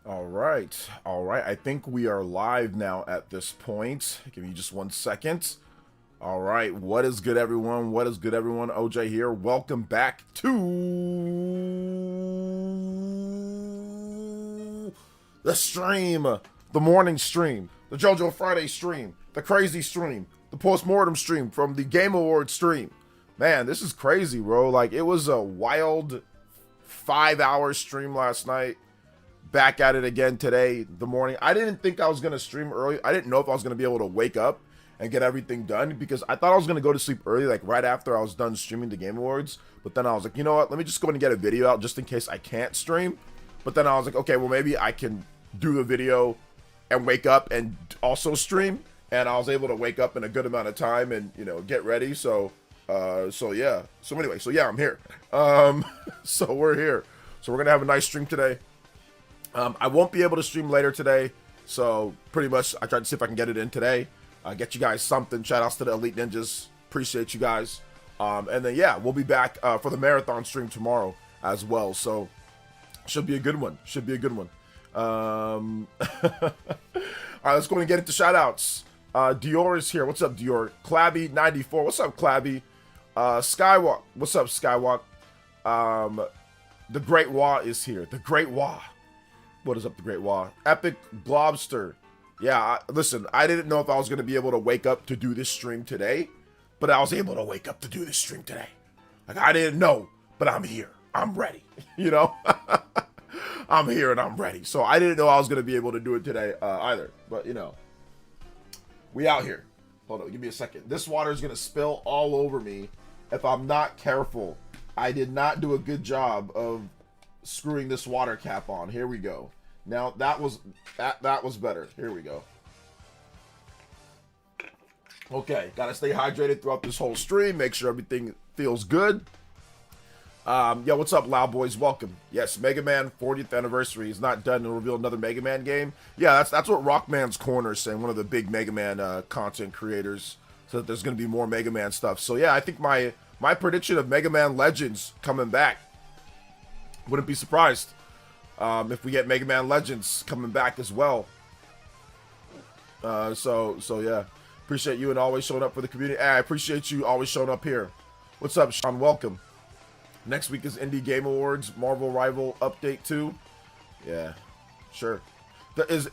All right. All right. I think we are live now at this point. Give me just 1 second. All right. What is good, everyone? What is good, everyone? OJ here. Welcome back to the stream, the morning stream, the JoJo Friday stream, the crazy stream, the postmortem stream from the Game Awards stream. Man, this is crazy, bro. Like, it was a wild 5-hour stream last night. Back at it again today, the morning. I didn't think I was going to stream early. I didn't know if I was going to be able to wake up and get everything done because I thought I was going to go to sleep early, like right after I was done streaming the Game Awards. But then I was like, you know what? Let me just go and get a video out just in case I can't stream. But then I was like, okay, well, maybe I can do the video and wake up and also stream. And I was able to wake up in a good amount of time and, you know, get ready. So yeah. So anyway, so yeah, I'm here. So we're here. So we're going to have a nice stream today. I won't be able to stream later today, so pretty much I tried to see if I can get it in today. Get you guys something. Shout outs to the Elite Ninjas. Appreciate you guys. And then, yeah, we'll be back for the marathon stream tomorrow as well. So, should be a good one. Should be a good one. All right, let's go and get into shout outs. Dior is here. What's up, Dior? Clabby94. What's up, Clabby? Skywalk. What's up, Skywalk? The Great Wah is here. The Great Wah. What is up, the Great Wall? Epic Globster. Yeah, listen, I didn't know if I was going to be able to wake up to do this stream today, but I was able to wake up to do this stream today. Like, I didn't know, but I'm here. I'm ready. You know? I'm here and I'm ready. So I didn't know I was going to be able to do it today either. But, you know, we out here. Hold on, give me a second. This water is going to spill all over me if I'm not careful. I did not do a good job of screwing this water cap on. Here we go. Now that was better. Here we go. Okay, gotta stay hydrated throughout this whole stream. Make sure everything feels good. Yo, what's up, Loud Boys? Welcome. Yes, Mega Man 40th anniversary is not done to reveal another Mega Man game. Yeah, that's what Rockman's Corner is saying. One of the big Mega Man content creators. So that there's gonna be more Mega Man stuff. So yeah, I think my prediction of Mega Man Legends coming back. Wouldn't be surprised if we get Mega Man Legends coming back as well. So yeah, appreciate you and always showing up for the community. I appreciate you always showing up here. What's up, Sean? Welcome. Next week is Indie Game Awards, Marvel Rival Update 2. Yeah, sure. Is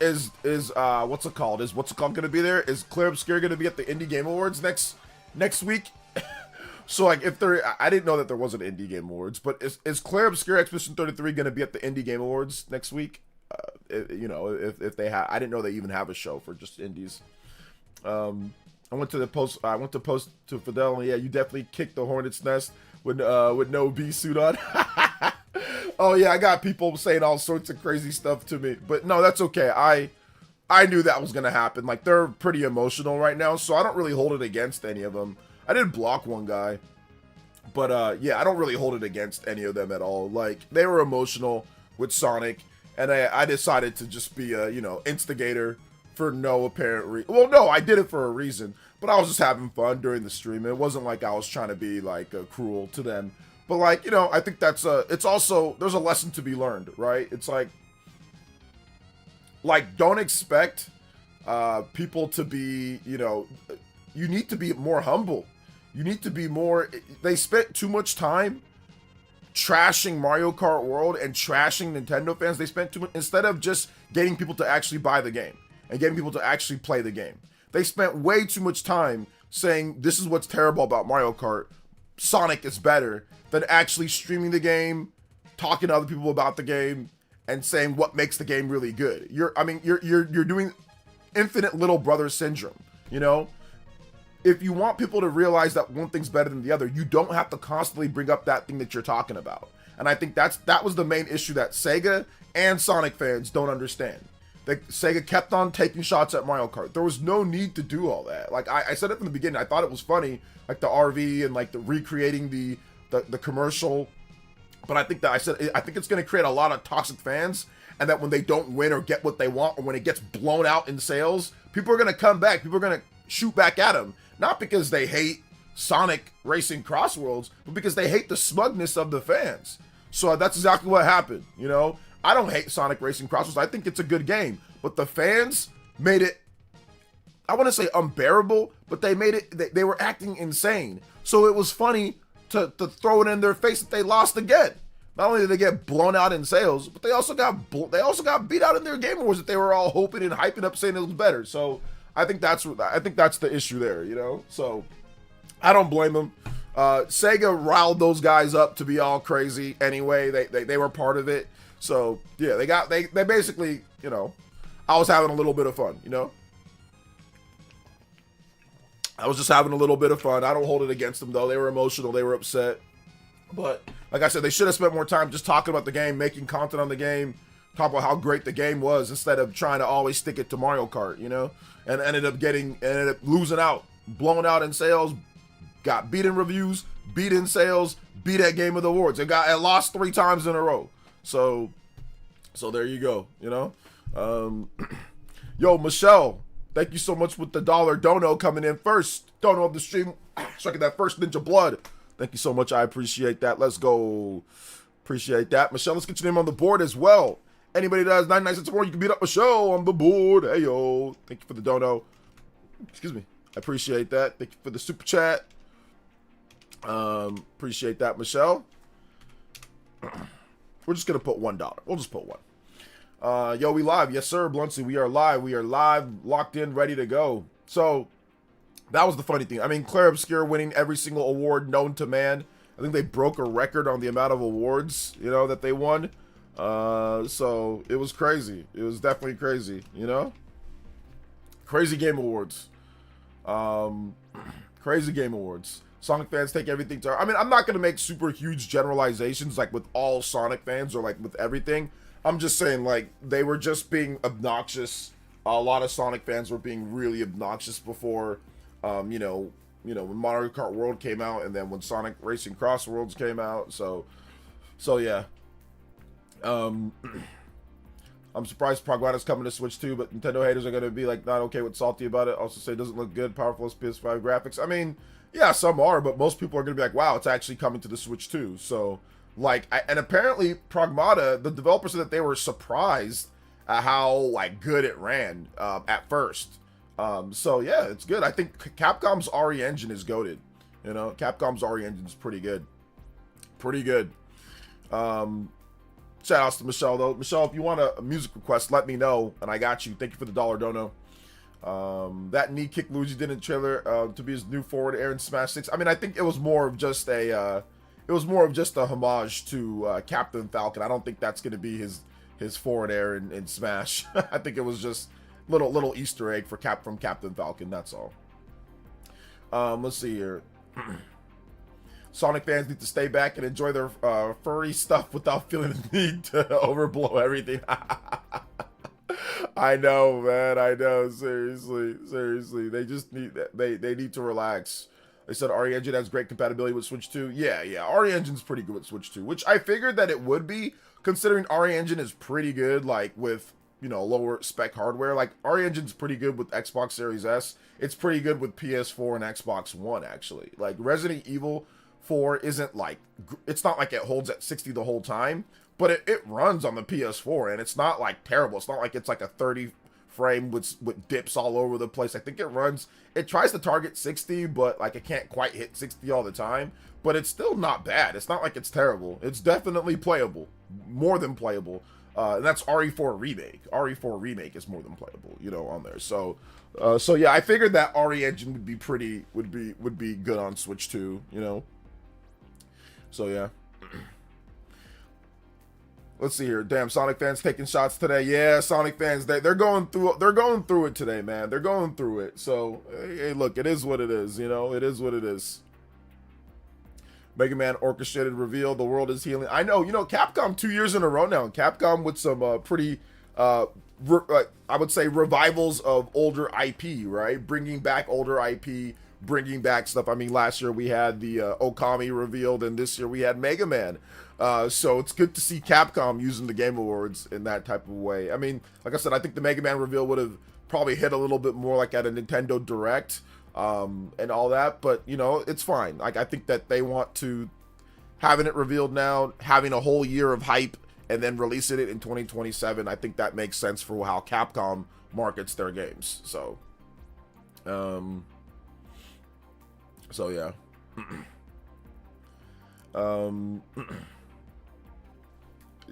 what's it called? Is what's it called gonna be there? Is Clear Obscure gonna be at the Indie Game Awards next week? So, like, if there, I didn't know that there was an Indie Game Awards, but is Claire Obscure Expedition 33 going to be at the Indie Game Awards next week? You know, if they have, I didn't know they even have a show for just indies. I went to post to Fidel, and yeah, you definitely kicked the hornet's nest with no bee suit on. Oh yeah, I got people saying all sorts of crazy stuff to me, but no, that's okay. I knew that was going to happen. Like, they're pretty emotional right now, so I don't really hold it against any of them. I did block one guy, but yeah, I don't really hold it against any of them at all. Like, they were emotional with Sonic, and I decided to just be a, you know, instigator for no apparent reason. Well, no, I did it for a reason, but I was just having fun during the stream. It wasn't like I was trying to be, like, cruel to them. But, like, you know, I think that's it's also, there's a lesson to be learned, right? It's like don't expect people to be, you know, you need to be more humble. You need to be more. They spent too much time trashing Mario Kart World and trashing Nintendo fans. They spent too much, instead of just getting people to actually buy the game and getting people to actually play the game. They spent way too much time saying this is what's terrible about Mario Kart. Sonic is better, than actually streaming the game, talking to other people about the game, and saying what makes the game really good. You're doing infinite little brother syndrome, you know? If you want people to realize that one thing's better than the other, you don't have to constantly bring up that thing that you're talking about. And I think that was the main issue that Sega and Sonic fans don't understand. That Sega kept on taking shots at Mario Kart. There was no need to do all that. Like, I said it from the beginning, I thought it was funny, like the RV and like the recreating the commercial. But I think it's going to create a lot of toxic fans, and that when they don't win or get what they want, or when it gets blown out in sales, people are going to come back. People are going to shoot back at them. Not because they hate Sonic Racing Crossworlds, but because they hate the smugness of the fans. So that's exactly what happened, you know? I don't hate Sonic Racing Crossroads. I think it's a good game, but the fans made it, I want to say unbearable, but they made it, they were acting insane. So it was funny to throw it in their face that they lost again. Not only did they get blown out in sales, but they also got beat out in their Game Awards that they were all hoping and hyping up, saying it was better. So I think that's the issue there, you know. So I don't blame them. Sega riled those guys up to be all crazy anyway. They were part of it. So yeah, they basically, you know, I was having a little bit of fun, you know. I was just having a little bit of fun. I don't hold it against them, though. They were emotional. They were upset. But like I said, they should have spent more time just talking about the game, making content on the game, talking about how great the game was instead of trying to always stick it to Mario Kart, you know? And ended up losing out, blown out in sales, got beat in reviews, beat in sales, beat at Game of the Awards. It lost 3 times in a row. So there you go, you know? Yo, Michelle, thank you so much with the $1 dono coming in first. Dono of the stream, striking that first Ninja Blood. Thank you so much. I appreciate that. Let's go. Appreciate that. Michelle, let's get your name on the board as well. Anybody that has 99 cents or more, you can beat up Michelle on the board. Hey, yo. Thank you for the dono. Excuse me. I appreciate that. Thank you for the super chat. Appreciate that, Michelle. We're just going to put $1. We'll just put 1. Yo, we live. Yes, sir, Bluntsy. We are live. We are live, locked in, ready to go. So that was the funny thing. I mean, Claire Obscure winning every single award known to man. I think they broke a record on the amount of awards, you know, that they won. So it was crazy. It was definitely crazy, you know? Crazy Game Awards. Crazy Game Awards. Sonic fans take everything to... I mean, I'm not going to make super huge generalizations, like, with all Sonic fans or, like, with everything. I'm just saying, like, they were just being obnoxious. A lot of Sonic fans were being really obnoxious before... you know, when Mario Kart World came out, and then when Sonic Racing Cross Worlds came out, so yeah. I'm surprised Pragmata's coming to Switch too, but Nintendo haters are gonna be like not okay with salty about it. Also say it doesn't look good, powerful as PS5 graphics. I mean, yeah, some are, but most people are gonna be like, wow, it's actually coming to the Switch too. So, like, and apparently Pragmata, the developer said that they were surprised at how like good it ran at first. So yeah, it's good. I think Capcom's RE engine is goated. You know, Capcom's RE engine is pretty good. Pretty good. Shout outs to Michelle though. Michelle, if you want a music request, let me know, and I got you. Thank you for the $1 dono. That knee kick Luigi did in the trailer to be his new forward air in Smash 6. I mean, I think it was more of just a homage to Captain Falcon. I don't think that's gonna be his forward air in Smash. I think it was just little Easter egg from Captain Falcon. That's all. Let's see here. Sonic fans need to stay back and enjoy their furry stuff without feeling the need to overblow everything. I know, man. I know. Seriously. They just need they need to relax. They said RE Engine has great compatibility with Switch 2. Yeah. RE Engine's pretty good with Switch 2, which I figured that it would be, considering RE Engine is pretty good, like with, you know, lower spec hardware. Like RE Engine's pretty good with Xbox Series S. It's pretty good with PS4 and Xbox One, actually. Like Resident Evil 4 isn't like, it's not like it holds at 60 the whole time, but it runs on the PS4 and it's not like terrible. It's not like it's like a 30 frame with dips all over the place. I think it tries to target 60, but like it can't quite hit 60 all the time, but it's still not bad. It's not like it's terrible. It's definitely playable, more than playable. And that's RE4 Remake. RE4 Remake is more than playable, you know, on there. So yeah, I figured that RE Engine would be good on Switch 2, you know. So yeah. Let's see here. Damn, Sonic fans taking shots today. Yeah, Sonic fans, they're going through it today, man. They're going through it. So hey, look, it is what it is, you know. It is what it is. Mega Man orchestrated reveal. The world is healing. I know, you know, Capcom 2 years in a row now. Capcom with some pretty, I would say, revivals of older IP, right? Bringing back older IP, bringing back stuff. I mean, last year we had the Okami revealed, and this year we had Mega Man. So it's good to see Capcom using the Game Awards in that type of way. I mean, like I said, I think the Mega Man reveal would have probably hit a little bit more like at a Nintendo Direct. And all that, but you know, it's fine. Like, I think that they want to having it revealed now, having a whole year of hype and then releasing it in 2027, I think that makes sense for how Capcom markets their games. So yeah.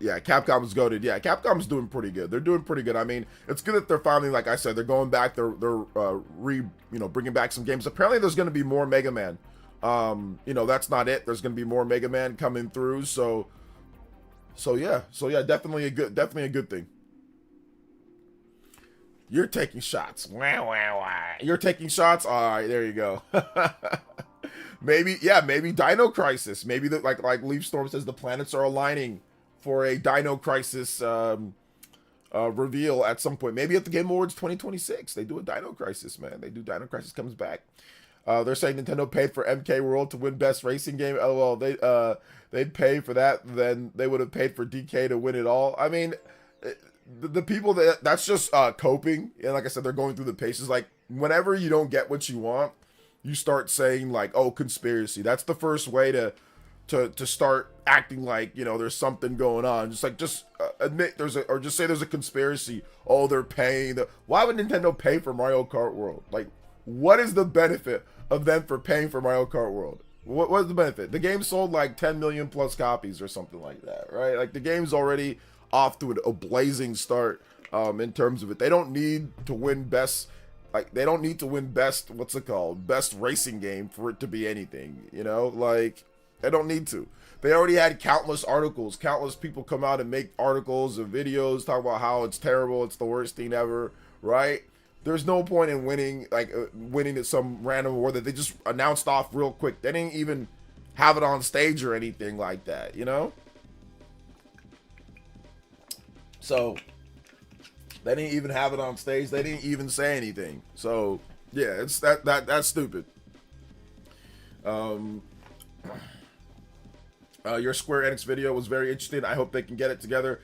Yeah, Capcom's goated. Yeah, Capcom's doing pretty good. They're doing pretty good. I mean, it's good that they're finally, like I said, they're going back. They're bringing back some games. Apparently, there's going to be more Mega Man. That's not it. There's going to be more Mega Man coming through. So yeah, definitely a good thing. You're taking shots. Wow. You're taking shots. All right, there you go. maybe Dino Crisis. Maybe like Leaf Storm says, the planets are aligning for a Dino Crisis reveal at some point. Maybe at the Game Awards 2026. They do a Dino Crisis, man. They do Dino Crisis comes back. They're saying Nintendo paid for MK World to win Best Racing Game. LOL, they'd pay for that, then they would have paid for DK to win it all. I mean, the people that's just coping. And like I said, they're going through the paces. Like, whenever you don't get what you want, you start saying like, oh, conspiracy. That's the first way to start acting like, there's something going on. Just admit or just say there's a conspiracy. Oh, they're paying. Why would Nintendo pay for Mario Kart World? Like, what is the benefit of them for paying for Mario Kart World? What's the benefit? The game sold like 10 million plus copies or something like that, right? Like, the game's already off to a blazing start in terms of it. They don't need to win best. Like, they don't need to win best, what's it called? Best racing game for it to be anything, Like, they don't need to. They already had countless articles. Countless people come out and make articles and videos talk about how it's terrible, it's the worst thing ever, right? There's no point in winning at some random award that they just announced off real quick. They didn't even have it on stage or anything like that, So they didn't even have it on stage. They didn't even say anything. So yeah, it's that's stupid. Your Square Enix video was very interesting. I hope they can get it together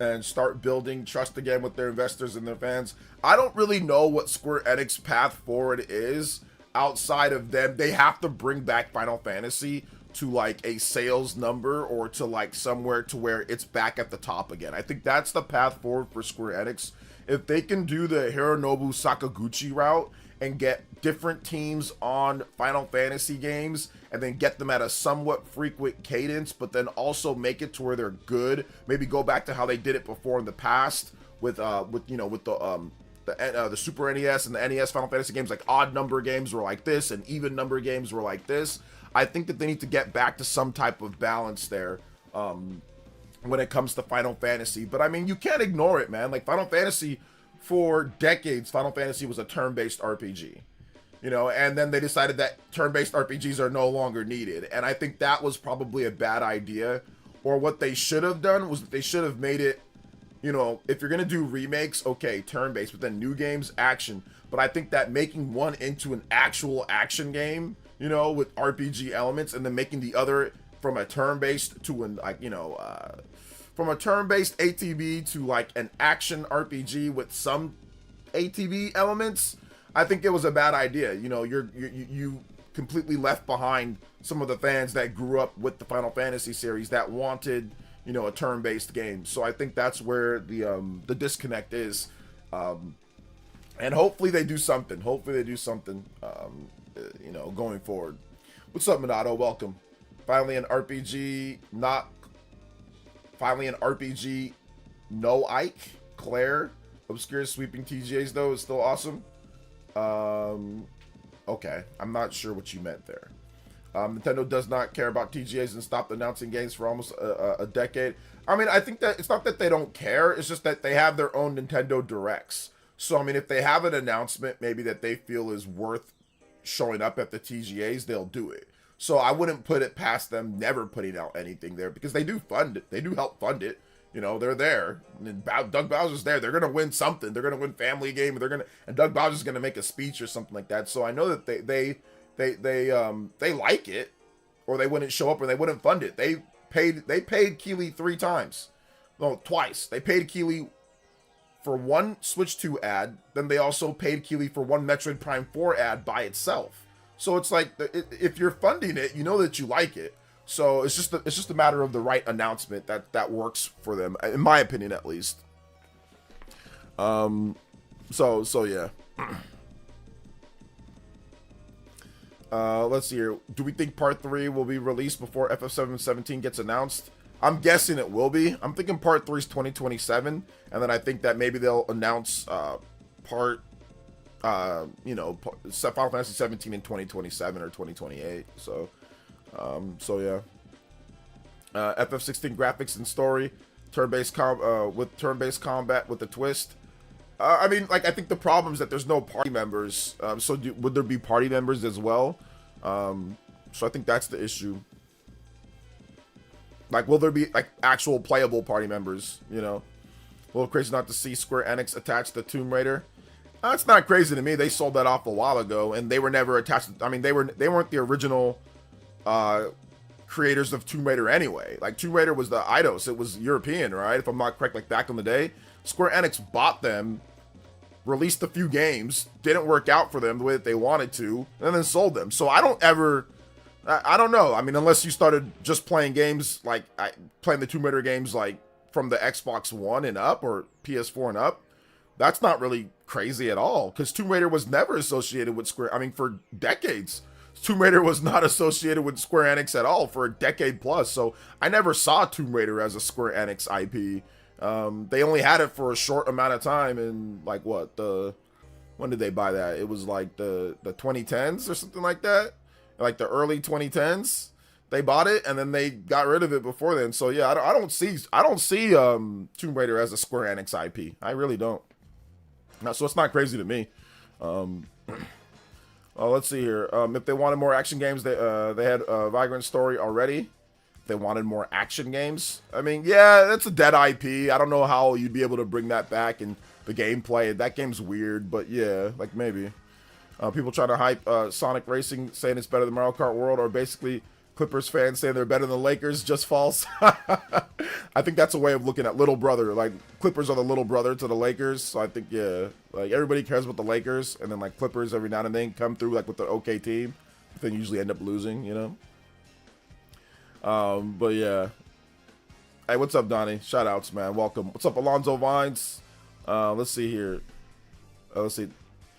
and start building trust again with their investors and their fans. I don't really know what Square Enix path forward is outside of them. They have to bring back Final Fantasy to like a sales number or to like somewhere to where it's back at the top again. I think that's the path forward for Square Enix. If they can do the Hironobu Sakaguchi route and get different teams on Final Fantasy games and then get them at a somewhat frequent cadence, but then also make it to where they're good. Maybe go back to how they did it before in the past with the Super NES and the NES Final Fantasy games. Like, odd number games were like this and even number games were like this. I think that they need to get back to some type of balance there when it comes to Final Fantasy. But I mean, you can't ignore it, man. Like, Final Fantasy, for decades, Final Fantasy was a turn-based RPG. And then they decided that turn-based RPGs are no longer needed. And I think that was probably a bad idea. Or what they should have done was that they should have made it, if you're going to do remakes, okay, turn-based, but then new games, action. But I think that making one into an actual action game, with RPG elements, and then making the other from a turn-based to from a turn-based ATB to like an action RPG with some ATB elements, I think it was a bad idea. You completely left behind some of the fans that grew up with the Final Fantasy series that wanted, a turn-based game. So I think that's where the disconnect is. And hopefully they do something. Going forward. What's up, Minato? Welcome. Finally an RPG, no Ike. Claire. Obscure sweeping TGAs though is still awesome. Okay, I'm not sure what you meant there. Nintendo does not care about TGAs and stopped announcing games for almost a decade. I mean, I think that it's not that they don't care, it's just that they have their own Nintendo Directs. So, I mean, if they have an announcement maybe that they feel is worth showing up at the TGAs, they'll do it. So I wouldn't put it past them never putting out anything there, because they do fund it. They do help fund it. They're there. And Doug Bowser's there. They're gonna win something. They're gonna win Family Game. And Doug Bowser's gonna make a speech or something like that. So I know that they like it, or they wouldn't show up, or they wouldn't fund it. They paid Keeley 3 times, no, twice. They paid Keeley for one Switch 2 ad. Then they also paid Keeley for one Metroid Prime 4 ad by itself. So it's like, if you're funding it, you know that you like it. So it's just a matter of the right announcement that works for them, in my opinion, at least. So yeah. Let's see here. Do we think Part 3 will be released before FF717 gets announced? I'm guessing it will be. I'm thinking Part 3 is 2027, and then I think that maybe they'll announce Final Fantasy 17 in 2027 or 2028. So yeah. FF16 graphics and story, turn-based turn-based combat with a twist. I mean, like, I think the problem is that there's no party members. Would there be party members as well? So I think that's the issue. Like, will there be, like, actual playable party members, you know? A little crazy not to see Square Enix attached to Tomb Raider. It's not crazy to me. They sold that off a while ago, and they were never attached. I mean, they weren't the original creators of Tomb Raider anyway. Like, Tomb Raider was the Eidos. It was European, right? If I'm not correct, like, back in the day. Square Enix bought them, released a few games, didn't work out for them the way that they wanted to, and then sold them. So I don't know. I mean, unless you started just playing games, like, playing the Tomb Raider games, like, from the Xbox One and up, or PS4 and up, that's not really crazy at all, because Tomb Raider was never associated with Square. I mean, for decades, Tomb Raider was not associated with Square Enix at all for a decade plus, so I never saw Tomb Raider as a Square Enix IP. They only had it for a short amount of time, and like when did they buy that? It was like the 2010s or something like that, like the early 2010s. They bought it and then they got rid of it before then. So yeah, I don't see Tomb Raider as a Square Enix IP. I really don't. So it's not crazy to me. Let's see here. If they wanted more action games, they had Vagrant Story already. They wanted more action games. I mean, yeah, that's a dead IP. I don't know how you'd be able to bring that back in the gameplay. That game's weird, but yeah, like maybe. People trying to hype Sonic Racing, saying it's better than Mario Kart World, or basically Clippers fans saying they're better than the Lakers, just false. I think that's a way of looking at little brother. Like, Clippers are the little brother to the Lakers, so I think, yeah, like, everybody cares about the Lakers, and then, like, Clippers every now and then come through, like, with the okay team, but then usually end up losing, you know? But yeah. Hey, what's up, Donnie? Shout outs, man. Welcome. What's up, Alonzo Vines? Let's see here. Let's see.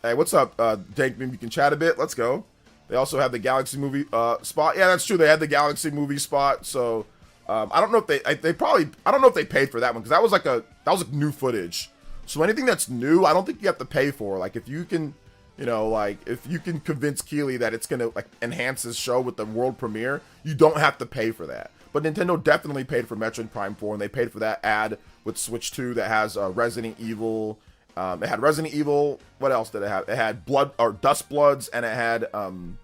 Hey, what's up, Dank Meme? You can chat a bit. Let's go. They also have the Galaxy movie spot. Yeah, that's true. They had the Galaxy movie spot. So I don't know if I don't know if they paid for that one, because that was like new footage. So anything that's new, I don't think you have to pay for. Like, if you can, you know, like, if you can convince Keeley that it's gonna, like, enhance his show with the world premiere, you don't have to pay for that. But Nintendo definitely paid for Metroid Prime 4, and they paid for that ad with Switch 2 that has Resident Evil. It had Resident Evil. What else did it have? It had Dust Bloods, and it had Final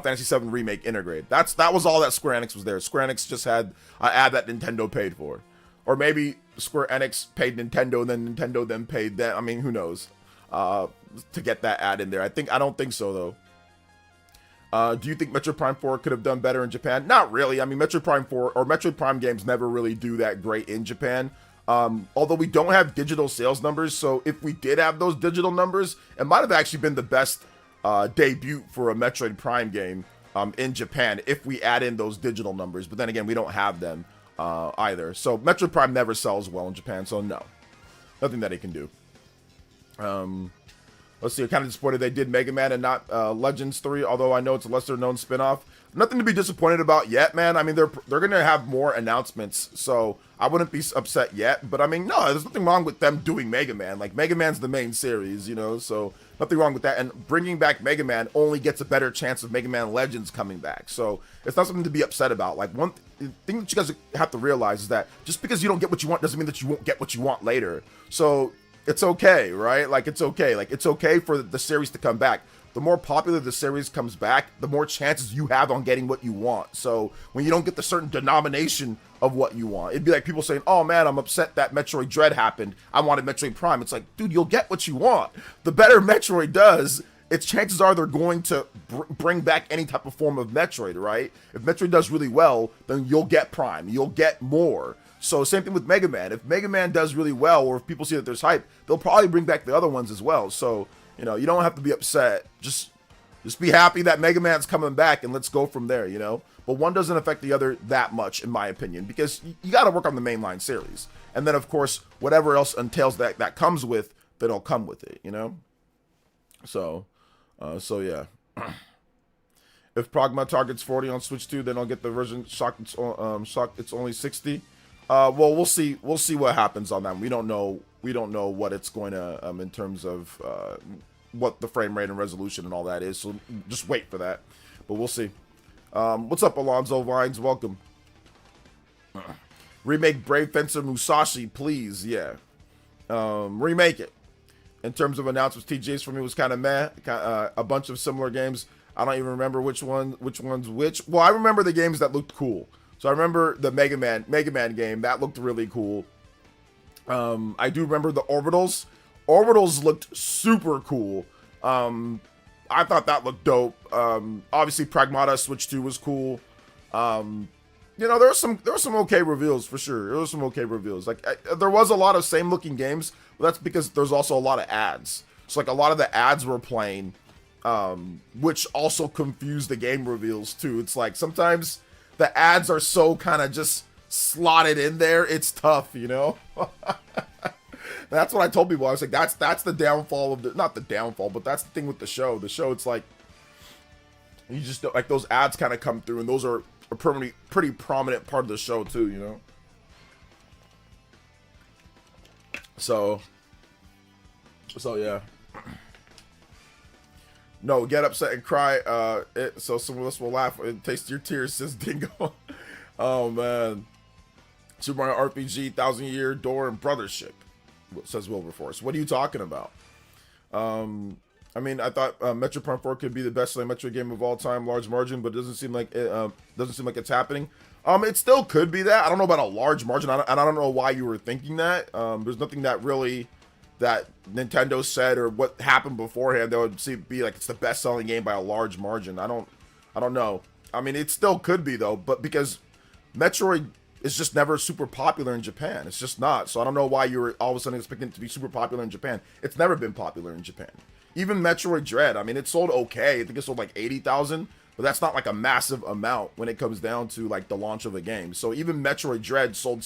Fantasy VII Remake integrated. That was all that Square Enix was there. Square Enix just had an ad that Nintendo paid for. Or maybe Square Enix paid Nintendo, and then Nintendo then paid them. I mean, who knows? To get that ad in there. I don't think so, though. Do you think Metroid Prime 4 could have done better in Japan? Not really. I mean, Metroid Prime 4 or Metroid Prime games never really do that great in Japan. Although we don't have digital sales numbers, so if we did have those digital numbers, it might have actually been the best debut for a Metroid Prime game in Japan if we add in those digital numbers. But then again, we don't have them either. So Metroid Prime never sells well in Japan, so no. Nothing that it can do. Let's see, I'm kind of disappointed they did Mega Man and not Legends 3, although I know it's a lesser-known spinoff. Nothing to be disappointed about yet, man. I mean, they're going to have more announcements, so I wouldn't be upset yet. But, I mean, no, there's nothing wrong with them doing Mega Man. Like, Mega Man's the main series, you know, so nothing wrong with that. And bringing back Mega Man only gets a better chance of Mega Man Legends coming back. So it's not something to be upset about. Like, one thing that you guys have to realize is that just because you don't get what you want doesn't mean that you won't get what you want later. So it's okay, right? Like, it's okay. Like, it's okay for the series to come back. The more popular the series comes back, the more chances you have on getting what you want. So when you don't get the certain denomination of what you want, it'd be like people saying, oh man, I'm upset that Metroid Dread happened. I wanted Metroid Prime. It's like, dude, you'll get what you want. The better Metroid does, its chances are they're going to bring back any type of form of Metroid, right? If Metroid does really well, then you'll get Prime. You'll get more. So same thing with Mega Man. If Mega Man does really well, or if people see that there's hype, they'll probably bring back the other ones as well. So, you know, you don't have to be upset. Just Just be happy that Mega Man's coming back, and let's go from there, you know? But one doesn't affect the other that much, in my opinion, because you got to work on the mainline series. And then, of course, whatever else entails that comes with, then it'll come with it, you know? So yeah. If Pragmata targets 40 on Switch 2, then I'll get the version shocked it's only 60. Well, we'll see what happens on that. We don't know what it's going to in terms of what the frame rate and resolution and all that is. So just wait for that. But we'll see. What's up, Alonzo Vines? Welcome. Remake Brave Fencer Musashi, please. Yeah. Remake it. In terms of announcements, TGS for me was kind of meh. A bunch of similar games. I don't even remember which one's which. Well, I remember the games that looked cool. So I remember the Mega Man game that looked really cool. I do remember the Orbitals. Orbitals looked super cool. I thought that looked dope. Obviously, Pragmata Switch 2 was cool. You know, there were some okay reveals for sure. There was some okay reveals. Like there was a lot of same looking games, but that's because there's also a lot of ads. So like a lot of the ads were playing, which also confused the game reveals too. It's like sometimes the ads are so kind of just slotted in there. It's tough, you know. That's what I told people. I was like, that's the downfall of not the downfall, but that's the thing with the show. The show, it's like you just don't, like those ads kind of come through, and those are a pretty prominent part of the show too, you know. So yeah. No, get upset and cry. So some of us will laugh and taste your tears, says Dingo. Oh man. Super Mario RPG, 1,000-Year Door, and Brothership, says Wilberforce. What are you talking about? I mean, I thought Metroid Prime 4 could be the best-selling Metroid game of all time, large margin, but it doesn't seem like it's happening. It still could be that. I don't know about a large margin. I don't know why you were thinking that. There's nothing that really that Nintendo said or what happened beforehand that would be like it's the best-selling game by a large margin. I don't know. I mean, it still could be though, but because Metroid is just never super popular in Japan. It's just not. So I don't know why you were all of a sudden expecting it to be super popular in Japan. It's never been popular in Japan. Even Metroid Dread, I mean, it sold okay. I think it sold like 80,000, but that's not like a massive amount when it comes down to like the launch of a game. So even Metroid Dread sold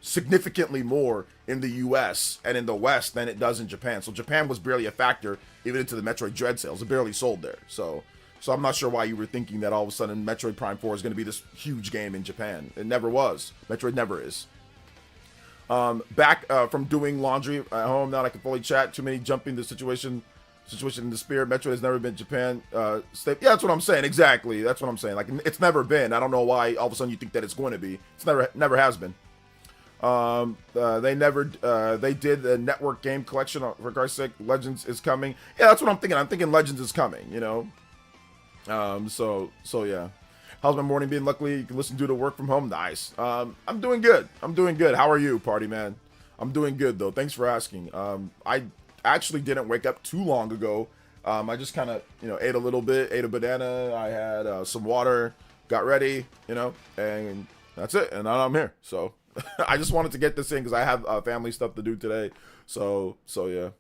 significantly more in the US and in the West than it does in Japan. So Japan was barely a factor even into the Metroid Dread sales. It barely sold there. So I'm not sure why you were thinking that all of a sudden Metroid Prime 4 is going to be this huge game in Japan. It never was. Metroid never is. Back from doing laundry at home, now I can fully chat. Too many jumping the situation in the spirit. Metroid has never been Japan. Yeah, that's what I'm saying. Exactly. That's what I'm saying. Like, it's never been. I don't know why all of a sudden you think that it's going to be. It's never has been. They did the network game collection. For Christ's sake, Legends is coming. Yeah, that's what I'm thinking. I'm thinking Legends is coming, you know? So yeah. How's my morning been? Luckily, you can listen to it work from home. Nice. I'm doing good. How are you, party man? I'm doing good, though. Thanks for asking. I actually didn't wake up too long ago. I just kind of, ate a little bit, ate a banana. I had some water, got ready, and that's it. And now I'm here. So I just wanted to get this in because I have family stuff to do today. So yeah.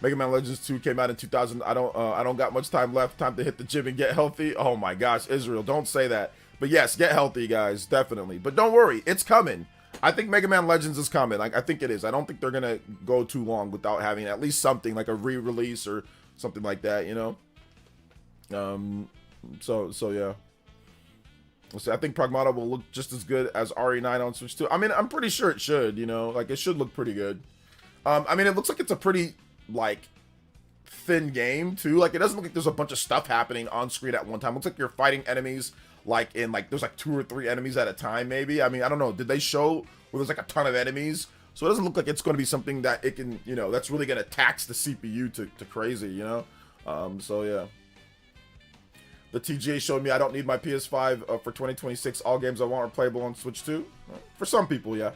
Mega Man Legends 2 came out in 2000. I don't got much time left. Time to hit the gym and get healthy. Oh my gosh, Israel, don't say that. But yes, get healthy, guys, definitely. But don't worry, it's coming. I think Mega Man Legends is coming. Like, I think it is. I don't think they're gonna go too long without having at least something like a re-release or something like that, So yeah. So I think Pragmata will look just as good as RE9 on Switch 2. I mean, I'm pretty sure it should. Like it should look pretty good. I mean, it looks like it's a pretty like thin game too. Like it doesn't look like there's a bunch of stuff happening on screen at one time. It looks like you're fighting enemies like in like there's like 2 or 3 enemies at a time maybe. I mean, I don't know. Did they show where there's like a ton of enemies? So it doesn't look like it's going to be something that it can, that's really going to tax the CPU to crazy, So yeah. The TGA showed me I don't need my PS5 for 2026. All games I want are playable on Switch 2. For some people, yeah.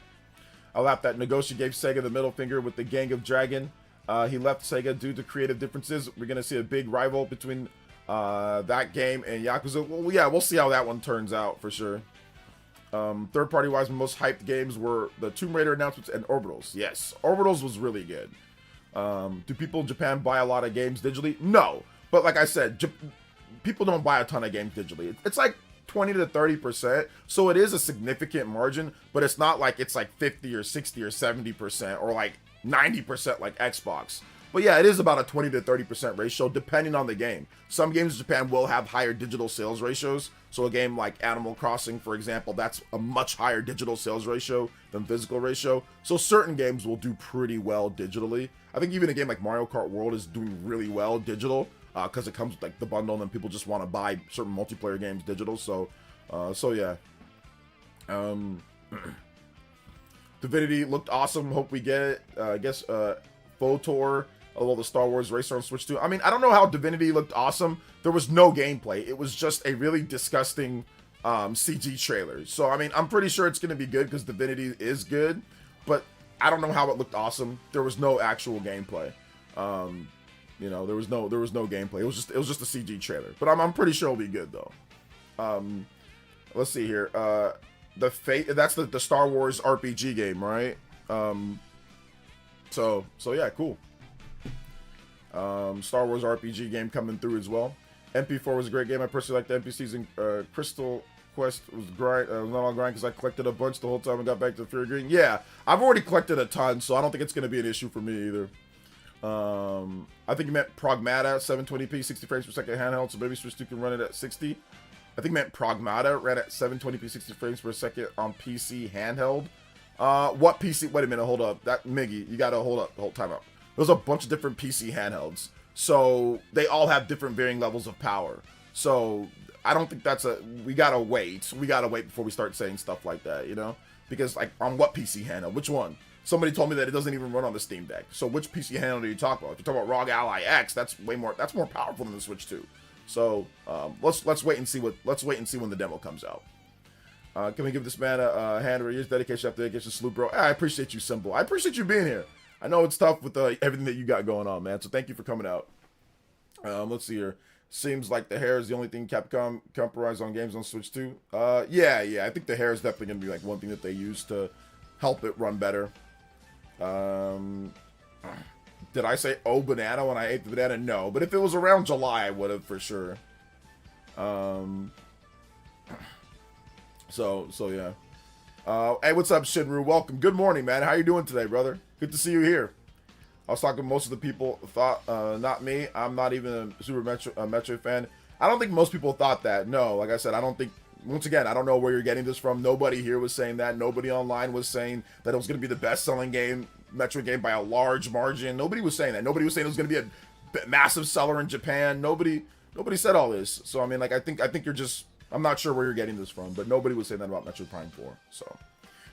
I laughed that Nagoshi gave Sega the middle finger with the Gang of Dragon. He left Sega due to creative differences. We're going to see a big rival between that game and Yakuza. Well, yeah, we'll see how that one turns out for sure. Third-party wise, my most hyped games were the Tomb Raider announcements and Orbitals. Yes, Orbitals was really good. Do people in Japan buy a lot of games digitally? No. But like I said, people don't buy a ton of games digitally. It's like 20 to 30%. So it is a significant margin, but it's not like it's like 50 or 60 or 70% or like 90% like Xbox. But yeah, it is about a 20 to 30% ratio depending on the game. Some games in Japan will have higher digital sales ratios. So a game like Animal Crossing, for example, that's a much higher digital sales ratio than physical ratio. So certain games will do pretty well digitally. I think even a game like Mario Kart World is doing really well digital because it comes with like the bundle and then people just want to buy certain multiplayer games digital. So yeah. Divinity looked awesome. Hope we get it. I guess Photor. Although the Star Wars Racer on Switch 2. I mean, I don't know how Divinity looked awesome. There was no gameplay. It was just a really disgusting CG trailer. So, I mean, I'm pretty sure it's going to be good because Divinity is good. But I don't know how it looked awesome. There was no actual gameplay. You know, there was no gameplay. It was just a CG trailer. But I'm pretty sure it'll be good though. Let's see here. The Fate. That's the Star Wars RPG game, right? So yeah, cool. Star Wars RPG game coming through as well. MP4 was a great game. I personally liked the NPCs in Crystal Quest. Was grind. Not all grind because I collected a bunch the whole time and got back to Fear Green. Yeah, I've already collected a ton, so I don't think it's going to be an issue for me either. I think you meant Pragmata, 720p, 60 frames per second handheld, so maybe Switch 2 can run it at 60. I think you meant Pragmata ran at 720p, 60 frames per second on PC handheld. What PC? Wait a minute, hold up. That Miggy, you gotta hold up. Hold time up. There's a bunch of different PC handhelds, so they all have different varying levels of power. So I don't think that's we gotta wait. We gotta wait before we start saying stuff like that, you know? Because like on what PC handheld? Which one? Somebody told me that it doesn't even run on the Steam Deck. So which PC handheld are you talking about? If you're talking about ROG Ally X, that's more powerful than the Switch 2. So let's wait and see when the demo comes out. Can we give this man a hand over years dedication after dedication? Salute, bro. I appreciate you, Symbol. I appreciate you being here. I know it's tough with everything that you got going on, man. So thank you for coming out. Let's see here. Seems like the hair is the only thing Capcom compromised on games on Switch 2. Yeah. I think the hair is definitely going to be like one thing that they use to help it run better. Did I say oh banana when I ate the banana? No, but if it was around July, I would have for sure. So yeah. Hey, what's up, Shinru? Welcome. Good morning, man. How you doing today, brother? Good to see you here. I was talking. Most of the people thought, not me. I'm not even a super Metro fan. I don't think most people thought that. No, like I said, I don't think. Once again, I don't know where you're getting this from. Nobody here was saying that. Nobody online was saying that it was going to be the best-selling game, Metro game by a large margin. Nobody was saying that. Nobody was saying it was going to be a massive seller in Japan. Nobody said all this. So I mean, like I think you're just. I'm not sure where you're getting this from, but nobody was saying that about Metroid Prime 4. So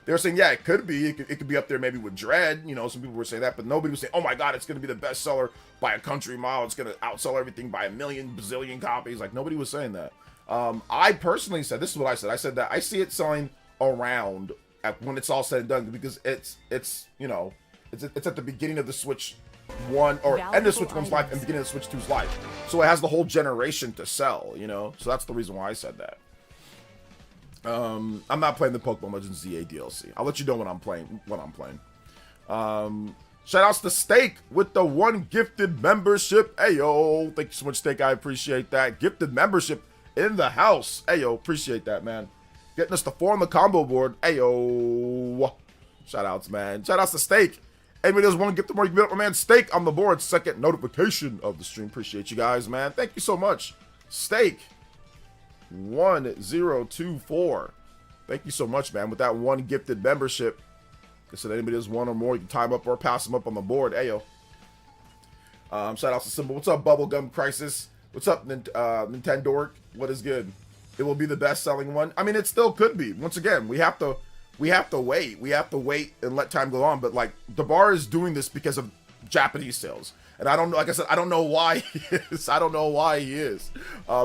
they were saying, yeah, it could be. It could be up there maybe with Dread. You know, some people were saying that, but nobody was saying, oh my God, it's going to be the best seller by a country mile. It's going to outsell everything by a million bazillion copies. Like nobody was saying that. I personally said, this is what I said. I said that I see it selling around when it's all said and done because it's you know, it's at the beginning of the Switch 1 or end of Switch 1's life and beginning of Switch 2's life. So it has the whole generation to sell, you know? So that's the reason why I said that. I'm not playing the Pokemon Legends ZA DLC. I'll let you know when I'm playing. Shout outs to Steak with the 1 gifted membership. Ayo, thank you so much, Steak. I appreciate that. Gifted membership in the house. Ayo, appreciate that, man. Getting us to 4 on the combo board. Ayo. Shout outs, man. Shout outs to Steak. Anybody does 1 gift more, you can get up my man Steak on the board. Second notification of the stream. Appreciate you guys, man. Thank you so much. Steak 1024. Thank you so much, man. With that 1 gifted membership. Like I said, anybody does 1 or more, you can time up or pass them up on the board. Ayo. Shout outs to Symbol. What's up, Bubblegum Crisis? What's up, Nintendo? What is good? It will be the best selling one. I mean, it still could be. Once again, we have to wait. We have to wait and let time go on. But like, the bar is doing this because of Japanese sales. And I don't know, like I said, I don't know why he is. I don't know why he is.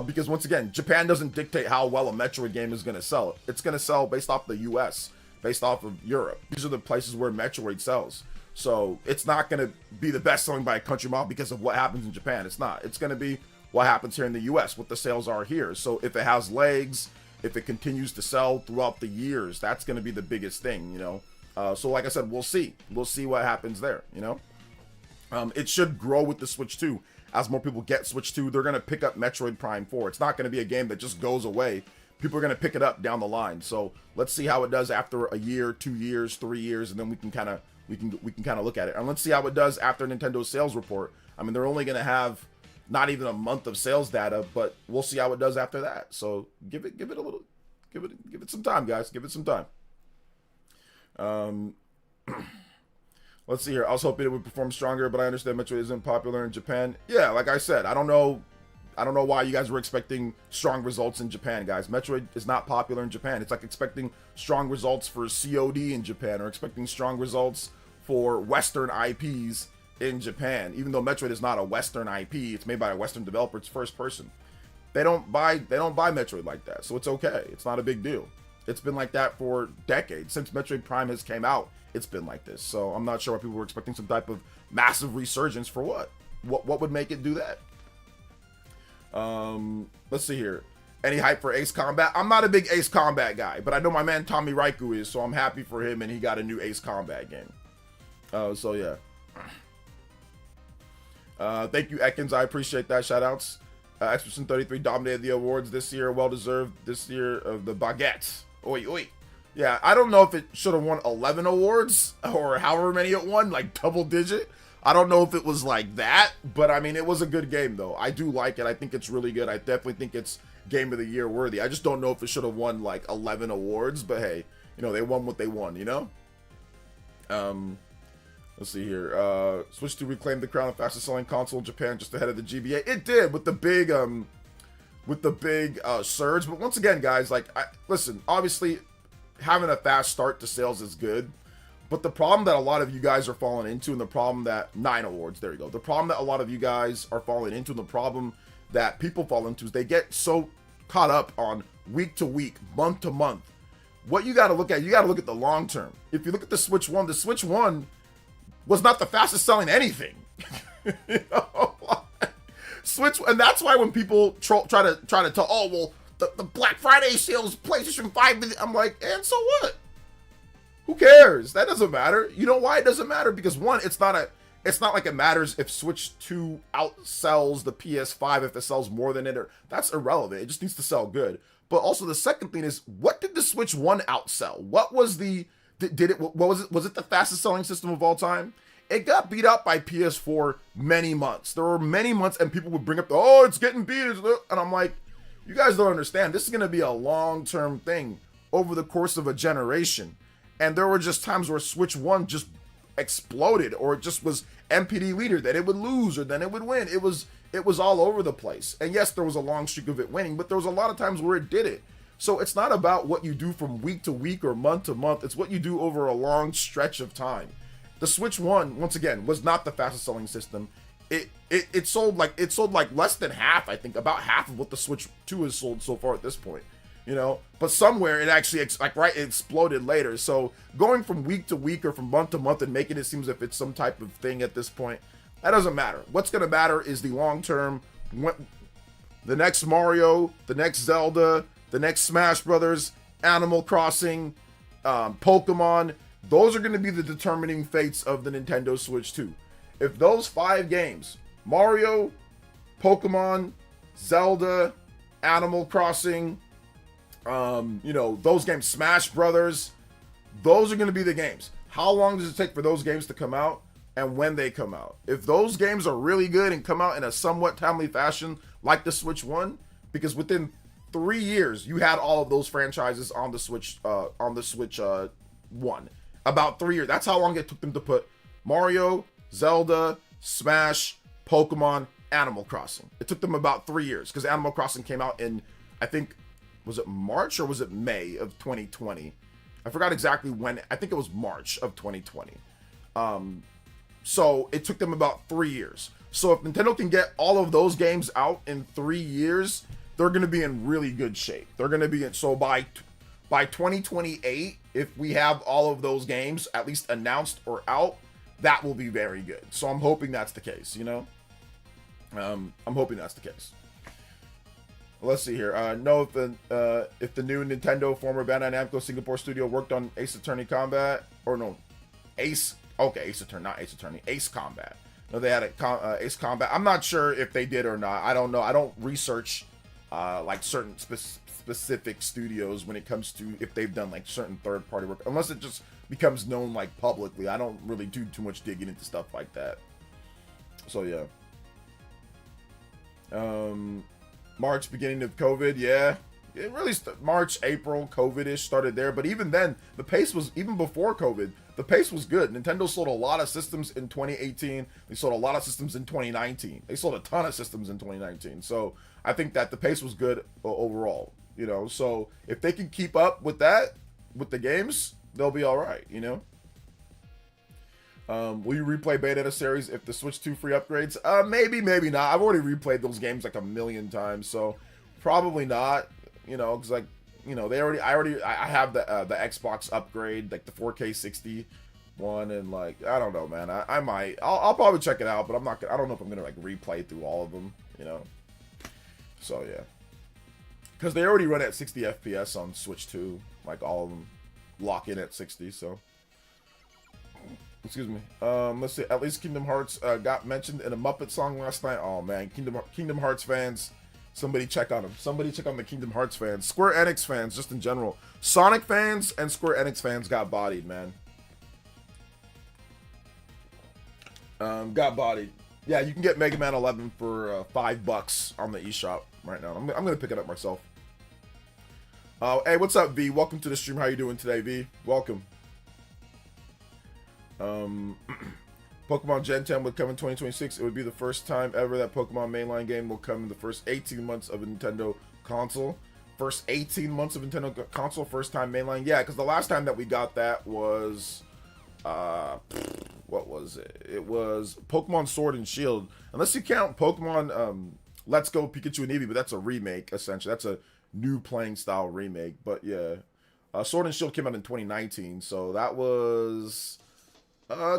Because once again, Japan doesn't dictate how well a Metroid game is going to sell. It's going to sell based off the US, based off of Europe. These are the places where Metroid sells. So it's not going to be the best selling by a country mile because of what happens in Japan. It's not. It's going to be what happens here in the US, what the sales are here. So if it has legs, if it continues to sell throughout the years, that's going to be the biggest thing, you know. So like I said, we'll see. We'll see what happens there, you know. It should grow with the Switch 2. As more people get Switch 2, they're going to pick up Metroid Prime 4. It's not going to be a game that just goes away. People are going to pick it up down the line. So let's see how it does after a year, 2 years, 3 years, and then we can kind of look at it. And let's see how it does after Nintendo's sales report. I mean, they're only going to have not even a month of sales data, but we'll see how it does after that. So give it some time, guys. Give it some time. Let's see here. I was hoping it would perform stronger, but I understand Metroid isn't popular in Japan. Yeah, like I said, I don't know why you guys were expecting strong results in Japan, guys. Metroid is not popular in Japan. It's like expecting strong results for COD in Japan, or expecting strong results for Western IPs in Japan. Even though Metroid is not a Western IP, it's made by a Western developer. It's first person. They don't buy Metroid like that, so it's okay. It's not a big deal. It's been like that for decades. Since Metroid Prime has came out, it's been like this. So I'm not sure why people were expecting some type of massive resurgence for what? What would make it do that? Let's see here. Any hype for Ace Combat? I'm not a big Ace Combat guy, but I know my man Tommy Raiku is, so I'm happy for him, and he got a new Ace Combat game. So yeah. Thank you, Ekins. I appreciate that. Shoutouts. Experson 33 dominated the awards this year. Well deserved this year of the Baguette. Oi, oi. Yeah, I don't know if it should have won 11 awards or however many it won, like double digit. I don't know if it was like that, but I mean, it was a good game though. I do like it. I think it's really good. I definitely think it's Game of the Year worthy. I just don't know if it should have won like 11 awards, but hey, you know, they won what they won, you know? Let's see here. Switch 2 reclaimed the crown of fastest selling console in Japan just ahead of the GBA. It did with the big surge. But once again, guys, like, listen, obviously having a fast start to sales is good. But the problem that a lot of you guys are falling into, and the problem that 9 awards, there you go. The problem that a lot of you guys are falling into, and the problem that people fall into is they get so caught up on week to week, month to month. What you got to look at, you got to look at the long term. If you look at the Switch 1 was not the fastest selling anything. You know? Switch, and that's why when people try to tell, oh well, the Black Friday sales, PlayStation 5, I'm like, and so what? Who cares? That doesn't matter. You know why it doesn't matter? Because one, it's not like it matters if Switch 2 outsells the PS5 if it sells more than it, or that's irrelevant. It just needs to sell good. But also the second thing is, what did the Switch 1 outsell? What was the what was it? Was it the fastest selling system of all time? It got beat up by PS4 many months. There were many months, and people would bring up, oh, it's getting beat, and I'm like, you guys don't understand. This is going to be a long-term thing over the course of a generation. And there were just times where Switch 1 just exploded, or it just was MPD leader, that it would lose, or then it would win. It was all over the place. And yes, there was a long streak of it winning, but there was a lot of times where it did it. So it's not about what you do from week to week or month to month. It's what you do over a long stretch of time. The Switch 1, once again, was not the fastest selling system. It sold like less than half, I think, about half of what the Switch 2 has sold so far at this point. You know, but somewhere it actually it exploded later. So going from week to week or from month to month and making it seem as if it's some type of thing at this point, that doesn't matter. What's going to matter is the long term. The next Mario, the next Zelda, the next Smash Brothers, Animal Crossing, Pokemon, those are going to be the determining fates of the Nintendo Switch 2. If those 5 games, Mario, Pokemon, Zelda, Animal Crossing, those games, Smash Brothers, those are going to be the games. How long does it take for those games to come out, and when they come out? If those games are really good and come out in a somewhat timely fashion, like the Switch 1, because within 3 years, you had all of those franchises on the Switch 1. About 3 years. That's how long it took them to put Mario, Zelda, Smash, Pokemon, Animal Crossing. It took them about 3 years, because Animal Crossing came out in, I think, was it March or was it May of 2020? I forgot exactly when. I think it was March of 2020. So it took them about 3 years. So if Nintendo can get all of those games out in 3 years, they're going to be in really good shape. They're going to be in, so by 2028, if we have all of those games at least announced or out, that will be very good. So I'm hoping that's the case, you know? I'm hoping that's the case. Let's see here. Know if the new Nintendo former Bandai Namco Singapore studio worked on Ace Attorney Combat, or no, Ace Attorney, not Ace Attorney, Ace Combat. know, they had Ace Combat. I'm not sure if they did or not. I don't know. I don't research like certain specific studios when it comes to if they've done like certain third-party work, unless it just becomes known like publicly. I don't really do too much digging into stuff like that. So yeah. March, beginning of COVID, yeah. It really March, April, COVID-ish started there, but even then, the pace was, even before COVID, the pace was good. Nintendo sold a lot of systems in 2018. They sold a lot of systems in 2019. They sold a ton of systems in 2019. So I think that the pace was good overall, you know. So if they can keep up with that, with the games, they'll be all right, you know. Will you replay Bayonetta series if the Switch 2 free upgrades? Maybe, maybe not. I've already replayed those games like a million times, so probably not. You know, because like, you know, I have the Xbox upgrade, like the 4K 60 one, and like, I don't know, man. I might, I'll probably check it out, but I don't know if I'm gonna like replay through all of them, you know. So yeah, because they already run at 60 FPS on Switch 2, like all of them lock in at 60. So, excuse me. Let's see. At least Kingdom Hearts got mentioned in a Muppet song last night. Oh man, Kingdom Hearts fans. Somebody check on them. Somebody check on the Kingdom Hearts fans. Square Enix fans, just in general. Sonic fans and Square Enix fans got bodied, man. Got bodied. Yeah, you can get Mega Man 11 for $5 on the eShop right now. I'm going to pick it up myself. Hey, what's up, V? Welcome to the stream. How you doing today, V? Welcome. Pokemon Gen 10 would come in 2026. It would be the first time ever that Pokemon mainline game will come in the first 18 months of a Nintendo console. First 18 months of Nintendo console, first time mainline. Yeah, because the last time that we got that was, what was it? It was Pokemon Sword and Shield. Unless you count Pokemon Let's Go Pikachu and Eevee, but that's a remake, essentially. That's a new playing style remake. But yeah, Sword and Shield came out in 2019, so that was...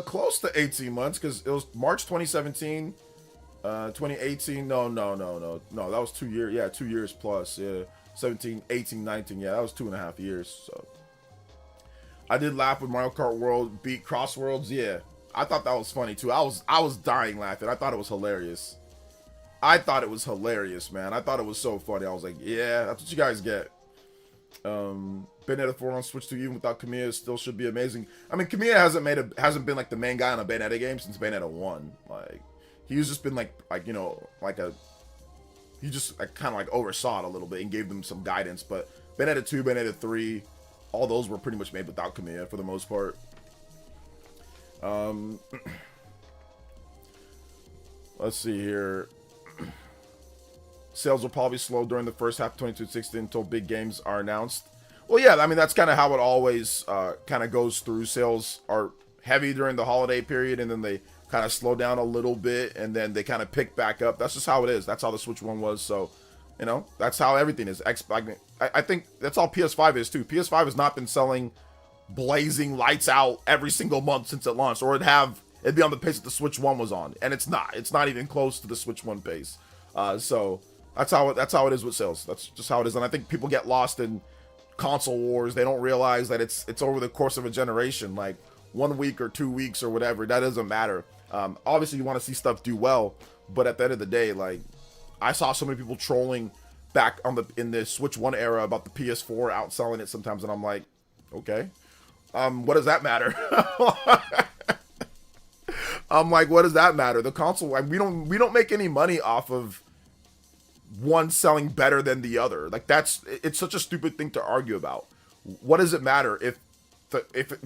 close to 18 months, because it was March 2017, 2018, no, that was 2 years, yeah, 2 years plus, yeah, 17, 18, 19, yeah, that was 2.5 years, so. I did laugh when Mario Kart World beat Cross Worlds, yeah, I thought that was funny, too. I was dying laughing. I thought it was hilarious. Man. I thought it was so funny. I was like, yeah, that's what you guys get. Bayonetta 4 on Switch 2, even without Kamiya, still should be amazing. I mean, Kamiya hasn't been like the main guy on a Bayonetta game since Bayonetta 1. Like, he's just been like you know, he just like, kind of like oversaw it a little bit and gave them some guidance. But Bayonetta 2, Bayonetta 3, all those were pretty much made without Kamiya for the most part. Let's see here. Sales will probably slow during the first half of 2016 until big games are announced. Well, yeah, I mean, that's kind of how it always kind of goes through. Sales are heavy during the holiday period, and then they kind of slow down a little bit, and then they kind of pick back up. That's just how it is. That's how the Switch 1 was. So, you know, that's how everything is. I think that's all PS5 is, too. PS5 has not been selling blazing lights out every single month since it launched, or it'd be on the pace that the Switch 1 was on, and it's not. It's not even close to the Switch 1 pace. So... That's how it is with sales. That's just how it is, and I think people get lost in console wars. They don't realize that it's over the course of a generation, like 1 week or 2 weeks or whatever. That doesn't matter. Obviously, you want to see stuff do well, but at the end of the day, like I saw so many people trolling back in the Switch 1 era about the PS4 outselling it sometimes, and I'm like, okay, what does that matter? I'm like, what does that matter? The console, like, we don't make any money off of one selling better than the other. Like, it's such a stupid thing to argue about. What does it matter if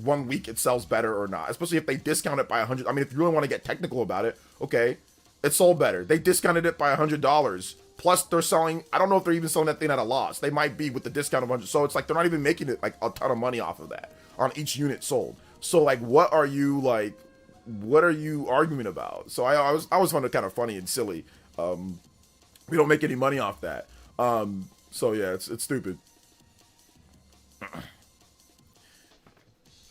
1 week it sells better or not? Especially if they discount it by 100. I mean, if you really want to get technical about it, okay, it sold better. They discounted it by $100. Plus, they're selling. I don't know if they're even selling that thing at a loss. They might be with the discount of 100. So it's like they're not even making it like a ton of money off of that on each unit sold. So like, what are you arguing about? So I was found it kind of funny and silly. We don't make any money off that. So yeah, it's stupid.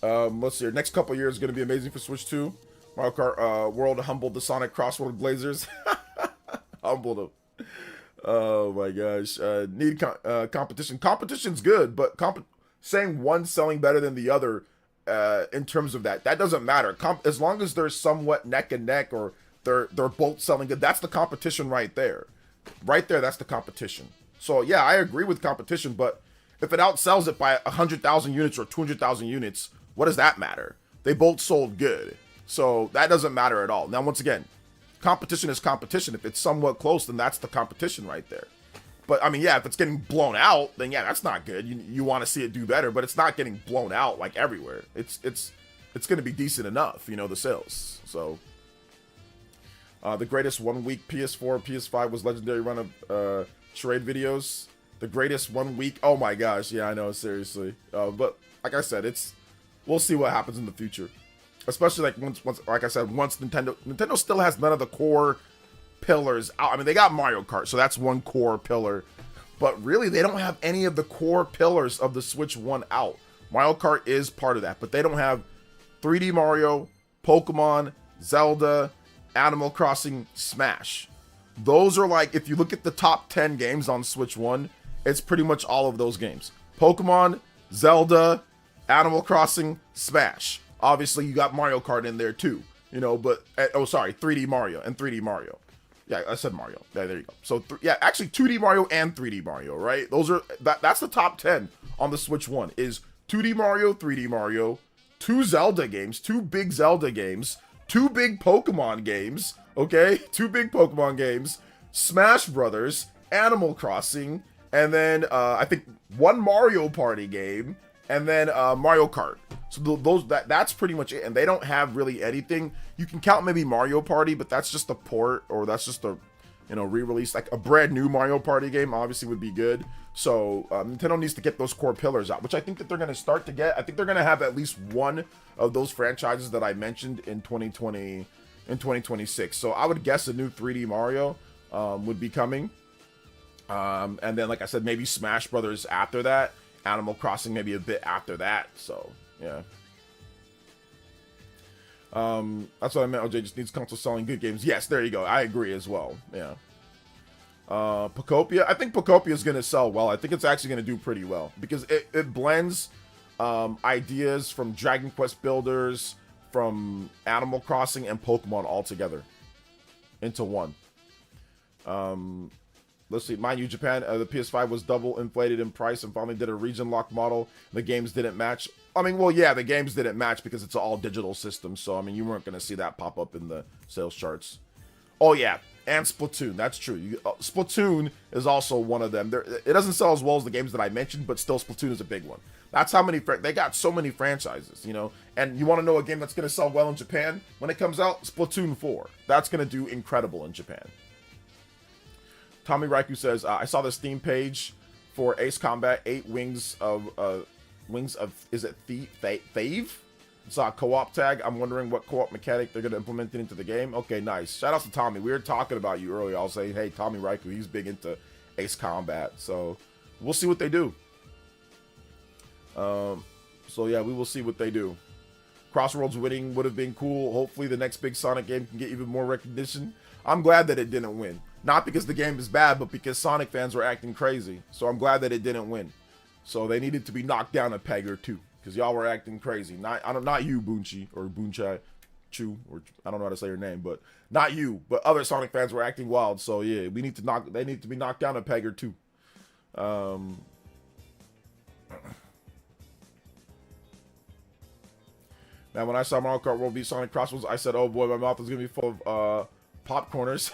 Let's see. Next couple years is going to be amazing for Switch 2. Mario Kart World humbled the Sonic Crossword Blazers. Humbled them. Oh my gosh. Need competition. Competition's good, but saying one selling better than the other in terms of that doesn't matter. As long as they're somewhat neck and neck, or They're both selling good. That's the competition right there. Right there, that's the competition. So yeah, I agree with competition, but if it outsells it by 100,000 units or 200,000 units, what does that matter? They both sold good. So that doesn't matter at all. Now, once again, competition is competition. If it's somewhat close, then that's the competition right there. But I mean, yeah, if it's getting blown out, then yeah, that's not good. You want to see it do better, but it's not getting blown out like everywhere. It's going to be decent enough, you know, the sales. So the greatest 1 week PS4, PS5 was legendary run of charade videos. The greatest 1 week. Oh my gosh, yeah, I know, seriously. But like I said, we'll see what happens in the future. Especially like once like I said, once Nintendo still has none of the core pillars out. I mean, they got Mario Kart, so that's one core pillar. But really, they don't have any of the core pillars of the Switch 1 out. Mario Kart is part of that, but they don't have 3D Mario, Pokemon, Zelda, Animal Crossing, Smash. Those are like, if you look at the top 10 games on Switch 1, it's pretty much all of those games. Pokemon, Zelda, Animal Crossing, Smash. Obviously, you got Mario Kart in there too, you know, but, oh, sorry, 3D Mario and 3D Mario. Yeah, I said Mario. Yeah, there you go. So, yeah, actually 2D Mario and 3D Mario, right? Those are, that's the top 10 on the Switch 1 is 2D Mario, 3D Mario, 2 Zelda games, 2 big Zelda games, 2 big Pokemon games, okay? 2 big Pokemon games, Smash Brothers, Animal Crossing, and then I think 1 Mario Party game, and then Mario Kart. So that's pretty much it. And they don't have really anything. You can count maybe Mario Party, but that's just a port, or that's just a, you know, re-release. Like a brand new Mario Party game obviously would be good. So Nintendo needs to get those core pillars out, which I think that they're going to start to get. I think they're going to have at least one of those franchises that I mentioned in 2026. So I would guess a new 3D Mario would be coming. And then, like I said, maybe Smash Brothers after that. Animal Crossing maybe a bit after that. So, yeah. That's what I meant. OJ just needs console selling good games. Yes, there you go. I agree as well. Yeah. Pocopia. I think Pocopia is going to sell well. I think it's actually going to do pretty well because it blends ideas from Dragon Quest Builders, from Animal Crossing, and Pokemon all together into one. Let's see. Mind you, Japan, the PS5 was double inflated in price and finally did a region lock model. The games didn't match. I mean, well, yeah, the games didn't match because it's an all digital system. So, I mean, you weren't going to see that pop up in the sales charts. Oh, yeah. And Splatoon. That's true. Splatoon is also one of them. It doesn't sell as well as the games that I mentioned, but still Splatoon is a big one. That's how many, they got so many franchises, you know. And you want to know a game that's going to sell well in Japan? When it comes out, Splatoon 4. That's going to do incredible in Japan. Tommy Raiku says, I saw the Steam page for Ace Combat 8 Wings of, is it Thave? Saw a co-op tag. I'm wondering what co-op mechanic they're going to implement into the game. Okay, nice. Shout out to Tommy. We were talking about you earlier. I was saying, hey, Tommy Raiku, he's big into Ace Combat. So, we'll see what they do. So, yeah, we will see what they do. Crossroads winning would have been cool. Hopefully, the next big Sonic game can get even more recognition. I'm glad that it didn't win. Not because the game is bad, but because Sonic fans were acting crazy. So I'm glad that it didn't win. So they needed to be knocked down a peg or two. Because y'all were acting crazy. Not you, Bunchi, or Bunchai Chu, or I don't know how to say your name, but not you. But other Sonic fans were acting wild. So yeah, they need to be knocked down a peg or two. Man, when I saw Mario Kart World v Sonic Crossroads, I said, oh boy, my mouth is going to be full of popcorners.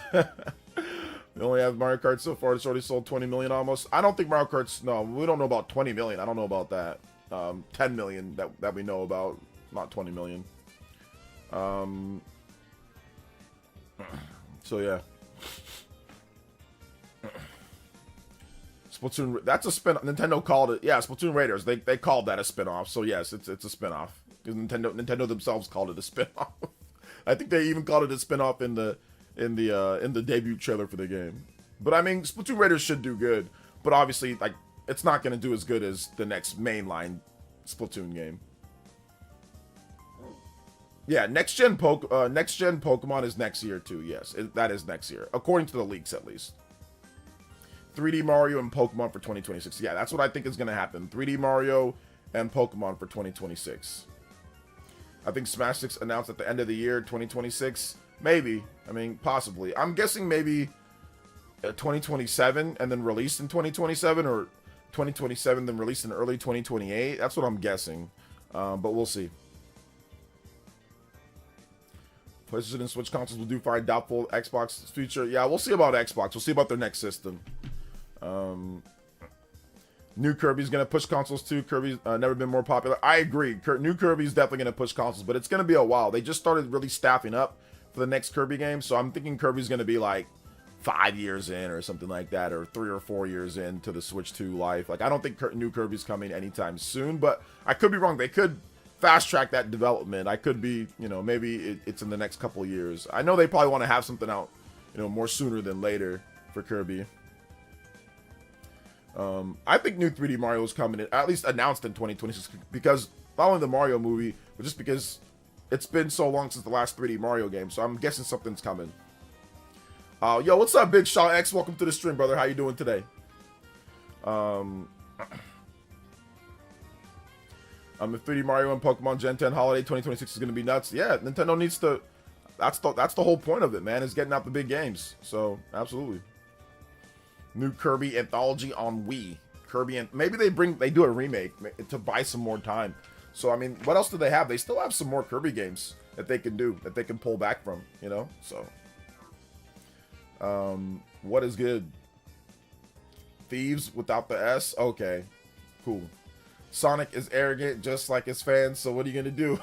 We only have Mario Kart so far. It's already sold 20 million almost. I don't think Mario Kart's... No, we don't know about 20 million. I don't know about that. 10 million that we know about. Not 20 million. So, yeah. Splatoon... That's a spin... Nintendo called it... Yeah, Splatoon Raiders. They called that a spin-off. So, yes, it's a spin-off. Because Nintendo themselves called it a spin-off. I think they even called it a spin-off in the debut trailer for the game. But I mean, Splatoon Raiders should do good, but obviously, like, it's not going to do as good as the next mainline Splatoon game. Yeah, next gen Pokemon is next year too. Yes, that is next year, according to the leaks at least. 3D Mario and Pokemon for 2026. Yeah, that's what I think is going to happen. 3D Mario and Pokemon for 2026. I think Smash 6 announced at the end of the year 2026. Maybe. I mean, possibly. I'm guessing maybe 2027 and then released in 2027, or 2027 then released in early 2028. That's what I'm guessing. But we'll see. PlayStation and Switch consoles will do fine. Doubtful Xbox future. Yeah, we'll see about Xbox. We'll see about their next system. New Kirby's going to push consoles too. Kirby's never been more popular. I agree. New Kirby's definitely going to push consoles, but it's going to be a while. They just started really staffing up for the next Kirby game, so I'm thinking Kirby's going to be like 5 years in or something like that, or 3 or 4 years into the Switch 2 life. Like, I don't think new Kirby's coming anytime soon, but I could be wrong. They could fast track that development. I could be, you know, maybe it's in the next couple of years. I know they probably want to have something out, you know, more sooner than later for Kirby. I think new 3D Mario is coming in, at least announced in 2026, because following the Mario movie, but just because it's been so long since the last 3D Mario game, so I'm guessing something's coming. Yo, what's up, Big Shaw X? Welcome to the stream, brother. How you doing today? The 3D Mario and Pokemon Gen 10 Holiday 2026 is going to be nuts. Yeah, Nintendo needs to. That's the whole point of it, man. Is getting out the big games. So absolutely. New Kirby anthology on Wii. Kirby, and maybe they do a remake to buy some more time. So I mean, what else do they have? They still have some more Kirby games that they can do, that they can pull back from. You know, so. What is good? Thieves without the S? Okay. Cool. Sonic is arrogant just like his fans, so what are you gonna do?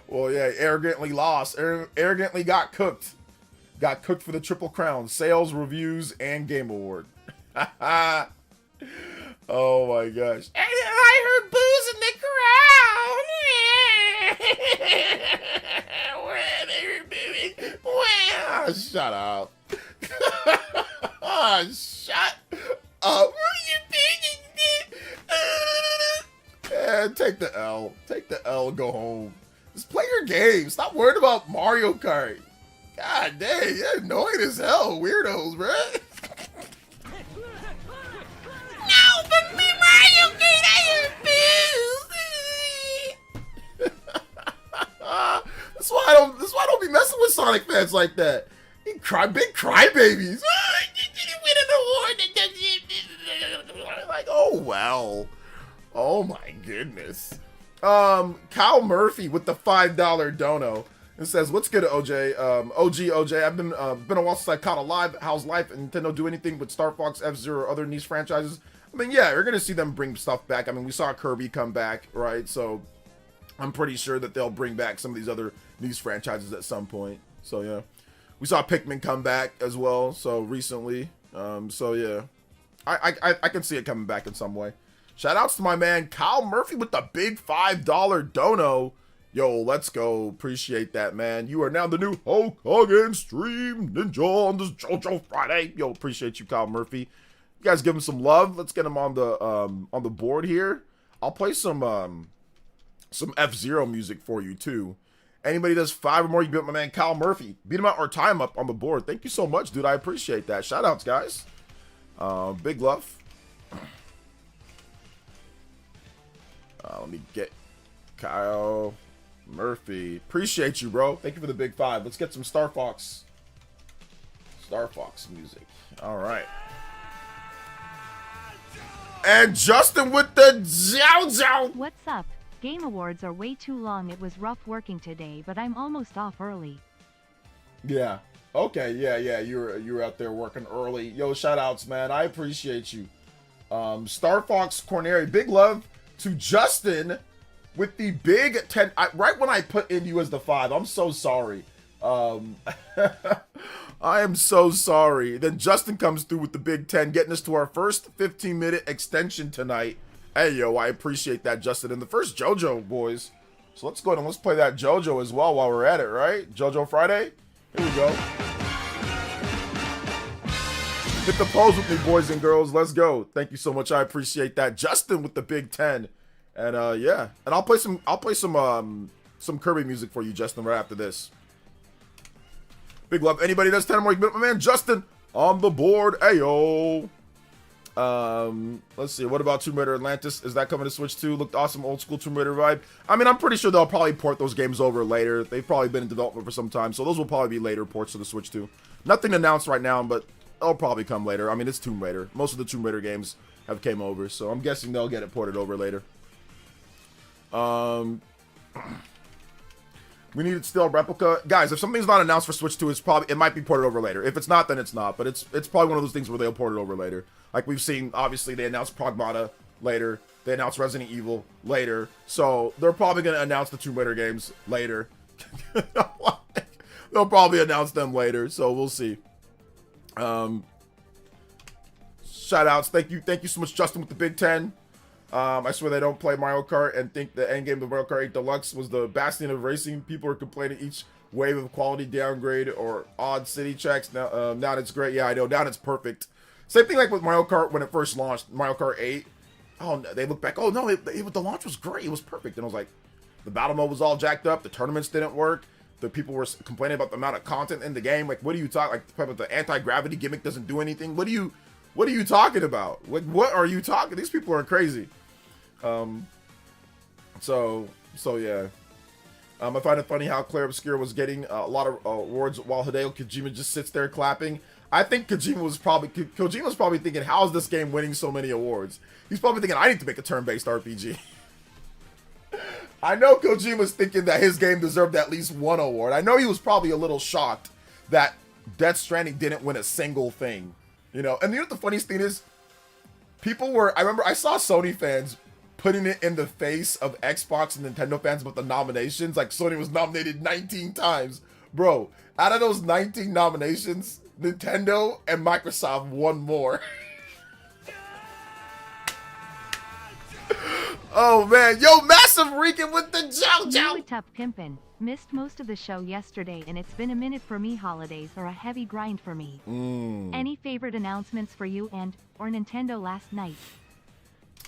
Well, yeah, arrogantly lost. Arrogantly got cooked. Got cooked for the Triple Crown. Sales, reviews, and Game Award. Oh my gosh. I heard booze in the crowd. Well, shut up. Oh, shut up. What are you thinking? Take the L. Take the L, go home. Just play your game. Stop worrying about Mario Kart. God dang, you're annoying as hell, weirdos, bruh. No, but me Mario Kart, I heard booze. That's why I don't be messing with Sonic fans like that. You big crybabies. Oh, you didn't win an award. Like, oh well. Oh my goodness. Kyle Murphy with the $5 dono. It says, "What's good, OJ? OJ. I've been a while since I caught a live. How's life? And Nintendo do anything with Star Fox, F-Zero, or other niche franchises?" I mean, yeah, you're gonna see them bring stuff back. I mean, we saw Kirby come back, right? So I'm pretty sure that they'll bring back some of these other niche franchises at some point. So yeah, we saw Pikmin come back as well. So recently, so yeah, I can see it coming back in some way. Shout outs to my man Kyle Murphy with the big $5 dono. Yo, let's go. Appreciate that, man. You are now the new Hulk Hogan Stream Ninja on this JoJo Friday. Yo, appreciate you, Kyle Murphy. You guys give him some love. Let's get him on the board here. I'll play some F-Zero music for you too. Anybody does 5 or more, you beat my man Kyle Murphy. Beat him out or tie him up on the board. Thank you so much, dude. I appreciate that. Shout outs, guys. Big love. Let me get Kyle Murphy. Appreciate you, bro. Thank you for the big 5. Let's get some Star Fox music. All right. And Justin with the JOJO. What's up? Game Awards are way too long. It was rough working today, but I'm almost off early. Yeah. Okay. Yeah. You were out there working early. Yo, shout outs, man. I appreciate you. Star Fox Corneri. Big love to Justin with the big 10. Right when I put in you as the 5, I'm so sorry. I am so sorry. Then Justin comes through with the big 10, getting us to our first 15-minute extension tonight. Hey, yo, I appreciate that, Justin. And the first JoJo, boys. So let's go ahead and let's play that JoJo as well while we're at it, right? JoJo Friday? Here we go. Hit the pose with me, boys and girls. Let's go. Thank you so much. I appreciate that. Justin with the big 10. And yeah. And I'll play some Kirby music for you, Justin, right after this. Big love. Anybody does 10 more, you can my man Justin on the board. Ayo. Let's see. What about Tomb Raider Atlantis? Is that coming to Switch 2? Looked awesome, old school Tomb Raider vibe. I mean, I'm pretty sure they'll probably port those games over later. They've probably been in development for some time, so those will probably be later ports to the Switch 2. Nothing announced right now, but they'll probably come later. I mean, it's Tomb Raider. Most of the Tomb Raider games have came over, so I'm guessing they'll get it ported over later. We needed still replica. Guys, if something's not announced for Switch 2, it might be ported over later. If it's not, then it's not. But it's probably one of those things where they'll port it over later. Like we've seen, obviously, they announced Pragmata later. They announced Resident Evil later. So they're probably going to announce the Tomb Raider games later. They'll probably announce them later. So we'll see. Shout outs. Thank you so much, Justin, with the Big 10. I swear they don't play Mario Kart and think the endgame of Mario Kart 8 Deluxe was the bastion of racing. People are complaining each wave of quality downgrade or odd city checks. Now it's great. Yeah, I know. Now it's perfect. Same thing like with Mario Kart when it first launched, Mario Kart 8. Oh, they look back. Oh, no, the launch was great. It was perfect. And I was like, the battle mode was all jacked up. The tournaments didn't work. The people were complaining about the amount of content in the game. Like, what are you talking? Like, the anti-gravity gimmick doesn't do anything. What are you talking about? Like, what are you talking? These people are crazy. So yeah. I find it funny how Claire Obscure was getting a lot of awards while Hideo Kojima just sits there clapping. I think Kojima's probably thinking, how is this game winning so many awards? He's probably thinking, I need to make a turn-based RPG. I know Kojima's thinking that his game deserved at least one award. I know he was probably a little shocked that Death Stranding didn't win a single thing. You know, and you know what the funniest thing is? I remember I saw Sony fans putting it in the face of Xbox and Nintendo fans about the nominations. Like, Sony was nominated 19 times. Bro, out of those 19 nominations, Nintendo and Microsoft won more. Oh, man. Yo, Massive Rican with the JOJO. What's up, pimpin'? Missed most of the show yesterday and it's been a minute for me. Holidays are a heavy grind for me. Any favorite announcements for you or Nintendo last night?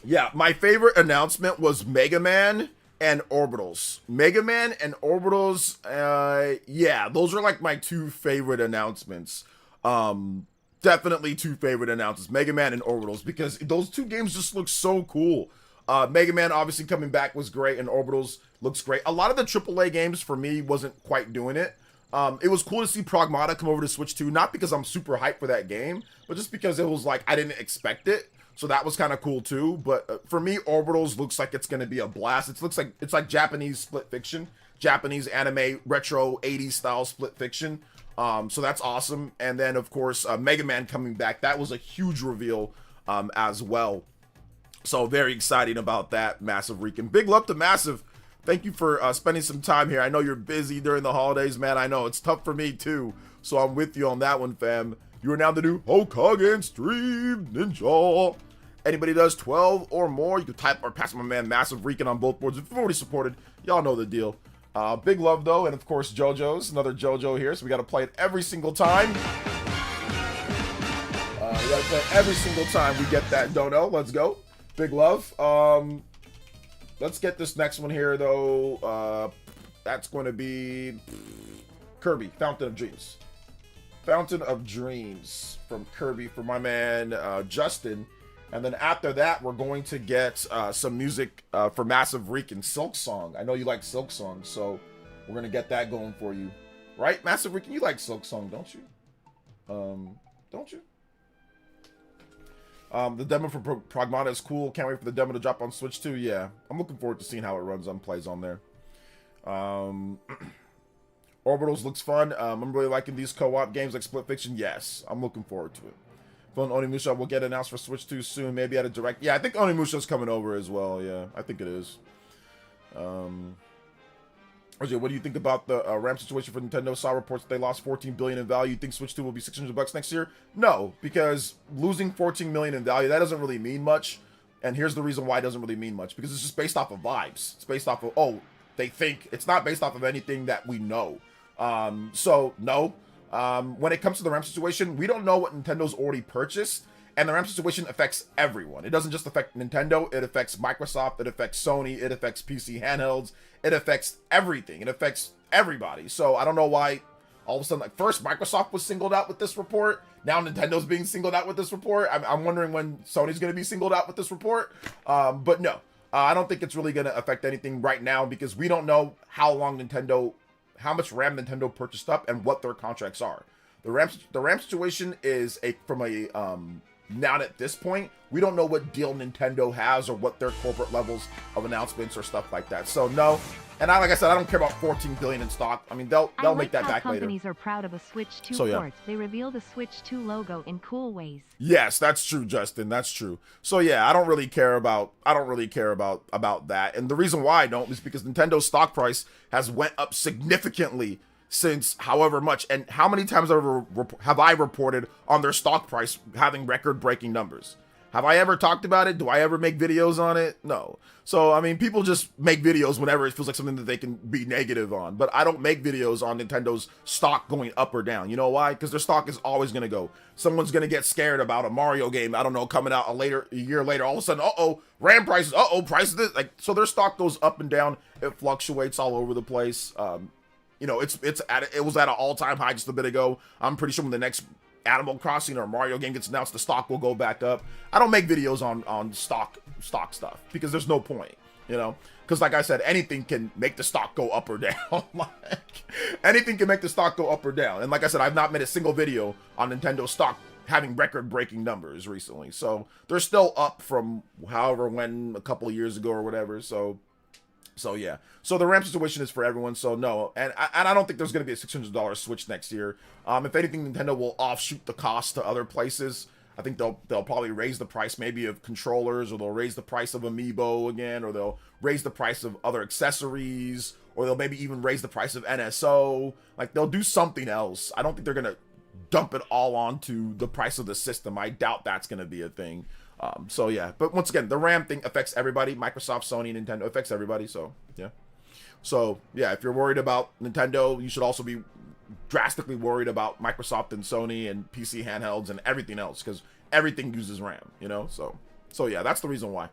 Yeah, my favorite announcement was Mega Man and Orbitals. Mega Man and Orbitals, yeah, those are like my two favorite announcements. Definitely two favorite announcements, Mega Man and Orbitals, because those two games just look so cool. Mega Man obviously coming back was great, and Orbitals looks great. A lot of the AAA games for me wasn't quite doing it. It was cool to see Pragmata come over to Switch 2, not because I'm super hyped for that game, but just because it was like, I didn't expect it. So that was kind of cool too. But for me, Orbitals looks like it's going to be a blast. It's like Japanese split fiction, Japanese anime, retro 80s style split fiction. So that's awesome. And then of course, Mega Man coming back. That was a huge reveal as well. So very exciting about that, Massive Rican. Big love to Massive. Thank you for spending some time here. I know you're busy during the holidays, man. I know it's tough for me too. So I'm with you on that one, fam. You are now the new Hokage Stream Ninja. Anybody does 12 or more, you can type or pass my man Massive Rican on both boards. If you've already supported, y'all know the deal. Big love though, and of course JoJo's, another JoJo here, so we gotta play it every single time. We gotta play it every single time we get that dono. Let's go. Big love. Let's get this next one here though. That's going to be Kirby, Fountain of Dreams. Fountain of Dreams from Kirby for my man Justin. And then after that, we're going to get some music for Massive Rican, Silk Song. I know you like Silk Song, so we're going to get that going for you. Right, Massive Rican? You like Silk Song, don't you? Don't you? The demo for Pragmata is cool. Can't wait for the demo to drop on Switch too. Yeah, I'm looking forward to seeing how it runs on plays on there. Orbitals looks fun. I'm really liking these co-op games like Split Fiction. Yes, I'm looking forward to it. Phil and Onimusha will get announced for Switch 2 soon. Maybe at a direct. Yeah, I think Onimusha's coming over as well. Yeah, I think it is. RJ, what do you think about the RAM situation for Nintendo? Saw reports that they lost $14 billion in value. You think Switch 2 will be $600 next year? No, because losing $14 million in value, that doesn't really mean much. And here's the reason why it doesn't really mean much. Because it's just based off of vibes. It's based off of, oh, they think. It's not based off of anything that we know. So, no. When it comes to the RAM situation, we don't know what Nintendo's already purchased. And the RAM situation affects everyone. It doesn't just affect Nintendo. It affects Microsoft. It affects Sony. It affects PC handhelds. It affects everything. It affects everybody. So I don't know why all of a sudden, like first Microsoft was singled out with this report. Now Nintendo's being singled out with this report. I'm wondering when Sony's going to be singled out with this report. But no, I don't think it's really going to affect anything right now because we don't know how much RAM Nintendo purchased up and what their contracts are. The RAM situation is now at this point, we don't know what deal Nintendo has or what their corporate levels of announcements or stuff like that. So no, and like I said, I don't care about 14 billion in stock. I mean, they'll make that back later. Companies are proud of a Switch 2 port. They reveal the Switch 2 logo in cool ways. Yes, that's true, Justin. That's true. So yeah, I don't really care about that. And the reason why I don't is because Nintendo's stock price has went up significantly since however much, and how many times have I reported on their stock price having record-breaking numbers? Have I ever talked about it? Do I ever make videos on it? No. So, I mean, people just make videos whenever it feels like something that they can be negative on. But I don't make videos on Nintendo's stock going up or down. You know why? Because their stock is always going to go. Someone's going to get scared about a Mario game, I don't know, coming out a year later. All of a sudden, RAM prices, prices this. Like, so their stock goes up and down. It fluctuates all over the place. You know, it was at an all-time high just a bit ago. I'm pretty sure when the next Animal Crossing or Mario game gets announced, the stock will go back up. I don't make videos on stock stuff because there's no point, you know, because like I said, anything can make the stock go up or down. Like, anything can make the stock go up or down. And like I said, I've not made a single video on Nintendo stock having record-breaking numbers recently. So they're still up from however when a couple of years ago or whatever. So yeah. So the RAM situation is for everyone. So no, and I don't think there's going to be a $600 Switch next year. If anything, Nintendo will offshoot the cost to other places. I think they'll probably raise the price maybe of controllers, or they'll raise the price of Amiibo again, or they'll raise the price of other accessories, or they'll maybe even raise the price of NSO. Like, they'll do something else. I don't think they're going to dump it all onto the price of the system. I doubt that's going to be a thing. So yeah, but once again, the RAM thing affects everybody. Microsoft, Sony, Nintendo, affects everybody. So yeah. So yeah, if you're worried about Nintendo, you should also be drastically worried about Microsoft and Sony and PC handhelds and everything else, because everything uses RAM, you know? So yeah, that's the reason why.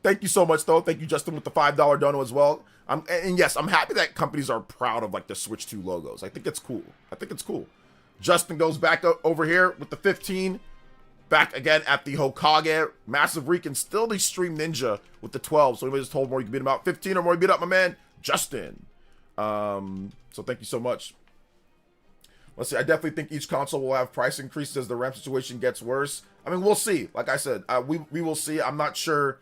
Thank you so much though. Thank you, Justin, with the $5 dono as well. And yes, I'm happy that companies are proud of like the Switch 2 logos. I think it's cool. Justin goes back over here with the 15. Back again at the Hokage. Massive Reek and still the Extreme Ninja with the 12. So anybody just told more, you can beat him out. 15 or more, you beat up my man, Justin. So thank you so much. Let's see. I definitely think each console will have price increases as the RAM situation gets worse. I mean, we'll see. Like I said, we will see. I'm not sure.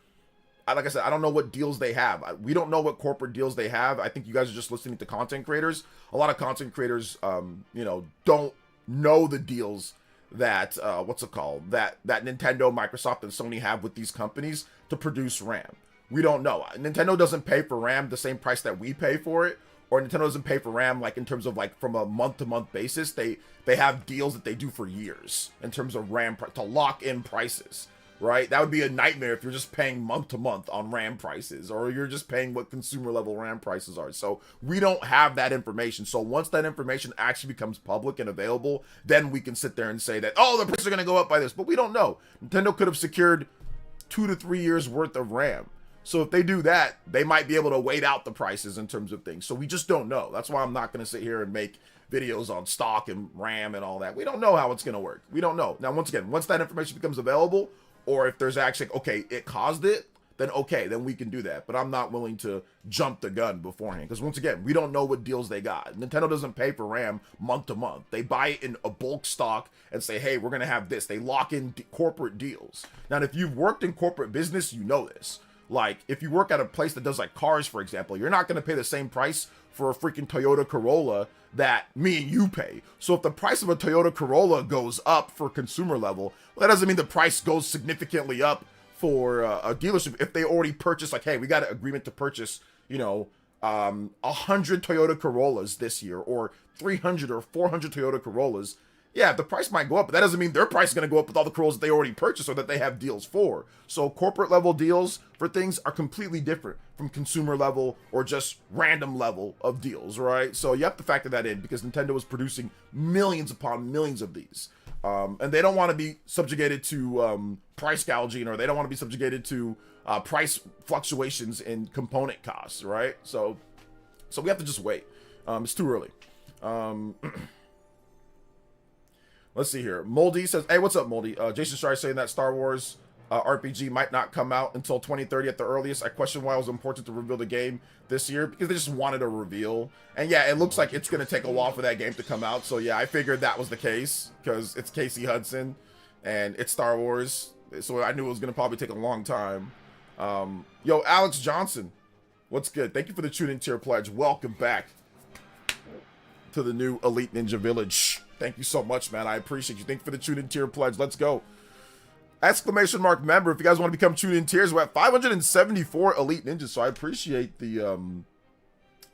Like I said, I don't know what deals they have. We don't know what corporate deals they have. I think you guys are just listening to content creators. A lot of content creators, you know, don't know the deals that that Nintendo, Microsoft, and Sony have with these companies to produce RAM. We don't know. Nintendo doesn't pay for RAM the same price that we pay for it, or Nintendo doesn't pay for RAM like in terms of like from a month-to-month basis. They have deals that they do for years in terms of RAM to lock in prices, right? That would be a nightmare if you're just paying month-to-month on RAM prices, or you're just paying what consumer level RAM prices are. So we don't have that information. So once that information actually becomes public and available, then we can sit there and say that, oh, the prices are going to go up by this. But we don't know. Nintendo could have secured 2 to 3 years worth of RAM. So if they do that, they might be able to wait out the prices in terms of things. So we just don't know. That's why I'm not going to sit here and make videos on stock and RAM and all that. We don't know how it's going to work. We don't know. Now, once again, once that information becomes available, or if there's actually, okay, it caused it, then okay, then we can do that. But I'm not willing to jump the gun beforehand, because once again, we don't know what deals they got. Nintendo doesn't pay for RAM month to month. They buy it in a bulk stock and say, hey, we're going to have this. They lock in corporate deals. Now, if you've worked in corporate business, you know this. Like, if you work at a place that does like cars, for example, you're not going to pay the same price for a freaking Toyota Corolla that me and you pay. So if the price of a Toyota Corolla goes up for consumer level, well, that doesn't mean the price goes significantly up for a dealership. If they already purchased, like, hey, we got an agreement to purchase, you know, 100 Toyota Corollas this year, or 300 or 400 Toyota Corollas. Yeah, the price might go up, but that doesn't mean their price is going to go up with all the Corollas that they already purchased or that they have deals for. So corporate level deals for things are completely different from consumer level or just random level of deals, right? So you have to factor that in, because Nintendo is producing millions upon millions of these. And they don't want to be subjugated to price gouging, or they don't want to be subjugated to price fluctuations in component costs, right? So we have to just wait. It's too early. Let's see here. Moldy says, hey, what's up, Moldy? Jason Schreier saying that Star Wars RPG might not come out until 2030 at the earliest. I question why it was important to reveal the game this year, because they just wanted a reveal. And yeah, it looks like it's going to take a while for that game to come out. So yeah, I figured that was the case, because it's Casey Hudson and it's Star Wars. So I knew it was going to probably take a long time. Yo, Alex Johnson, what's good? Thank you for the tune-in tier pledge. Welcome back to the new Elite Ninja Village. Thank you so much, man. I appreciate you. Thank you for the tune-in tier pledge. Let's go. Exclamation mark member. If you guys want to become tune-in tiers, we're at 574 Elite Ninjas. So I appreciate the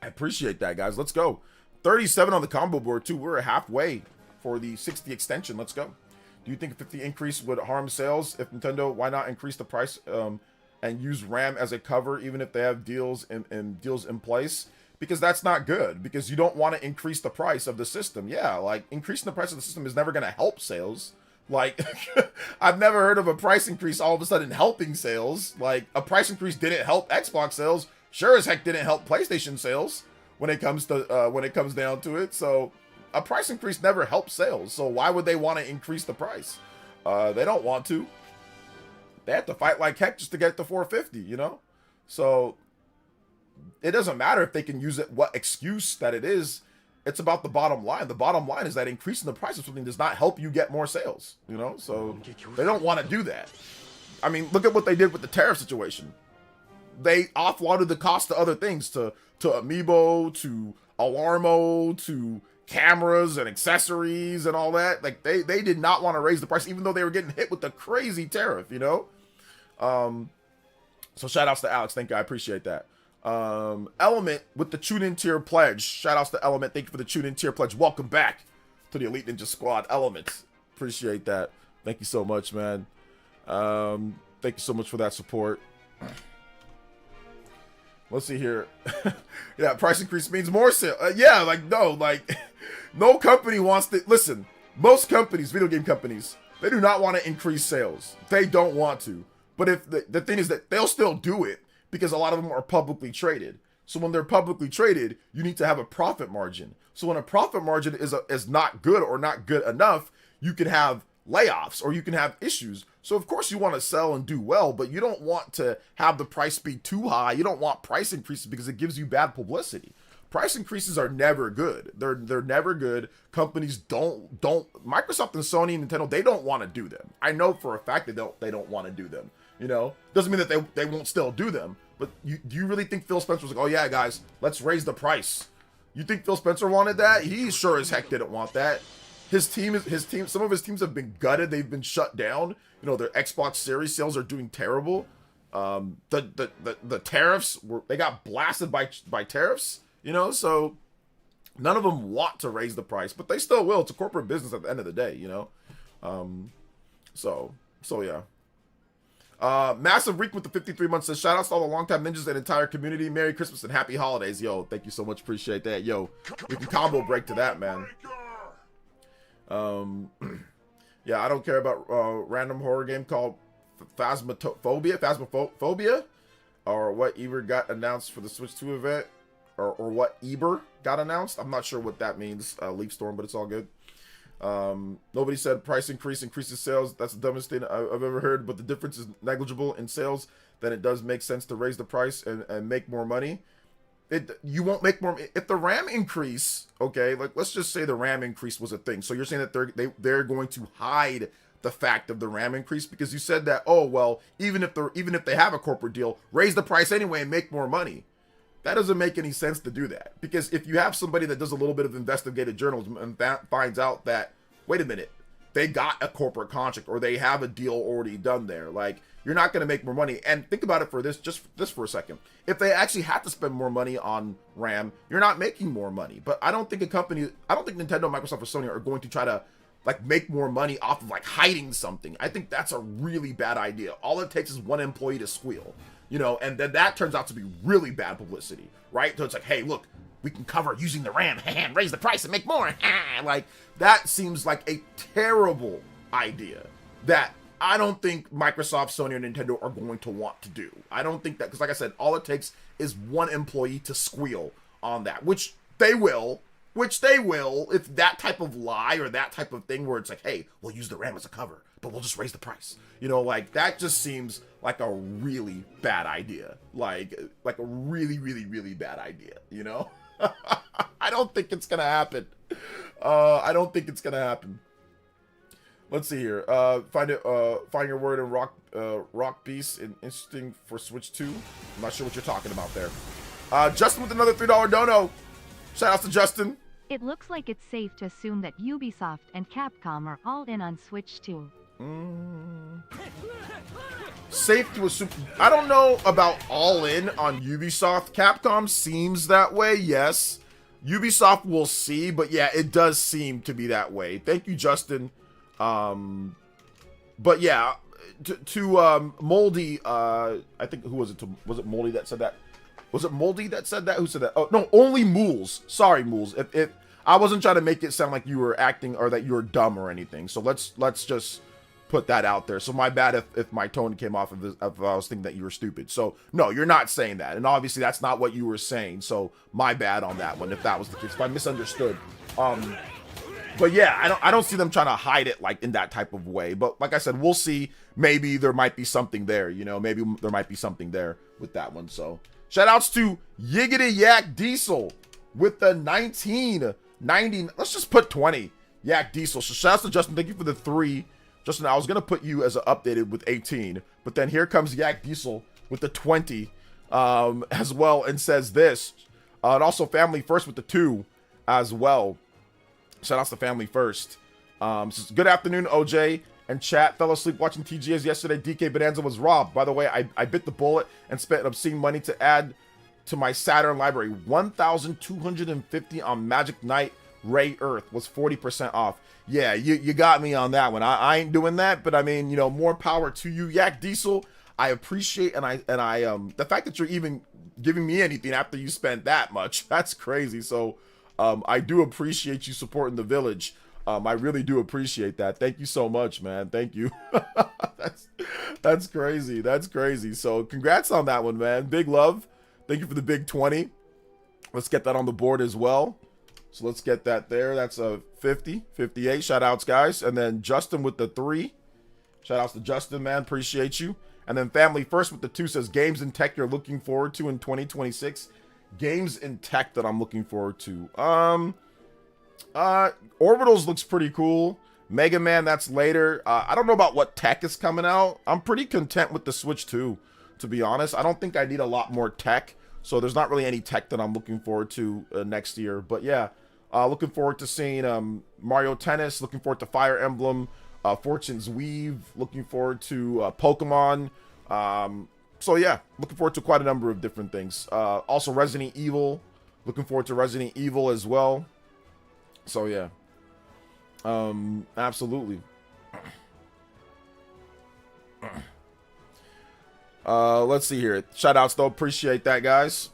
I appreciate that, guys. Let's go. 37 on the combo board too. We're halfway for the 60 extension. Let's go. Do you think a 50 increase would harm sales? If Nintendo, why not increase the price and use RAM as a cover, even if they have deals in place? Because that's not good, because you don't want to increase the price of the system. Yeah, like increasing the price of the system is never going to help sales. Like, I've never heard of a price increase all of a sudden helping sales. Like, a price increase didn't help Xbox sales. Sure as heck didn't help PlayStation sales when it comes down to it. So a price increase never helps sales. So why would they want to increase the price? They don't want to. They have to fight like heck just to get to 450, you know? So it doesn't matter if they can use it, what excuse that it is. It's about the bottom line. The bottom line is that increasing the price of something does not help you get more sales, you know? So they don't want to do that. I mean, look at what they did with the tariff situation. They offloaded the cost to other things, to Amiibo, to Alarmo, to cameras and accessories and all that. Like, they did not want to raise the price, even though they were getting hit with the crazy tariff, you know? So shout outs to Alex. Thank you. I appreciate that. Element with the tune-in tier pledge. Shout outs to Element. Thank you for the tune-in tier pledge. Welcome back to the Elite Ninja Squad. Element. Appreciate that. Thank you so much, man. Thank you so much for that support. Let's see here. Yeah, price increase means more sale. Yeah, like, no, like, no company wants to. Listen, most companies, video game companies, they do not want to increase sales. They don't want to. But if the thing is that they'll still do it, because a lot of them are publicly traded. So when they're publicly traded, you need to have a profit margin. So when a profit margin is not good or not good enough, you can have layoffs or you can have issues. So of course you want to sell and do well, but you don't want to have the price be too high. You don't want price increases because it gives you bad publicity. Price increases are never good. They're never good. Companies don't Microsoft and Sony and Nintendo, they don't want to do them. I know for a fact they don't want to do them. You know, doesn't mean that they won't still do them. But do you really think Phil Spencer was like, oh yeah, guys, let's raise the price? You think Phil Spencer wanted that? He sure as heck didn't want that. Some of his teams have been gutted. They've been shut down. You know, their Xbox Series sales are doing terrible. The tariffs they got blasted by tariffs. You know, so none of them want to raise the price, but they still will. It's a corporate business at the end of the day. You know, so yeah. Massive Reek with the 53 months says, shout outs to all the longtime ninjas and entire community. Merry Christmas and happy holidays. Yo, thank you so much. Appreciate that. Yo, we can combo break to that, man. Yeah, I don't care about random horror game called Phasmophobia, or what Eber got announced for the Switch 2 event, or what Eber got announced. I'm not sure what that means, Leaf Storm, but it's all good. Nobody said price increases sales. That's the dumbest thing I've ever heard, but the difference is negligible in sales. Then it does make sense to raise the price and make more money. You won't make more if the RAM increase. Okay, like let's just say the RAM increase was a thing. So you're saying that they're going to hide the fact of the RAM increase because you said that, oh well, even if they have a corporate deal, raise the price anyway and make more money. That doesn't make any sense to do that, because if you have somebody that does a little bit of investigative journalism and finds out that, wait a minute, they got a corporate contract or they have a deal already done there, like, you're not going to make more money. And think about it for just for a second. If they actually had to spend more money on RAM, you're not making more money. But I don't think Nintendo, Microsoft, or Sony are going to try to like make more money off of like hiding something. I think that's a really bad idea. All it takes is one employee to squeal. You know, and then that turns out to be really bad publicity, right? So it's like, hey, look, we can cover using the RAM, and raise the price and make more. Like, that seems like a terrible idea that I don't think Microsoft, Sony, or Nintendo are going to want to do. I don't think that, because like I said, all it takes is one employee to squeal on that, which they will, which they will, if that type of lie or that type of thing where it's like, hey, we'll use the RAM as a cover, but we'll just raise the price. You know, like, that just seems like a really bad idea. Like a really, really, really bad idea, you know? I don't think it's gonna happen. I don't think it's gonna happen. Let's see here. Find your word in Rock Beast and interesting for Switch 2. I'm not sure what you're talking about there. Justin with another $3 dono. Shout out to Justin. It looks like it's safe to assume that Ubisoft and Capcom are all in on Switch 2. Safe to assume. I don't know about all in on Ubisoft. Capcom seems that way, yes. Ubisoft will see, but yeah, it does seem to be that way. Thank you, Justin. But yeah, to Moldy, I think, who was it? Was it Moldy that said that? Was it Moldy that said that? Who said that? Oh, no, only Mools. Sorry, Mools. If I wasn't trying to make it sound like you were acting or that you were dumb or anything. So let's just put that out there. So my bad if my tone came off of if I was thinking that you were stupid. So no, you're not saying that. And obviously that's not what you were saying. So my bad on that one if that was the case. If I misunderstood. But yeah, I don't see them trying to hide it like in that type of way. But like I said, we'll see. Maybe there might be something there, you know. Maybe there might be something there with that one. So shout outs to Yiggity Yak Diesel with the 1990. Let's just put 20 Yak Diesel. So shout outs to Justin. Thank you for the 3. Justin, I was gonna put you as an updated with 18, but then here comes Yak Diesel with the 20 as well, and says this. And also Family First with the 2 as well. Shout outs to Family First. Says, good afternoon, OJ and chat. Fell asleep watching TGS yesterday. DK Bonanza was robbed. By the way, I bit the bullet and spent obscene money to add to my Saturn library. 1,250 on Magic Knight Ray Earth was 40% off. Yeah, you got me on that one. I ain't doing that, but I mean, you know, more power to you, Yak Diesel. I appreciate and I the fact that you're even giving me anything after you spent that much. That's crazy. So I do appreciate you supporting the village. I really do appreciate that. Thank you so much, man. Thank you. That's crazy. That's crazy. So congrats on that one, man. Big love. Thank you for the big 20. Let's get that on the board as well. So let's get that there. That's a 50, 58. Shout outs, guys. And then Justin with the 3. Shout outs to Justin, man. Appreciate you. And then Family First with the 2 says games and tech you're looking forward to in 2026. Games in tech that I'm looking forward to. Orbitals looks pretty cool. Mega Man, that's later. I don't know about what tech is coming out. I'm pretty content with the Switch 2, to be honest. I don't think I need a lot more tech. So there's not really any tech that I'm looking forward to next year. But yeah, looking forward to seeing Mario Tennis. Looking forward to Fire Emblem. Fortune's Weave. Looking forward to Pokemon. So yeah, looking forward to quite a number of different things. Also Resident Evil. Looking forward to Resident Evil as well. So yeah. Absolutely. Let's see here. Shout outs though. Appreciate that, guys.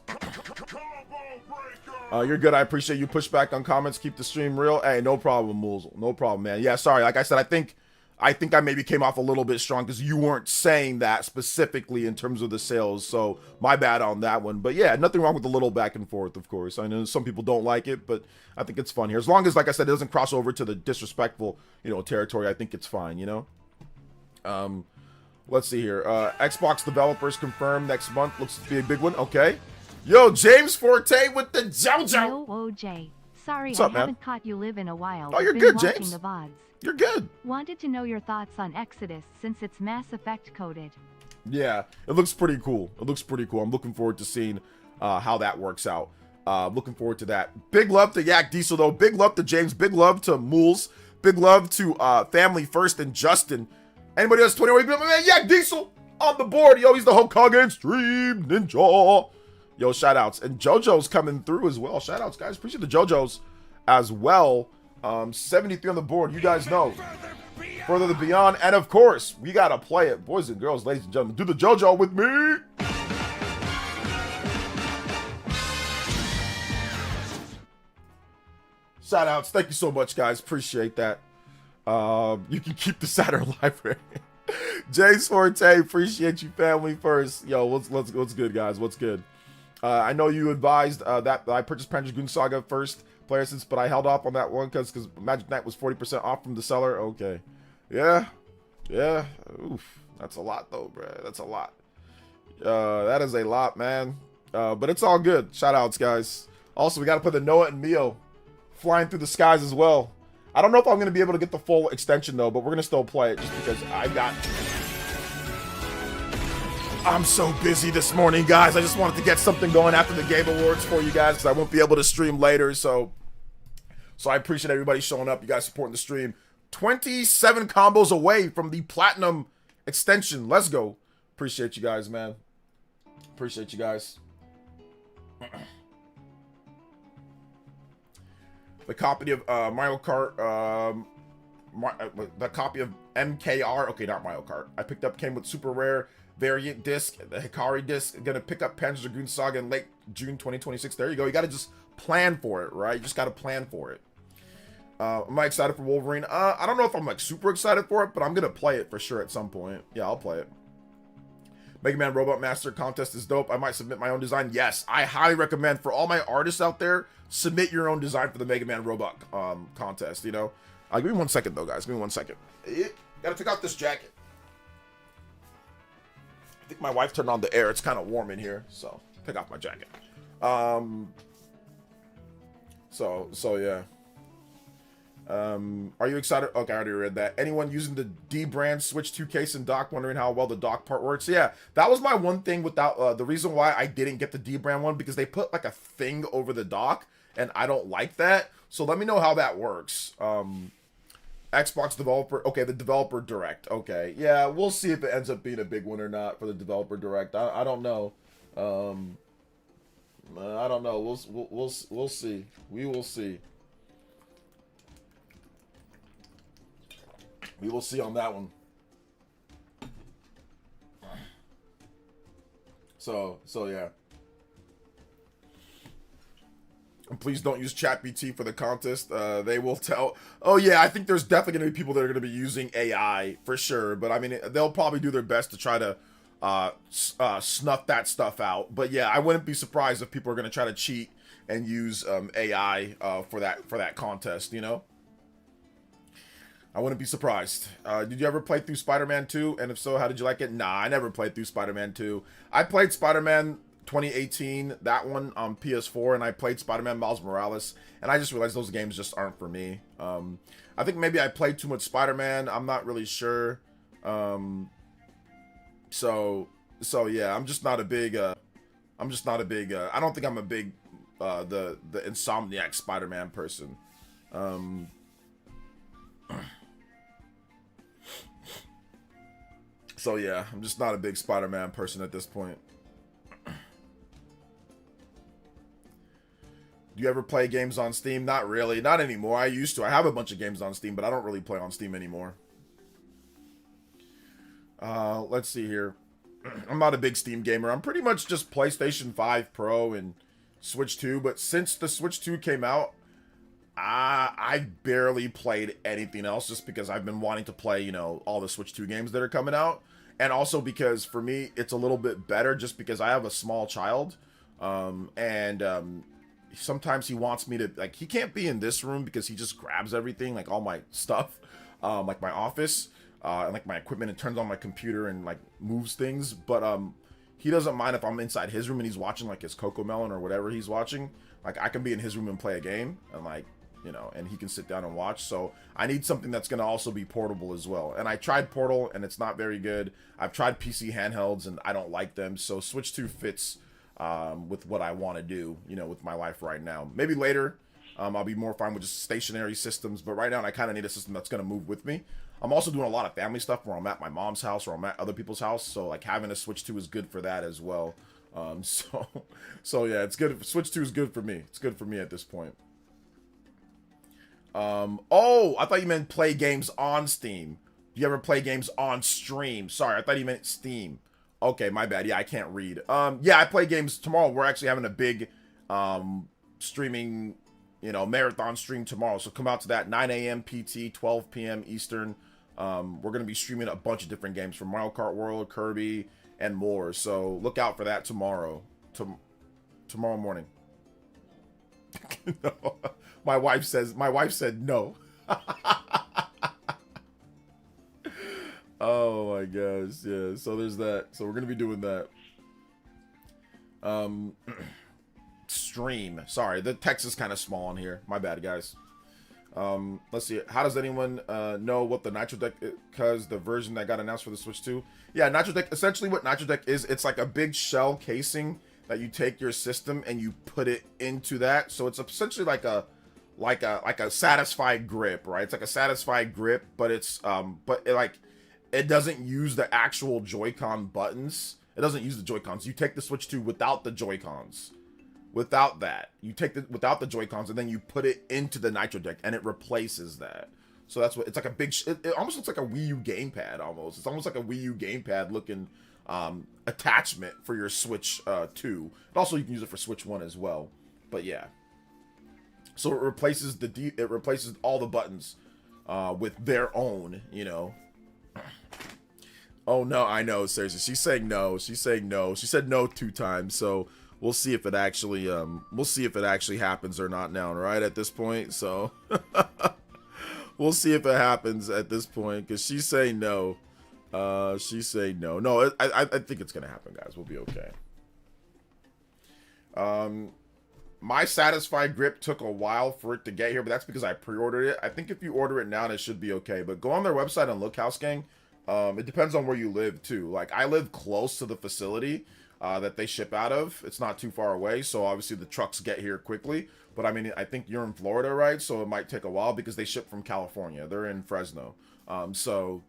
You're good. I appreciate you. Push back on comments. Keep the stream real. Hey, no problem, Moozle. No problem, man. Yeah, sorry. Like I said, I think I maybe came off a little bit strong because you weren't saying that specifically in terms of the sales. So my bad on that one. But yeah, nothing wrong with a little back and forth, of course. I know some people don't like it, but I think it's fun here. As long as, like I said, it doesn't cross over to the disrespectful, territory, I think it's fine, Let's see here. Xbox developers confirmed next month. Looks to be a big one. Okay. Yo, James Forte with the JOJO. Yo, OJ. Sorry, What's up, I haven't caught you live in a while. Oh, you're Been good, watching James. The VODs. You're good. Wanted to know your thoughts on Exodus since it's Mass Effect coded. Yeah, it looks pretty cool. It looks pretty cool. I'm looking forward to seeing how that works out. Looking forward to that. Big love to Yak Diesel, though. Big love to James. Big love to Mools. Big love to Family First and Justin. Anybody else 21? Man, Yak Diesel on the board. Yo, he's the Hokage stream ninja. Yo, shout outs. And JoJo's coming through as well. Shout outs, guys. Appreciate the JoJo's as well. 73 on the board. You guys know. Further the Beyond. And of course, we got to play it. Boys and girls, ladies and gentlemen, do the JoJo with me. Shout outs. Thank you so much, guys. Appreciate that. You can keep the Saturn library. James Forte, appreciate you, Family First. Yo, what's good, guys? What's good? I know you advised that I purchased Panzer Dragoon Saga first, PlayerEssence, but I held off on that one because Magic Knight was 40% off from the seller. Okay. Yeah. Yeah. Oof. That's a lot, though, bro. That's a lot. That is a lot, man. But it's all good. Shout outs, guys. Also, we got to put the Noah and Mio flying through the skies as well. I don't know if I'm going to be able to get the full extension, though, but we're going to still play it just because I got to. I'm so busy this morning, guys. I just wanted to get something going after the Game Awards for you guys because I won't be able to stream later. So I appreciate everybody showing up. You guys supporting the stream. 27 combos away from the Platinum extension. Let's go. Appreciate you guys, man. Appreciate you guys. The copy of Mario Kart, the copy of MKR. Okay, not Mario Kart. I picked up came with super rare variant disc, the Hikari disc. Gonna pick up Panzer Dragoon Saga in late June 2026. There you go. You gotta just plan for it, right? You just gotta plan for it. Am I excited for Wolverine? I don't know if I'm like super excited for it, but I'm gonna play it for sure at some point. Yeah, I'll play it. Mega Man Robot Master contest is dope. I might submit my own design. Yes, I highly recommend for all my artists out there, submit your own design for the Mega Man Robot contest, you know? Give me 1 second though, guys. Give me 1 second. Gotta take out this jacket. I think my wife turned on the air. It's kind of warm in here, so take off my jacket. So yeah. Are you excited? Okay, I already read that. Anyone using the D brand Switch 2 case and dock, wondering how well the dock part works? Yeah, that was my one thing without the reason why I didn't get the D brand one, because they put like a thing over the dock and I don't like that. So let me know how that works. Xbox developer. Okay, the developer direct. Okay, yeah, we'll see if it ends up being a big one or not for the developer direct. I don't know. I don't know. We'll see. We will see. We will see on that one. So yeah. And please don't use ChatGPT for the contest. They will tell. Oh yeah, I think there's definitely gonna be people that are gonna be using AI for sure. But I mean, they'll probably do their best to try to snuff that stuff out. But yeah, I wouldn't be surprised if people are gonna try to cheat and use AI for that contest. You know. I wouldn't be surprised. Did you ever play through Spider-Man 2? And if so, how did you like it? Nah, I never played through Spider-Man 2. I played Spider-Man 2018, that one on PS4, and I played Spider-Man Miles Morales, and I just realized those games just aren't for me. I think maybe I played too much Spider-Man. I'm not really sure. So yeah, I'm just not a big, I don't think I'm a big, the Insomniac Spider-Man person. So yeah, I'm just not a big Spider-Man person at this point. Do you ever play games on Steam? Not really. Not anymore. I used to. I have a bunch of games on Steam, but I don't really play on Steam anymore. Let's see here. I'm not a big Steam gamer. I'm pretty much just PlayStation 5 Pro and Switch 2. But since the Switch 2 came out, I barely played anything else just because I've been wanting to play, you know, all the Switch 2 games that are coming out. And also because for me, it's a little bit better just because I have a small child. Sometimes he wants me to, like, he can't be in this room because he just grabs everything, like all my stuff, like my office, and like my equipment, and turns on my computer and like moves things. But he doesn't mind if I'm inside his room and he's watching like his Cocomelon or whatever he's watching. Like I can be in his room and play a game and like, you know, and he can sit down and watch. So I need something that's going to also be portable as well. And I tried Portal and it's not very good. I've tried PC handhelds and I don't like them. So Switch 2 fits with what I want to do, you know, with my life right now. Maybe later I'll be more fine with just stationary systems. But right now I kind of need a system that's going to move with me. I'm also doing a lot of family stuff where I'm at my mom's house or I'm at other people's house. So like having a Switch 2 is good for that as well. So yeah, it's good. Switch 2 is good for me. It's good for me at this point. Oh, I thought you meant play games on Steam. Do you ever play games on stream? Sorry, I thought you meant Steam. Okay, my bad. Yeah, I can't read. Yeah, I play games tomorrow. We're actually having a big, streaming, you know, marathon stream tomorrow. So come out to that, 9 a.m. PT, 12 p.m. Eastern. We're going to be streaming a bunch of different games from Mario Kart World, Kirby, and more. So look out for that tomorrow. tomorrow morning. No. My wife said no. Oh my gosh, yeah. So there's that. So we're gonna be doing that. Stream. Sorry, the text is kind of small on here. My bad, guys. Let's see. How does anyone know what the Nitro Deck is? Because the version that got announced for the Switch 2? Yeah, Nitro Deck. Essentially, what Nitro Deck is, it's like a big shell casing that you take your system and you put it into that. So it's essentially like a satisfied grip, right? It's like a satisfied grip, but it's it doesn't use the actual Joy-Con buttons. It doesn't use the Joy-Cons. You take the Switch 2 without the Joy-Cons. Without that, you take without the Joy-Cons, and then you put it into the Nitro Deck, and it replaces that. So that's what it's like. A big, it almost looks like a Wii U gamepad. Almost, it's almost like a Wii U gamepad looking attachment for your Switch 2. And also, you can use it for Switch 1 as well. But yeah, so it replaces all the buttons with their own, you know. Oh no, I know. Seriously, she's saying no. She's saying no. She said no 2 times. So. We'll see if it actually happens or not now, right? At this point, so we'll see if it happens at this point because she's saying no. She's saying no. No, I think it's gonna happen, guys. We'll be okay. My Satisfied grip took a while for it to get here, but that's because I pre-ordered it. I think if you order it now, it should be okay. But go on their website and look, House Gang. It depends on where you live too. Like I live close to the facility. That they ship out of. It's not too far away, so obviously the trucks get here quickly. But I mean, I think you're in Florida, right? So it might take a while because they ship from California. They're in Fresno. So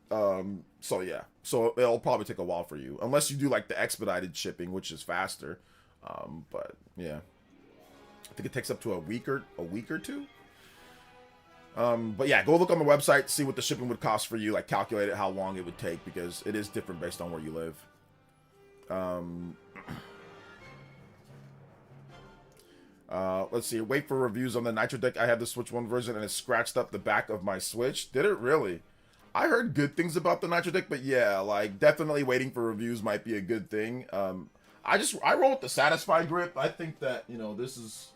yeah. So it'll probably take a while for you. Unless you do like the expedited shipping, which is faster. But yeah. I think it takes up to a week or 2. But yeah, go look on the website, see what the shipping would cost for you, like calculate it how long it would take because it is different based on where you live. Let's see. Wait for reviews on the Nitro Deck. I have the Switch 1 version and it scratched up the back of my Switch. Did it really? I heard good things about the Nitro Deck, but yeah, like definitely waiting for reviews might be a good thing. I roll with the Satisfied grip. I think that, you know, this is,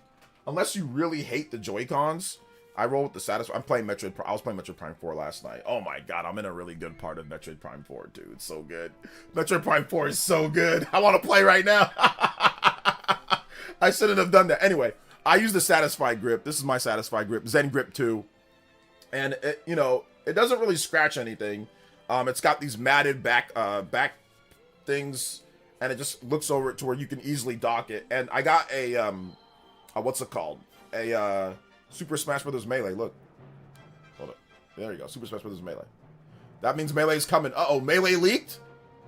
unless you really hate the Joy-Cons, I roll with the Satisfied. I was playing Metroid Prime 4 last night. Oh my god, I'm in a really good part of Metroid Prime 4, dude. It's so good. Metroid Prime 4 is so good. I want to play right now. I shouldn't have done that. Anyway, I use the Satisfied grip. This is my Satisfied grip, Zen Grip 2. And it, you know, it doesn't really scratch anything. It's got these matted back things, and it just looks over it to where you can easily dock it. And I got a what's it called? A Super Smash Bros. Melee. Look. Hold up. There you go. Super Smash Bros. Melee. That means Melee's coming. Uh-oh. Melee leaked?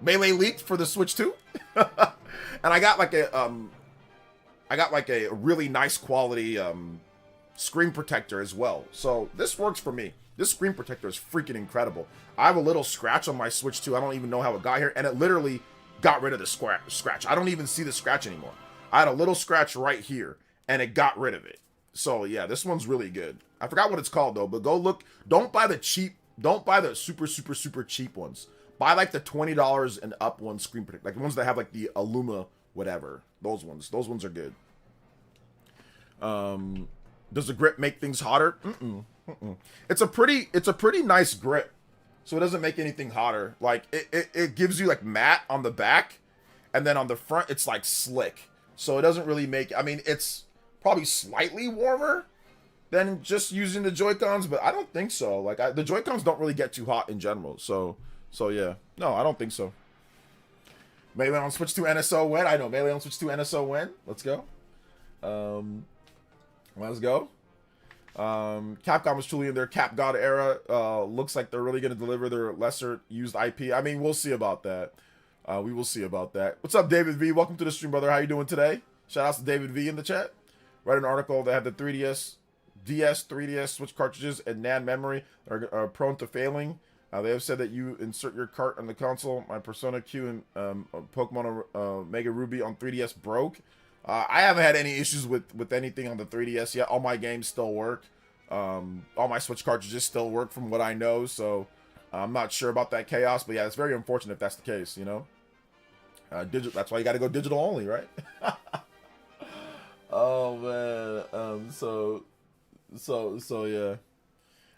Melee leaked for the Switch 2? And I got like a really nice quality screen protector as well. So this works for me. This screen protector is freaking incredible. I have a little scratch on my Switch 2. I don't even know how it got here. And it literally got rid of the scratch. I don't even see the scratch anymore. I had a little scratch right here. And it got rid of it. So yeah, this one's really good. I forgot what it's called though, but go look. Don't buy the super cheap ones. Buy like the $20 and up one screen protector, like the ones that have like the Illuma whatever. Those ones are good. Does the grip make things hotter? It's a pretty nice grip, so it doesn't make anything hotter. Like it gives you like matte on the back, and then on the front it's like slick. So it doesn't really make. I mean, it's probably slightly warmer than just using the Joy-Cons, but I don't think so. Like the Joy-Cons don't really get too hot in general. So yeah, no, I don't think so. Melee on Switch 2 NSO win. I know Melee on Switch 2 NSO win. Let's go. Let's go. Capcom was truly in their Cap God era. Looks like they're really going to deliver their lesser used IP. I mean, we'll see about that. We will see about that. What's up, David V? Welcome to the stream, brother. How you doing today? Shout outs to David V in the chat. Read an article that had the 3DS, 3DS Switch cartridges and NAND memory are prone to failing. They have said that you insert your cart on the console. My Persona Q and Pokemon Mega Ruby on 3DS broke. I haven't had any issues with anything on the 3DS yet. All my games still work. All my Switch cartridges still work from what I know. So I'm not sure about that chaos. But yeah, it's very unfortunate if that's the case, you know. That's why you got to go digital only, right? Oh man. So yeah.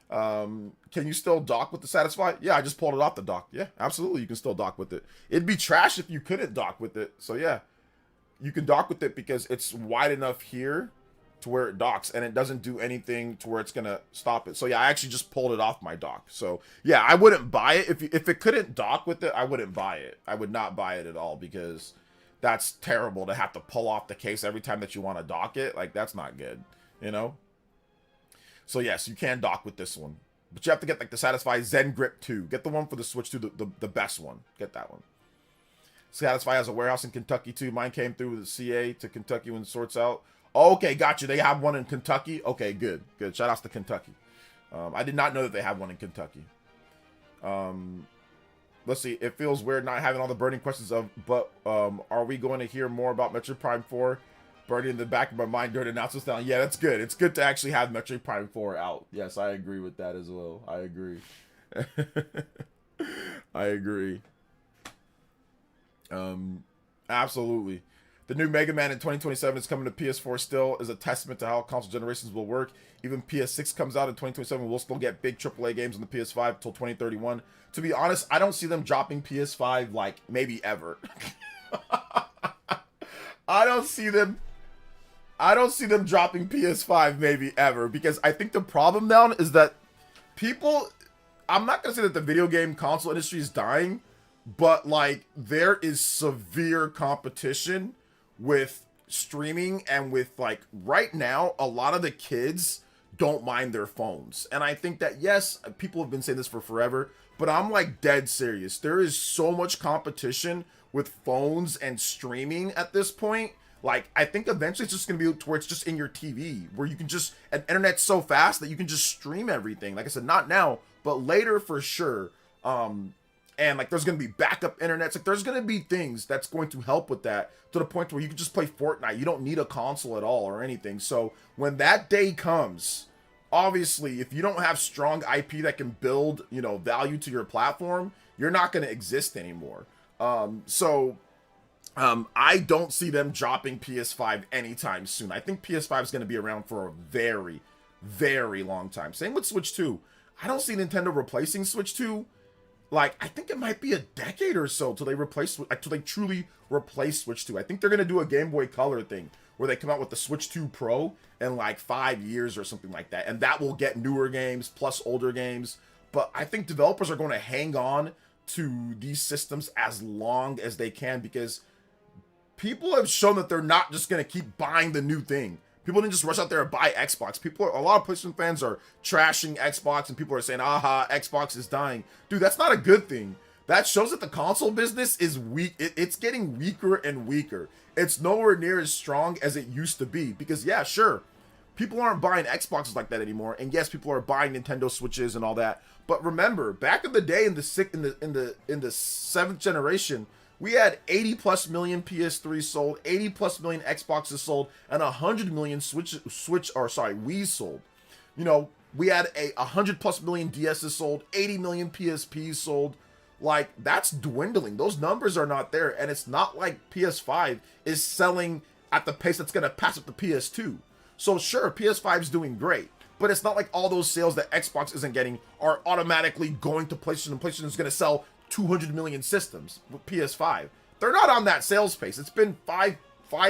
Can you still dock with the Satisfy? Yeah, I just pulled it off the dock. Yeah, absolutely, you can still dock with it. It'd be trash if you couldn't dock with it. So yeah, you can dock with it because it's wide enough here to where it docks, and it doesn't do anything to where it's gonna stop it. So yeah, I actually just pulled it off my dock. So yeah, I wouldn't buy it if it couldn't dock with it. I wouldn't buy it. I would not buy it at all because that's terrible to have to pull off the case every time that you want to dock it. Like, that's not good, you know? So yes, you can dock with this one, but you have to get like the Satisfy Zen Grip 2. Get the one for the Switch 2, the best one. Get that one. Satisfy has a warehouse in Kentucky too. Mine came through with the CA to Kentucky when it sorts out. Okay, got you. They have one in Kentucky. Okay, good. Shout outs to Kentucky. I did not know that they have one in Kentucky. Let's see. It feels weird not having all the burning questions but are we going to hear more about Metroid Prime 4 burning in the back of my mind during announcements now? Yeah, that's good. It's good to actually have Metroid Prime 4 out. Yes, I agree with that as well. I agree. I agree. Absolutely. The new Mega Man in 2027 is coming to PS4 still is a testament to how console generations will work. Even PS6 comes out in 2027, we'll still get big AAA games on the PS5 till 2031. To be honest, I don't see them dropping PS5 like maybe ever. I don't see them dropping PS5 maybe ever, because I think the problem now is that people, I'm not going to say that the video game console industry is dying, but like there is severe competition with streaming, and with like right now a lot of the kids don't mind their phones. And I think that, yes, people have been saying this for forever, but I'm like dead serious. There is so much competition with phones and streaming at this point. Like, I think eventually it's just going to be to where it's just in your TV, where you can just, and internet's so fast that you can just stream everything. Like I said, not now, but later for sure. And like there's going to be backup internets. Like there's going to be things that's going to help with that, to the point where you can just play Fortnite. You don't need a console at all or anything. So when that day comes, obviously, if you don't have strong IP that can build, you know, value to your platform, you're not going to exist anymore. I don't see them dropping PS5 anytime soon. I think PS5 is going to be around for a very, very long time. Same with Switch 2. I don't see Nintendo replacing Switch 2. Like, I think it might be a decade or so till they truly replace Switch 2. I think they're going to do a Game Boy Color thing where they come out with the Switch 2 Pro in like 5 years or something like that. And that will get newer games plus older games. But I think developers are going to hang on to these systems as long as they can, because people have shown that they're not just going to keep buying the new thing. People didn't just rush out there and buy Xbox. A lot of PlayStation fans are trashing Xbox, and people are saying, aha, Xbox is dying. Dude, that's not a good thing. That shows that the console business is weak. It's getting weaker and weaker. It's nowhere near as strong as it used to be. Because, yeah, sure, people aren't buying Xboxes like that anymore. And yes, people are buying Nintendo Switches and all that. But remember, back in the day, in the 7th generation, we had 80 plus million PS3 sold, 80 plus million Xboxes sold, and 100 million Wii sold. You know, we had 100 plus million DSs sold, 80 million PSPs sold. Like, that's dwindling. Those numbers are not there, and it's not like PS5 is selling at the pace that's going to pass up the PS2. So sure, PS5 is doing great, but it's not like all those sales that Xbox isn't getting are automatically going to PlayStation, and PlayStation is going to sell 200 million systems with PS5. They're not on that sales pace. It's been five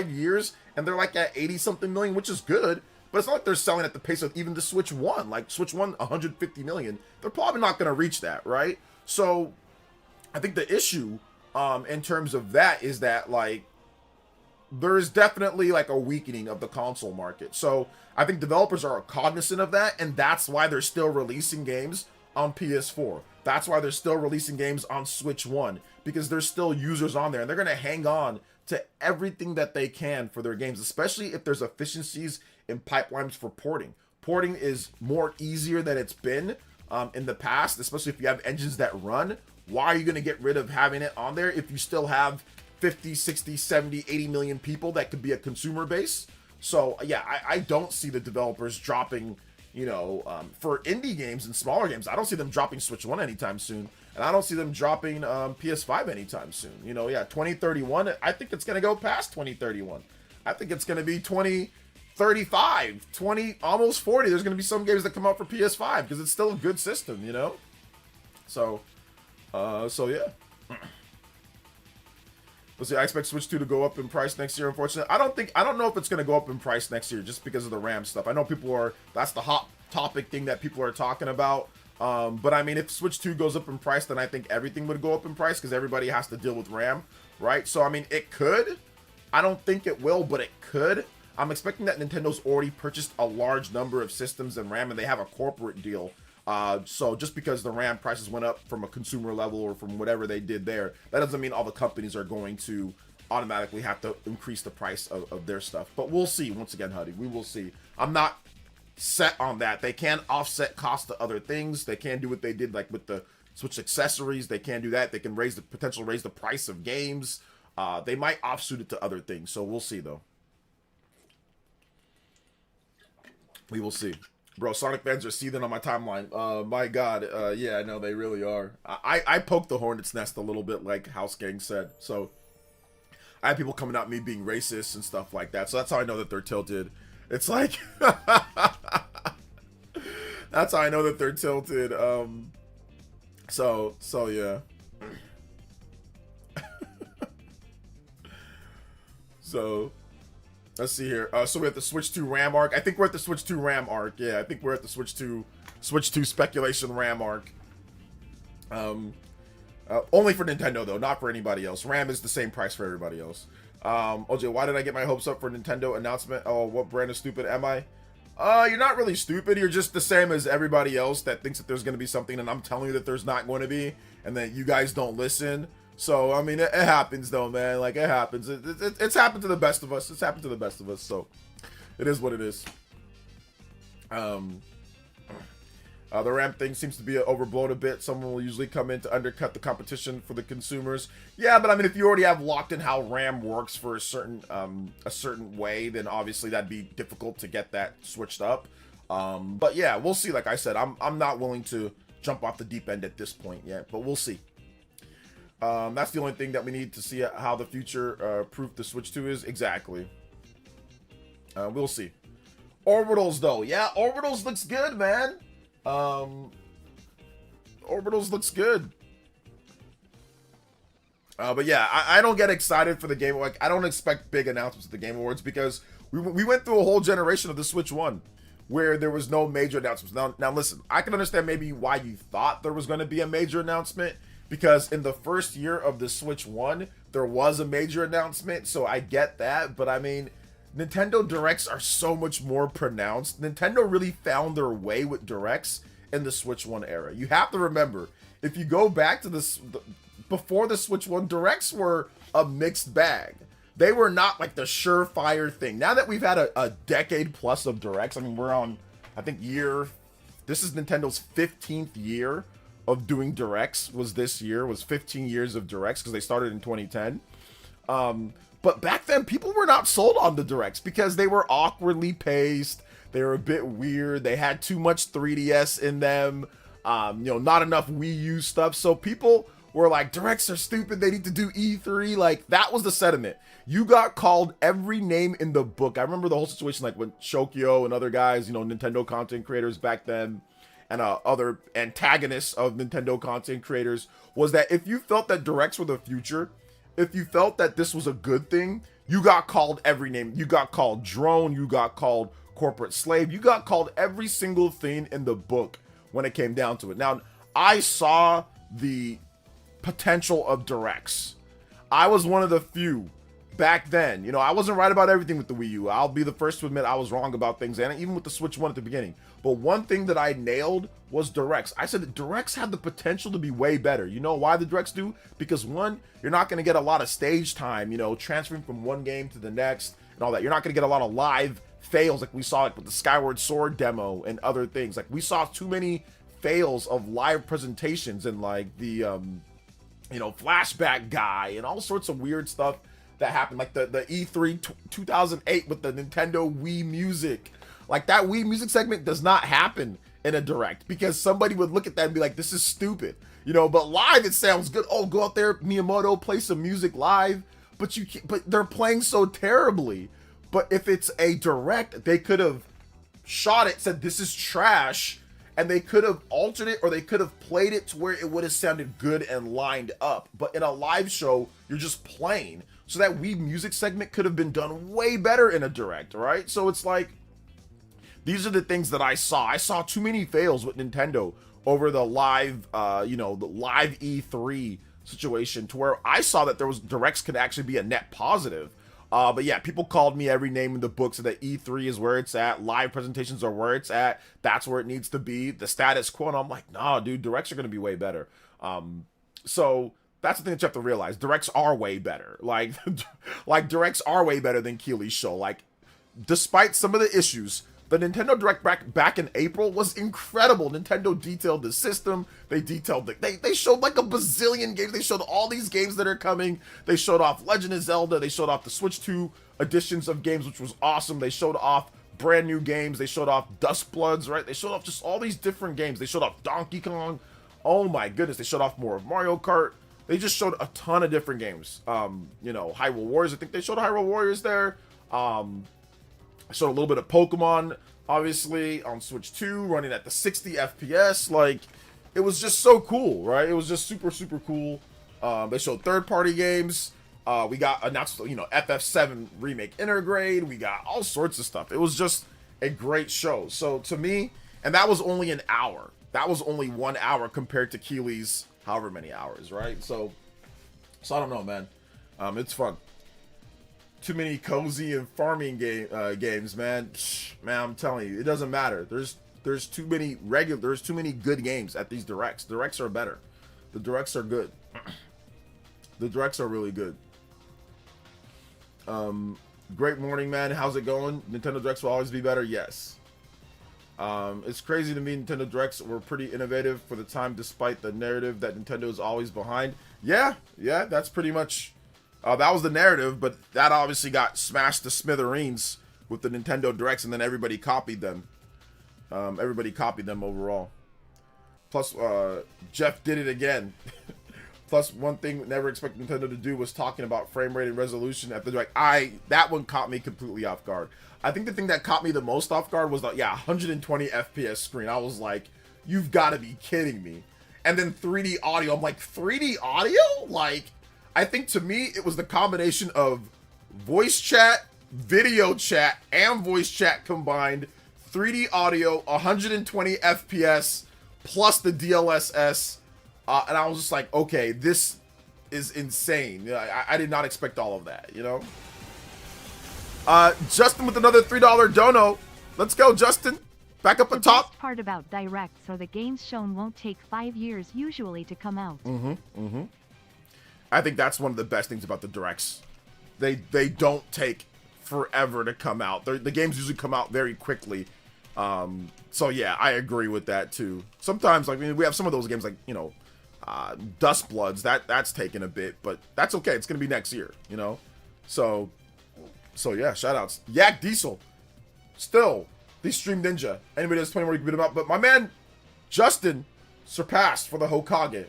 years, and they're like at 80 something million, which is good, but it's not like they're selling at the pace of even the Switch 1. Like Switch 1, 150 million. They're probably not going to reach that, right? So I think the issue in terms of that is that, like, there's definitely like a weakening of the console market. So I think developers are cognizant of that, and that's why they're still releasing games on PS4. That's why they're still releasing games on Switch 1, because there's still users on there, and they're going to hang on to everything that they can for their games, especially if there's efficiencies in pipelines for porting. Porting is more easier than it's been in the past, especially if you have engines that run. Why are you going to get rid of having it on there if you still have 50, 60, 70, 80 million people that could be a consumer base? So yeah, I don't see the developers dropping, you know, for indie games and smaller games. I don't see them dropping Switch 1 anytime soon, and I don't see them dropping PS5 anytime soon. You know, yeah, 2031, I think it's going to go past 2031. I think it's going to be 35, 20, almost 40. There's going to be some games that come out for PS5 because it's still a good system, you know? So yeah. Let's see, I expect Switch 2 to go up in price next year, unfortunately. I don't know if it's going to go up in price next year just because of the RAM stuff. I know that's the hot topic thing that people are talking about. But I mean, if Switch 2 goes up in price, then I think everything would go up in price because everybody has to deal with RAM, right? So, I mean, it could. I don't think it will, but it could. I'm expecting that Nintendo's already purchased a large number of systems and RAM, and they have a corporate deal. So just because the RAM prices went up from a consumer level or from whatever they did there, that doesn't mean all the companies are going to automatically have to increase the price of their stuff. But we'll see. Once again, Huddy, we will see. I'm not set on that. They can offset cost to other things. They can do what they did like with the Switch accessories. They can do that. They can raise the price of games. They might offsuit it to other things. So we'll see, though. We will see. Bro, Sonic fans are seething on my timeline. My God. Yeah, I know they really are. I poked the hornet's nest a little bit, like House Gang said. So I have people coming at me being racist and stuff like that. So that's how I know that they're tilted. It's like... that's how I know that they're tilted. So yeah. So... let's see here. So we're at the Switch 2 RAM arc. I think we're at the Switch 2 RAM arc. Yeah, I think we're at the Switch 2 speculation RAM arc. Only for Nintendo, though, not for anybody else. RAM is the same price for everybody else. OJ, why did I get my hopes up for Nintendo announcement? Oh, what brand of stupid am I? You're not really stupid. You're just the same as everybody else that thinks that there's going to be something, and I'm telling you that there's not going to be, and that you guys don't listen. So, I mean, it happens, though, man. Like, it happens. It's happened to the best of us. It's happened to the best of us, so it is what it is. The RAM thing seems to be overblown a bit. Someone will usually come in to undercut the competition for the consumers. Yeah, but I mean, if you already have locked in how RAM works for a certain way, then obviously that'd be difficult to get that switched up. But yeah, we'll see. Like I said, I'm not willing to jump off the deep end at this point yet, but we'll see. That's the only thing that we need to see how the future proof the Switch 2 is. Exactly. We'll see. Orbitals, though. Yeah, Orbitals looks good, man. Orbitals looks good. But yeah, I don't get excited for the game. Like, I don't expect big announcements at the Game Awards because we went through a whole generation of the Switch 1 where there was no major announcements. Now listen, I can understand maybe why you thought there was going to be a major announcement, because in the first year of the Switch 1, there was a major announcement, so I get that. But I mean, Nintendo Directs are so much more pronounced. Nintendo really found their way with Directs in the Switch 1 era. You have to remember, if you go back to this, before the Switch 1, Directs were a mixed bag. They were not like the surefire thing. Now that we've had a decade plus of Directs, I mean, we're on, I think, this is Nintendo's 15th year of doing Directs. Was 15 years of Directs because they started in 2010. But back then, people were not sold on the Directs because they were awkwardly paced. They were a bit weird. They had too much 3DS in them. Not enough Wii U stuff. So people were like, Directs are stupid. They need to do E3. Like, that was the sentiment. You got called every name in the book. I remember the whole situation, like when Shokyo and other guys, Nintendo content creators back then, and other antagonists of Nintendo content creators, was that if you felt that Directs were the future, if you felt that this was a good thing, you got called every name. You got called drone, you got called corporate slave, you got called every single thing in the book when it came down to it. Now, I saw the potential of Directs. I was one of the few back then. I wasn't right about everything with the Wii U. I'll be the first to admit I was wrong about things, and even with the Switch 1 at the beginning. But one thing that I nailed was Directs. I said that Directs had the potential to be way better. You know why the Directs do? Because one, you're not going to get a lot of stage time, transferring from one game to the next and all that. You're not going to get a lot of live fails like we saw with the Skyward Sword demo and other things. Like, we saw too many fails of live presentations and like the, flashback guy and all sorts of weird stuff that happened, like the E3 2008 with the Nintendo Wii Music. Like, that Wii Music segment does not happen in a Direct because somebody would look at that and be like, this is stupid. But live it sounds good. Oh, go out there, Miyamoto, play some music live. But they're playing so terribly. But if it's a direct, they could have shot it, said this is trash, and they could have altered it, or they could have played it to where it would have sounded good and lined up. But in a live show, you're just playing. So that Wii Music segment could have been done way better in a direct, right? So it's like, these are the things that I saw. I saw too many fails with Nintendo over the live, the live E3 situation, to where I saw that there was directs could actually be a net positive. But yeah, people called me every name in the book, so that E3 is where it's at, live presentations are where it's at, that's where it needs to be, the status quo. And I'm like, nah, dude, directs are going to be way better. So that's the thing that you have to realize. Directs are way better. Like directs are way better than Keely's show. Like, despite some of the issues, the Nintendo Direct back in April was incredible. Nintendo detailed the system. They detailed they showed like a bazillion games. They showed all these games that are coming. They showed off Legend of Zelda. They showed off the Switch 2 editions of games, which was awesome. They showed off brand new games. They showed off Dust Bloods, right? They showed off just all these different games. They showed off Donkey Kong. Oh my goodness. They showed off more of Mario Kart. They just showed a ton of different games. Hyrule Warriors. I think they showed Hyrule Warriors there. I showed a little bit of Pokemon, obviously, on Switch 2, running at the 60 FPS. Like, it was just so cool, right? It was just super, super cool. They showed third-party games. We got announced, FF7 Remake Intergrade. We got all sorts of stuff. It was just a great show. So, to me, and that was only an hour. That was only 1 hour compared to Keely's however many hours, right? So I don't know, man. It's fun. Too many cozy and farming games, man. Man, I'm telling you, it doesn't matter. There's too many good games at these directs. Directs are better. The directs are good. The directs are really good. Great morning, man. How's it going? Nintendo Directs will always be better. Yes. It's crazy to me. Nintendo Directs were pretty innovative for the time, despite the narrative that Nintendo is always behind. Yeah, that's pretty much. That was the narrative, but that obviously got smashed to smithereens with the Nintendo Directs, and then everybody copied them. Everybody copied them overall. Plus, Jeff did it again. Plus, one thing never expected Nintendo to do was talking about frame rate and resolution at the Direct. That one caught me completely off guard. I think the thing that caught me the most off guard was the 120 FPS screen. I was like, you've got to be kidding me. And then 3D audio. I'm like, 3D audio? Like, I think to me, it was the combination of voice chat, video chat, and voice chat combined. 3D audio, 120 FPS, plus the DLSS. And I was just like, okay, this is insane. I did not expect all of that, Justin with another $3 dono. Let's go, Justin. Back up at top. The best part about directs are the games shown won't take 5 years usually to come out. I think that's one of the best things about the directs. They don't take forever to come out. The games usually come out very quickly. So yeah, I agree with that too. Sometimes, we have some of those games Dust Bloods, that's taken a bit, but that's okay. It's gonna be next year, So yeah, shout outs. Yak Diesel. Still, the Stream Ninja. Anybody that's 20 more you can beat him up. But my man, Justin, surpassed for the Hokage.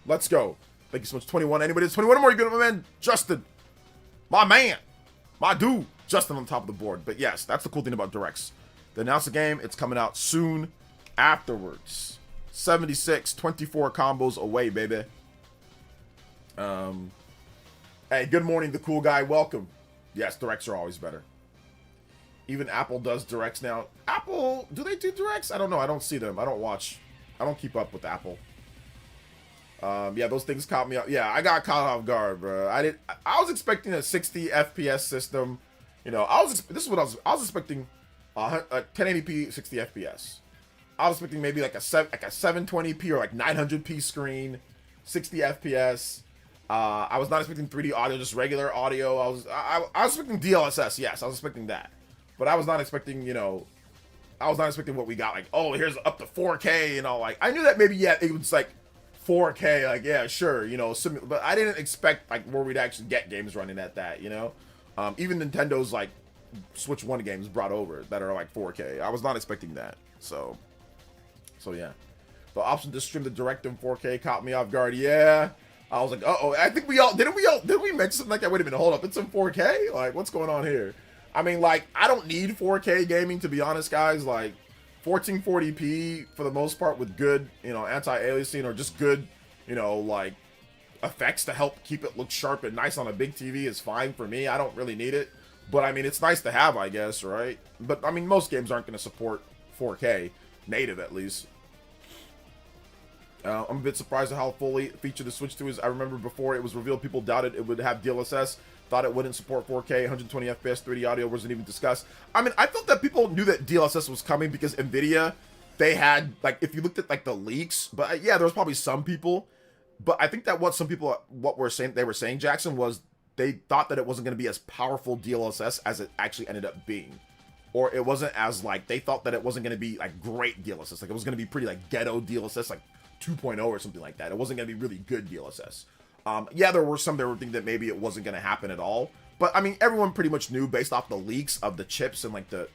Let's go. Thank you so much. 21. Anybody that's 21 or more you can beat up my man, Justin. My man. My dude. Justin on top of the board. But yes, that's the cool thing about directs. They announced the game. It's coming out soon afterwards. 76, 24 combos away, baby. Hey, good morning, the cool guy. Welcome. Yes, directs are always better. Even Apple does directs now. Apple, do they do directs? I don't know. I don't see them. I don't watch. I don't keep up with Apple. Yeah, those things caught me up. Yeah, I got caught off guard, bro. I was expecting a 60 FPS system. This is what I was expecting. A 1080p 60 FPS. I was expecting maybe like a 720p or like 900p screen, 60 FPS. I was not expecting 3D audio, just regular audio. I was expecting DLSS. Yes, I was expecting that, but I was not expecting what we got. Like, oh, here's up to 4K and all. Like, I knew that maybe it was like 4K. Like, yeah, sure, but I didn't expect like where we'd actually get games running at that. Even Nintendo's like Switch 1 games brought over that are like 4K. I was not expecting that. So yeah. The option to stream the Direct in 4K caught me off guard. Yeah. I was like, uh-oh. I think didn't we mention something like that? Wait a minute, hold up. It's in 4K? Like, what's going on here? I mean, like, I don't need 4K gaming, to be honest, guys. Like, 1440p for the most part with good, anti-aliasing or just good, like, effects to help keep it look sharp and nice on a big TV is fine for me. I don't really need it. But, I mean, it's nice to have, I guess, right? But, I mean, most games aren't going to support 4K, native at least. I'm a bit surprised at how fully featured the Switch 2 is. I remember before it was revealed, people doubted it would have DLSS. Thought it wouldn't support 4K, 120 FPS, 3D audio wasn't even discussed. I mean, I thought that people knew that DLSS was coming because NVIDIA, they had, like, if you looked at, like, the leaks, but yeah, there was probably some people, but I think that what some people, they were saying, Jackson, was they thought that it wasn't going to be as powerful DLSS as it actually ended up being. Or it wasn't as, like, they thought that it wasn't going to be, like, great DLSS. Like, it was going to be pretty, like, ghetto DLSS, like, 2.0 or something like that. It wasn't going to be really good DLSS. Yeah, there were some that were thinking that maybe it wasn't going to happen at all. But, I mean, everyone pretty much knew based off the leaks of the chips and, like, the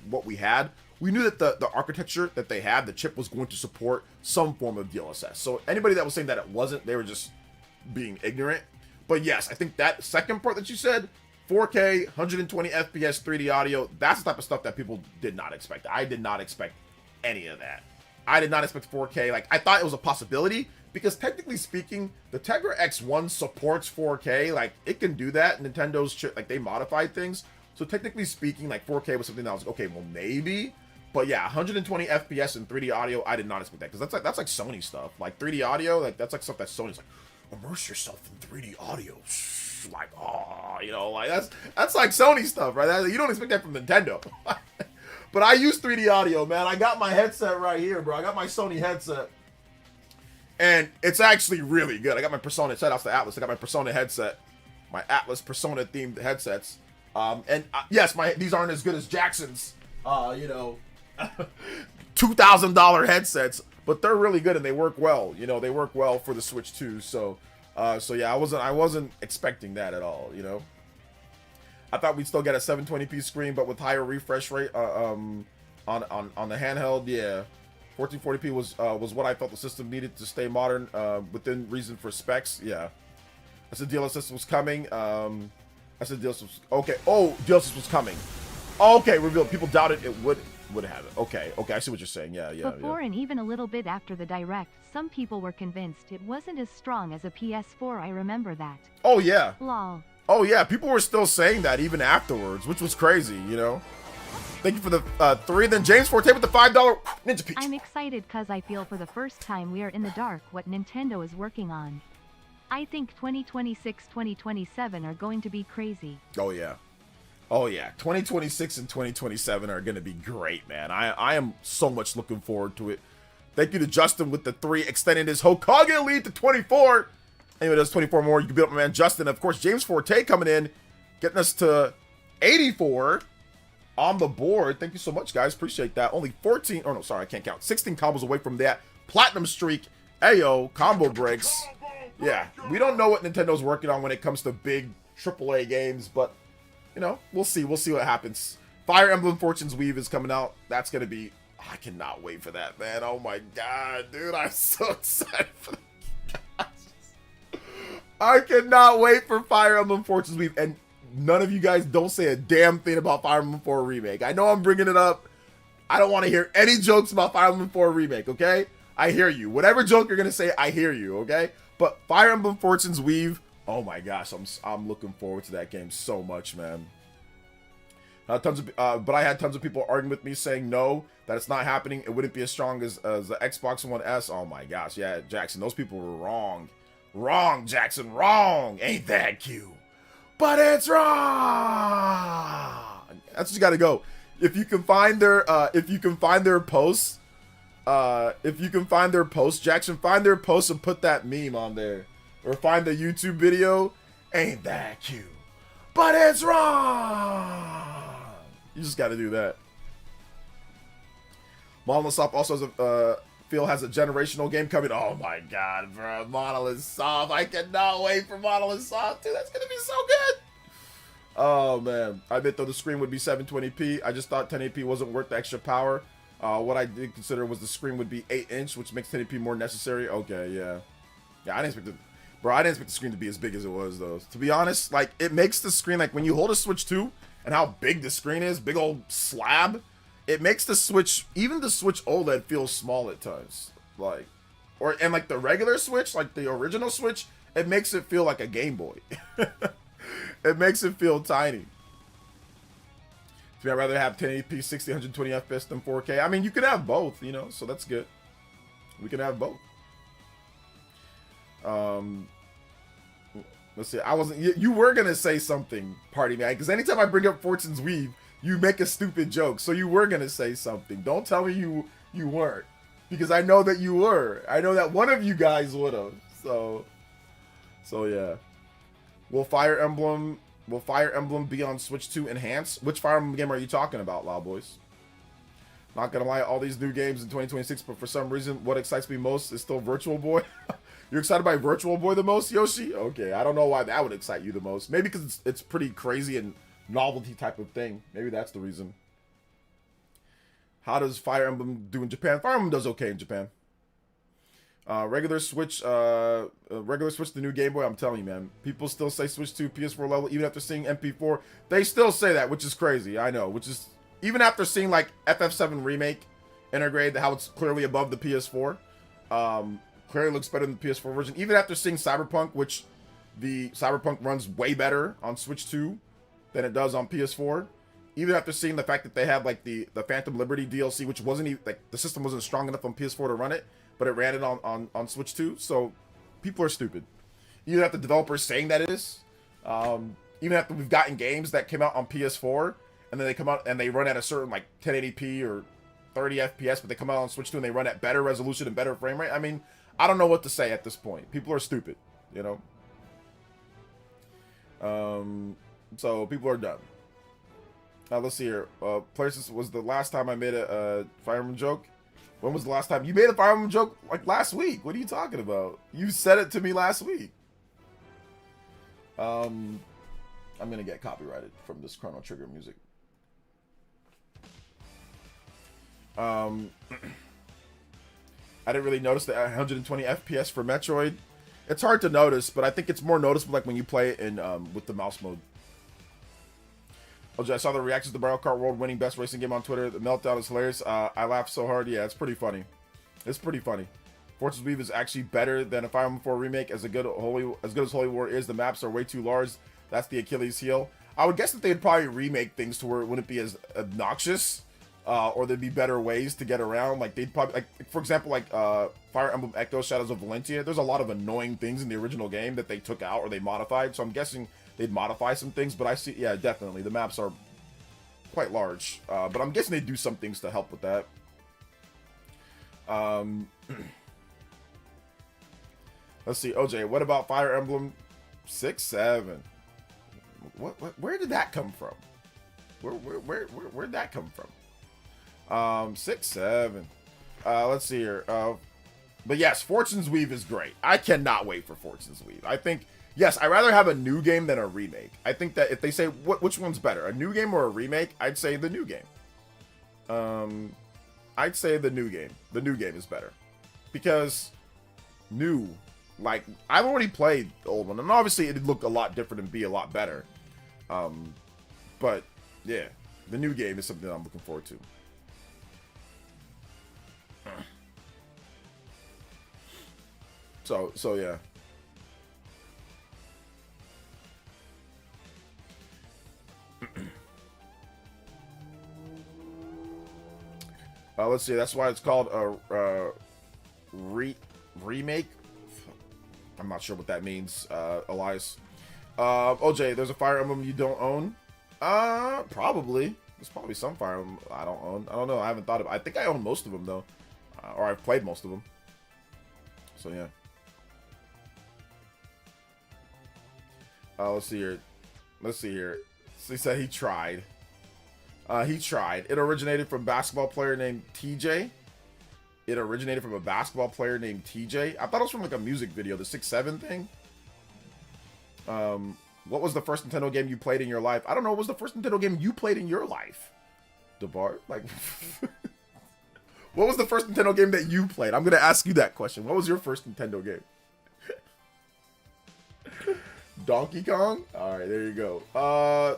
what we had. We knew that the architecture that they had, the chip was going to support some form of DLSS. So, anybody that was saying that it wasn't, they were just being ignorant. But, yes, I think that second part that you said, 4K, 120 FPS, 3D audio, that's the type of stuff that people did not expect. I did not expect any of that. I did not expect 4K. Like, I thought it was a possibility because technically speaking, the Tegra X1 supports 4K. Like, it can do that. Nintendo's chip, like, they modified things. So technically speaking, like, 4K was something that I was like, okay, well, maybe. But yeah, 120 FPS and 3D audio, I did not expect that because that's like Sony stuff. Like 3D audio, like that's like stuff that Sony's like, immerse yourself in 3D audio. Like, oh, like that's like Sony stuff, right? You don't expect that from Nintendo. But I use 3D audio, man. I got my headset right here, bro. I got my Sony headset. And it's actually really good. I got my Persona, shout out to Atlas. I got my Persona headset. My Atlas Persona themed headsets. Yes, these aren't as good as Jackson's, $2,000 headsets. But they're really good and they work well. They work well for the Switch 2. So yeah, I wasn't expecting that at all, I thought we'd still get a 720p screen, but with higher refresh rate on the handheld. Yeah, 1440p was what I felt the system needed to stay modern within reason for specs. Yeah, I said DLSS was coming. I said DLSS was okay. Oh, DLSS was coming. Okay, revealed. People doubted it would have it. Okay, I see what you're saying. Yeah. Before and even a little bit after the Direct, some people were convinced it wasn't as strong as a PS4. I remember that. Oh yeah. Lol. Oh yeah, people were still saying that even afterwards, which was crazy, Thank you for the 3. Then James Forte with the $5 Ninja Peach. I'm excited cause I feel for the first time we are in the dark what Nintendo is working on. I think 2026, 2027 are going to be crazy. Oh yeah. 2026 and 2027 are going to be great, man. I am so much looking forward to it. Thank you to Justin with the 3, extending his Hokage lead to 24. Anyway, there's 24 more. You can beat up my man Justin. Of course, James Forte coming in, getting us to 84 on the board. Thank you so much, guys. Appreciate that. Only 14. Oh, no, sorry. I can't count. 16 combos away from that platinum streak. Ayo, combo breaks. Yeah, we don't know what Nintendo's working on when it comes to big AAA games, but, we'll see. We'll see what happens. Fire Emblem Fortune's Weave is coming out. That's going to be... I cannot wait for that, man. Oh, my God, dude. I'm so excited for that. I cannot wait for Fire Emblem Fortune's Weave, and none of you guys don't say a damn thing about Fire Emblem 4 Remake. I know I'm bringing it up. I don't want to hear any jokes about Fire Emblem 4 Remake, okay? I hear you. Whatever joke you're going to say, I hear you, okay? But Fire Emblem Fortune's Weave, oh my gosh, I'm looking forward to that game so much, man. But I had tons of people arguing with me saying no, that it's not happening. It wouldn't be as strong as the Xbox One S. Oh my gosh, yeah, Jackson, those people were wrong. Wrong, Jackson, wrong. Ain't that cute? But it's wrong. That's what you gotta go. If you can find their posts, Jackson, find their posts and put that meme on there. Or find the YouTube video. Ain't that cute? But it's wrong. You just gotta do that. Monolith Soft also has has a generational game coming. Oh my God, bro. Monolith Soft. I cannot wait for Monolith Soft, dude. That's gonna be so good. Oh man. I admit though the screen would be 720p. I just thought 1080p wasn't worth the extra power. What I did consider was the screen would be 8-inch, which makes 1080p more necessary. Okay, yeah. Yeah, I didn't expect the screen to be as big as it was though. To be honest, like it makes the screen, like when you hold a Switch 2 and how big the screen is, big old slab, it makes the Switch, even the Switch OLED, feel small at times. Like, and like the regular Switch, like the original Switch, it makes it feel like a Game Boy. It makes it feel tiny. So I'd rather have 1080p 60, 120 FPS than 4K. I mean, you could have both, you know, so that's good. We can have both. Let's see. I wasn't. You were gonna say something, Party Man, because anytime I bring up Fortune's Weave, you make a stupid joke. So you were gonna say something. Don't tell me you weren't, because I know that you were. I know that one of you guys would have. So yeah. Will Fire Emblem be on Switch 2 Enhanced? Which Fire Emblem game are you talking about, Loud Boys? Not gonna lie, all these new games in 2026, but for some reason, what excites me most is still Virtual Boy. You're excited by Virtual Boy the most, Yoshi? Okay, I don't know why that would excite you the most. Maybe because it's pretty crazy and novelty type of thing. Maybe that's the reason. How does Fire Emblem do in Japan? Fire Emblem does okay in Japan. Regular Switch, the new Game Boy. I'm telling you, man, people still say Switch 2 PS4 level even after seeing MP4. They still say that, which is crazy. I know, which is even after seeing like FF7 Remake integrated, how it's clearly above the PS4. Clearly looks better than the PS4 version. Even after seeing Cyberpunk, which the Cyberpunk runs way better on Switch 2 than it does on PS4. Even after seeing the fact that they had like the Phantom Liberty DLC, which wasn't even like the system wasn't strong enough on PS4 to run it, but it ran it on Switch 2. So people are stupid. Even after developers saying that it is, even after we've gotten games that came out on PS4 and then they come out and they run at a certain like 1080p or 30 FPS, but they come out on Switch 2 and they run at better resolution and better frame rate. I mean, I don't know what to say at this point. People are stupid, you know. So people are dumb. Let's see here. PlayerEssence was the last time I made a Fire Emblem joke. When was the last time you made a Fire Emblem joke? Like last week. What are you talking about? You said it to me last week. I'm gonna get copyrighted from this Chrono Trigger music. I didn't really notice the 120 FPS for Metroid. It's hard to notice, but I think it's more noticeable like when you play it in with the mouse mode. I saw the reactions to Mario Kart World winning best racing game on Twitter. The meltdown is hilarious. I laughed so hard. Yeah, it's pretty funny. It's pretty funny. Fortune's Weave is actually better than a Fire Emblem 4 remake. As good as Holy War is, the maps are way too large. That's the Achilles heel. I would guess that they'd probably remake things to where it wouldn't be as obnoxious, or there'd be better ways to get around. Like they'd probably, like for example, like Fire Emblem Echo Shadows of Valentia. There's a lot of annoying things in the original game that they took out or they modified. So I'm guessing they'd modify some things, but I see, yeah, definitely. The maps are quite large, but I'm guessing they do some things to help with that. Let's see, OJ, what about Fire Emblem 6, 7? Where did that come from? Where'd that come from? 6, 7. Let's see here. But yes, Fortune's Weave is great. I cannot wait for Fortune's Weave. I think, yes, I'd rather have a new game than a remake. I think that if they say, which one's better, a new game or a remake, I'd say the new game. I'd say the new game. The new game is better. Because new, like, I've already played the old one, and obviously it'd look a lot different and be a lot better. But, yeah, the new game is something I'm looking forward to. So yeah. Let's see. That's why it's called a remake. I'm not sure what that means, Elias. OJ, there's a Fire Emblem you don't own? Probably. There's probably some Fire Emblem I don't own. I don't know. I haven't thought of it. I think I own most of them though, or I've played most of them. So yeah. Let's see here. So he said he tried. He tried. It originated from a basketball player named TJ. I thought it was from like a music video, the 6-7 thing. What was the first Nintendo game you played in your life? I don't know. What was the first Nintendo game you played in your life? DeBart? Like, what was the first Nintendo game that you played? I'm going to ask you that question. What was your first Nintendo game? Donkey Kong? Alright, there you go.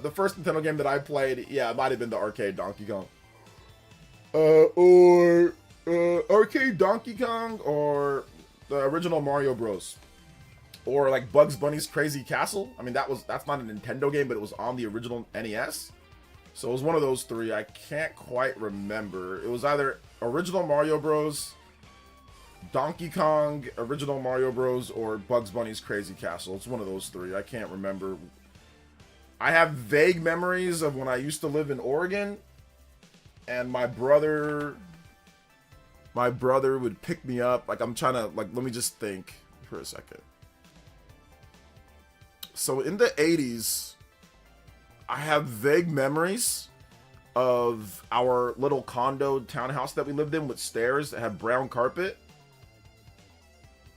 The first Nintendo game that I played, yeah, it might have been the arcade Donkey Kong. Or arcade Donkey Kong, or the original Mario Bros. Or like Bugs Bunny's Crazy Castle. I mean, that's not a Nintendo game, but it was on the original NES. So it was one of those three. I can't quite remember. It was either original Mario Bros., Donkey Kong, original Mario Bros., or Bugs Bunny's Crazy Castle. It's one of those three. I can't remember. I have vague memories of when I used to live in Oregon, and my brother would pick me up. Like, I'm trying to, like, let me just think for a second. So in the 80s, I have vague memories of our little condo townhouse that we lived in with stairs that had brown carpet.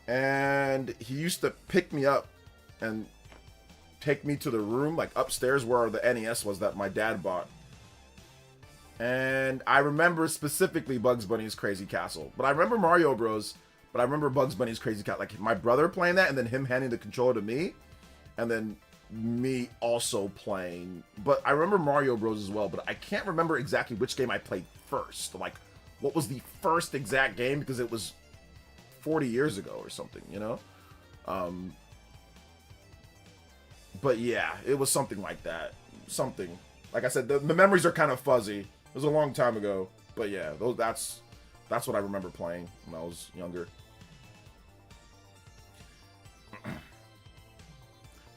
And he used to pick me up and take me to the room, like upstairs where the NES was that my dad bought. And I remember specifically Bugs Bunny's Crazy Castle. But I remember Mario Bros. But I remember Bugs Bunny's Crazy Castle. Like my brother playing that and then him handing the controller to me. And then me also playing. But I remember Mario Bros. As well. But I can't remember exactly which game I played first. Like, what was the first exact game? Because it was 40 years ago or something, you know? But yeah, it was something like that. Something. Like I said, the memories are kind of fuzzy. It was a long time ago. But yeah, that's what I remember playing when I was younger.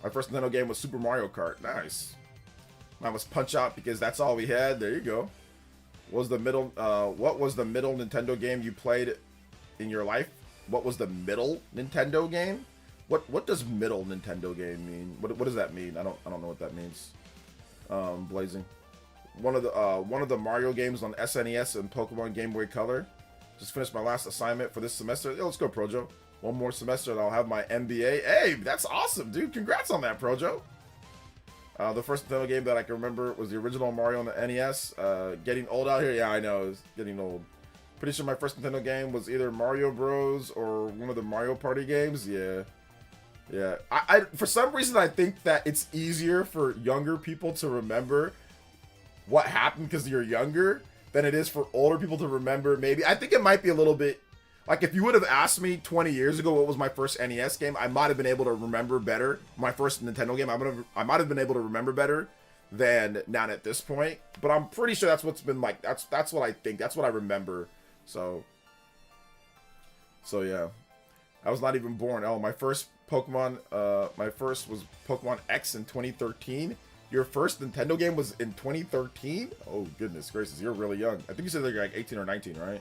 My first Nintendo game was Super Mario Kart. Nice. Mine was Punch Out because that's all we had. There you go. What was the middle Nintendo game you played in your life? What was the middle Nintendo game? What does middle Nintendo game mean? What does that mean? I don't know what that means. Blazing. One of the Mario games on SNES and Pokemon Game Boy Color. Just finished my last assignment for this semester. Yo, let's go, Projo. One more semester and I'll have my MBA. Hey, that's awesome, dude. Congrats on that, Projo. The first Nintendo game that I can remember was the original Mario on the NES. Getting old out here? Yeah, I know. It's getting old. Pretty sure my first Nintendo game was either Mario Bros. Or one of the Mario Party games. Yeah. Yeah. I for some reason, I think that it's easier for younger people to remember what happened because you're younger than it is for older people to remember. Maybe. I think it might be a little bit... Like, if you would have asked me 20 years ago what was my first NES game, I might have been able to remember better. My first Nintendo game, I might have been able to remember better than now at this point. But I'm pretty sure that's what's been like. That's what I think. That's what I remember. So yeah. I was not even born. Oh, my first Pokemon, my first was Pokemon X in 2013. Your first Nintendo game was in 2013? Oh, goodness gracious. You're really young. I think you said they're like 18 or 19, right?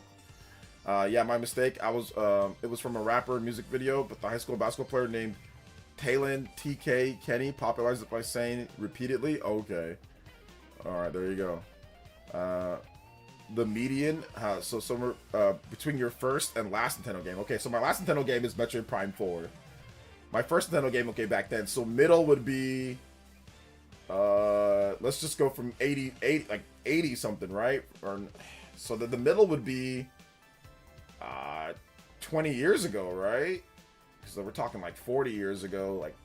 Yeah, my mistake. It was from a rapper music video, but the high school basketball player named Talon TK Kenny popularized it by saying repeatedly. Okay. Alright, there you go. The median, so somewhere between your first and last Nintendo game. Okay, so my last Nintendo game is Metroid Prime 4. My first Nintendo game, okay, back then. So middle would be, let's just go from 80 something, right? Or so the middle would be 20 years ago, right? Because we're talking like 40 years ago. Like,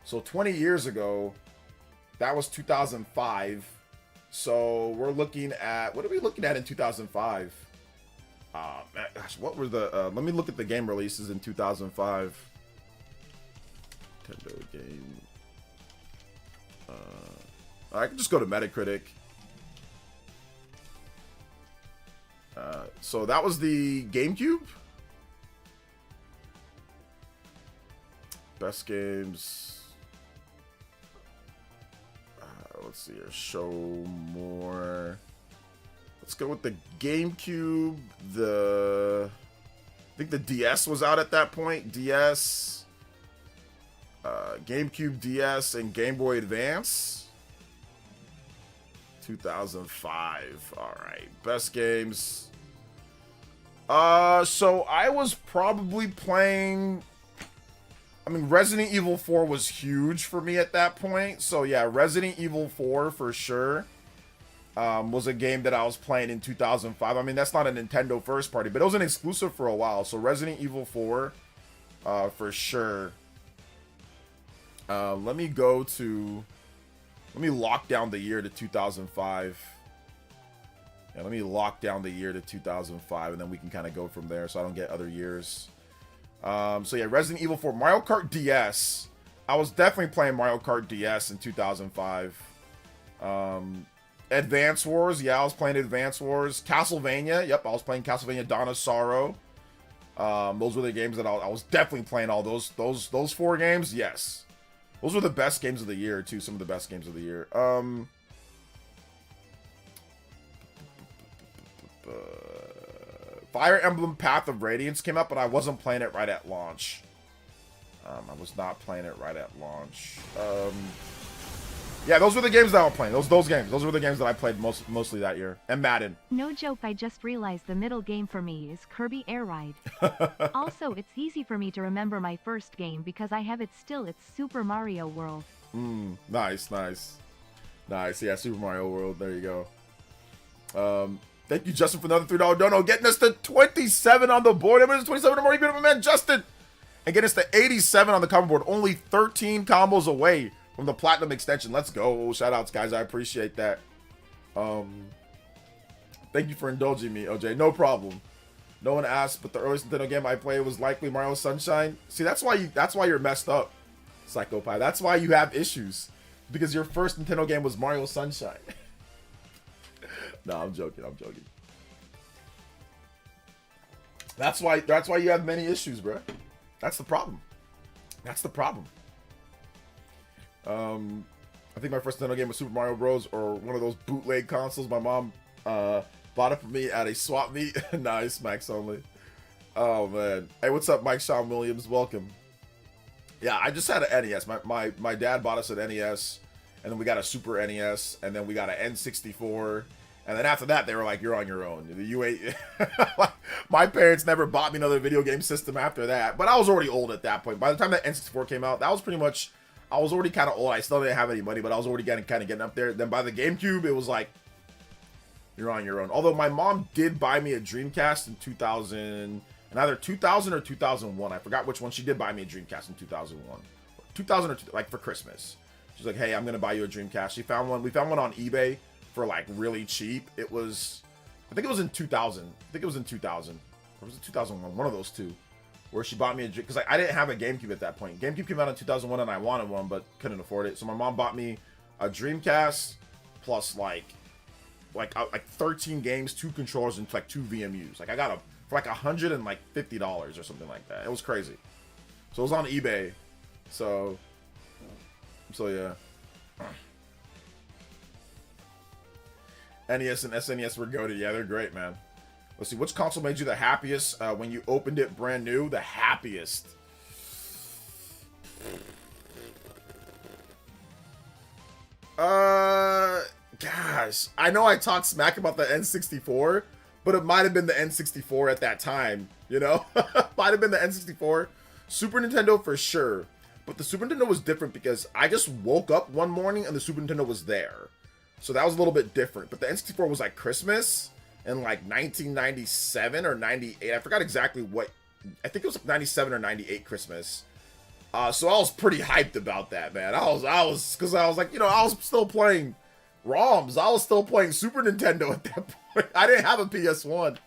so 20 years ago, that was 2005. So we're looking at, what are we looking at in 2005? Gosh, what were the, let me look at the game releases in 2005. Nintendo game. I can just go to Metacritic. So that was the GameCube. Best games. Let's see here. Show more. Let's go with the GameCube. I think the DS was out at that point. DS. GameCube, DS, and Game Boy Advance. 2005. Alright. Best games. So I was probably playing... I mean, Resident Evil 4 was huge for me at that point. So yeah, Resident Evil 4 for sure. Was a game that I was playing in 2005. I mean, that's not a Nintendo first party, but it was an exclusive for a while. So Resident Evil 4, for sure. Let me go to. Let me lock down the year to 2005. Yeah, let me lock down the year to 2005, and then we can kind of go from there, so I don't get other years. So yeah, Resident Evil 4, Mario Kart DS. I was definitely playing Mario Kart DS in 2005. Advance Wars, yeah, I was playing Advance Wars. Castlevania, yep, I was playing Castlevania Dawn of Sorrow. Those were the games that I was definitely playing. All those 4 games, yes. Those were the best games of the year, too. Some of the best games of the year. Fire Emblem Path of Radiance came up, but I wasn't playing it right at launch. I was not playing it right at launch. Yeah, those were the games that I was playing. Those games. Those were the games that I played mostly that year. And Madden. No joke, I just realized the middle game for me is Kirby Air Ride. Also, it's easy for me to remember my first game because I have it still. It's Super Mario World. Nice. Yeah, Super Mario World. There you go. Thank you, Justin, for another $3 dono. Getting us to 27 on the board. I'm going to 27 or more. You beautiful man, Justin. And getting us to 87 on the combo board. Only 13 combos away from the Platinum extension. Let's go. Shout outs, guys. I appreciate that. Thank you for indulging me, OJ. No problem. No one asked, but the earliest Nintendo game I played was likely Mario Sunshine. See, that's why you're messed up, Psychopath. That's why you have issues. Because your first Nintendo game was Mario Sunshine. No, I'm joking. That's why you have many issues, bro. That's the problem. I think my first Nintendo game was Super Mario Bros. Or one of those bootleg consoles. My mom bought it for me at a swap meet. Nice, Max only. Oh man. Hey, what's up, Mike Sean Williams? Welcome. Yeah, I just had an NES. My dad bought us an NES, and then we got a Super NES, and then we got an N64. And then after that, they were like, "You're on your own." You ain't. My parents never bought me another video game system after that. But I was already old at that point. By the time that N64 came out, that was pretty much. I was already kind of old. I still didn't have any money, but I was already getting up there. Then by the GameCube, it was like, "You're on your own." Although my mom did buy me a Dreamcast in 2000, in either 2000 or 2001. I forgot which one. She did buy me a Dreamcast in 2001, 2000 or like for Christmas. She's like, "Hey, I'm gonna buy you a Dreamcast." She found one. We found one on eBay for like really cheap. It was, I think it was in 2000. Or was it 2001? One of those two, where she bought me a, because I didn't have a GameCube at that point. GameCube came out in 2001 and I wanted one, but couldn't afford it. So my mom bought me a Dreamcast plus like 13 games, 2 controllers, and like 2 VMUs. Like I got for like $150 or something like that. It was crazy. So it was on eBay. So yeah. NES and SNES were goated. Yeah, they're great, man. Let's see. Which console made you the happiest when you opened it brand new? The happiest. Gosh. I know I talked smack about the N64, but it might have been the N64 at that time, you know? Might have been the N64. Super Nintendo for sure. But the Super Nintendo was different because I just woke up one morning and the Super Nintendo was there. So that was a little bit different. But the N64 was like Christmas in like 1997 or 98. I forgot exactly what. I think it was like 97 or 98 Christmas. So I was pretty hyped about that, man. I was because I was like, you know, I was still playing ROMs. I was still playing Super Nintendo at that point. I didn't have a PS1.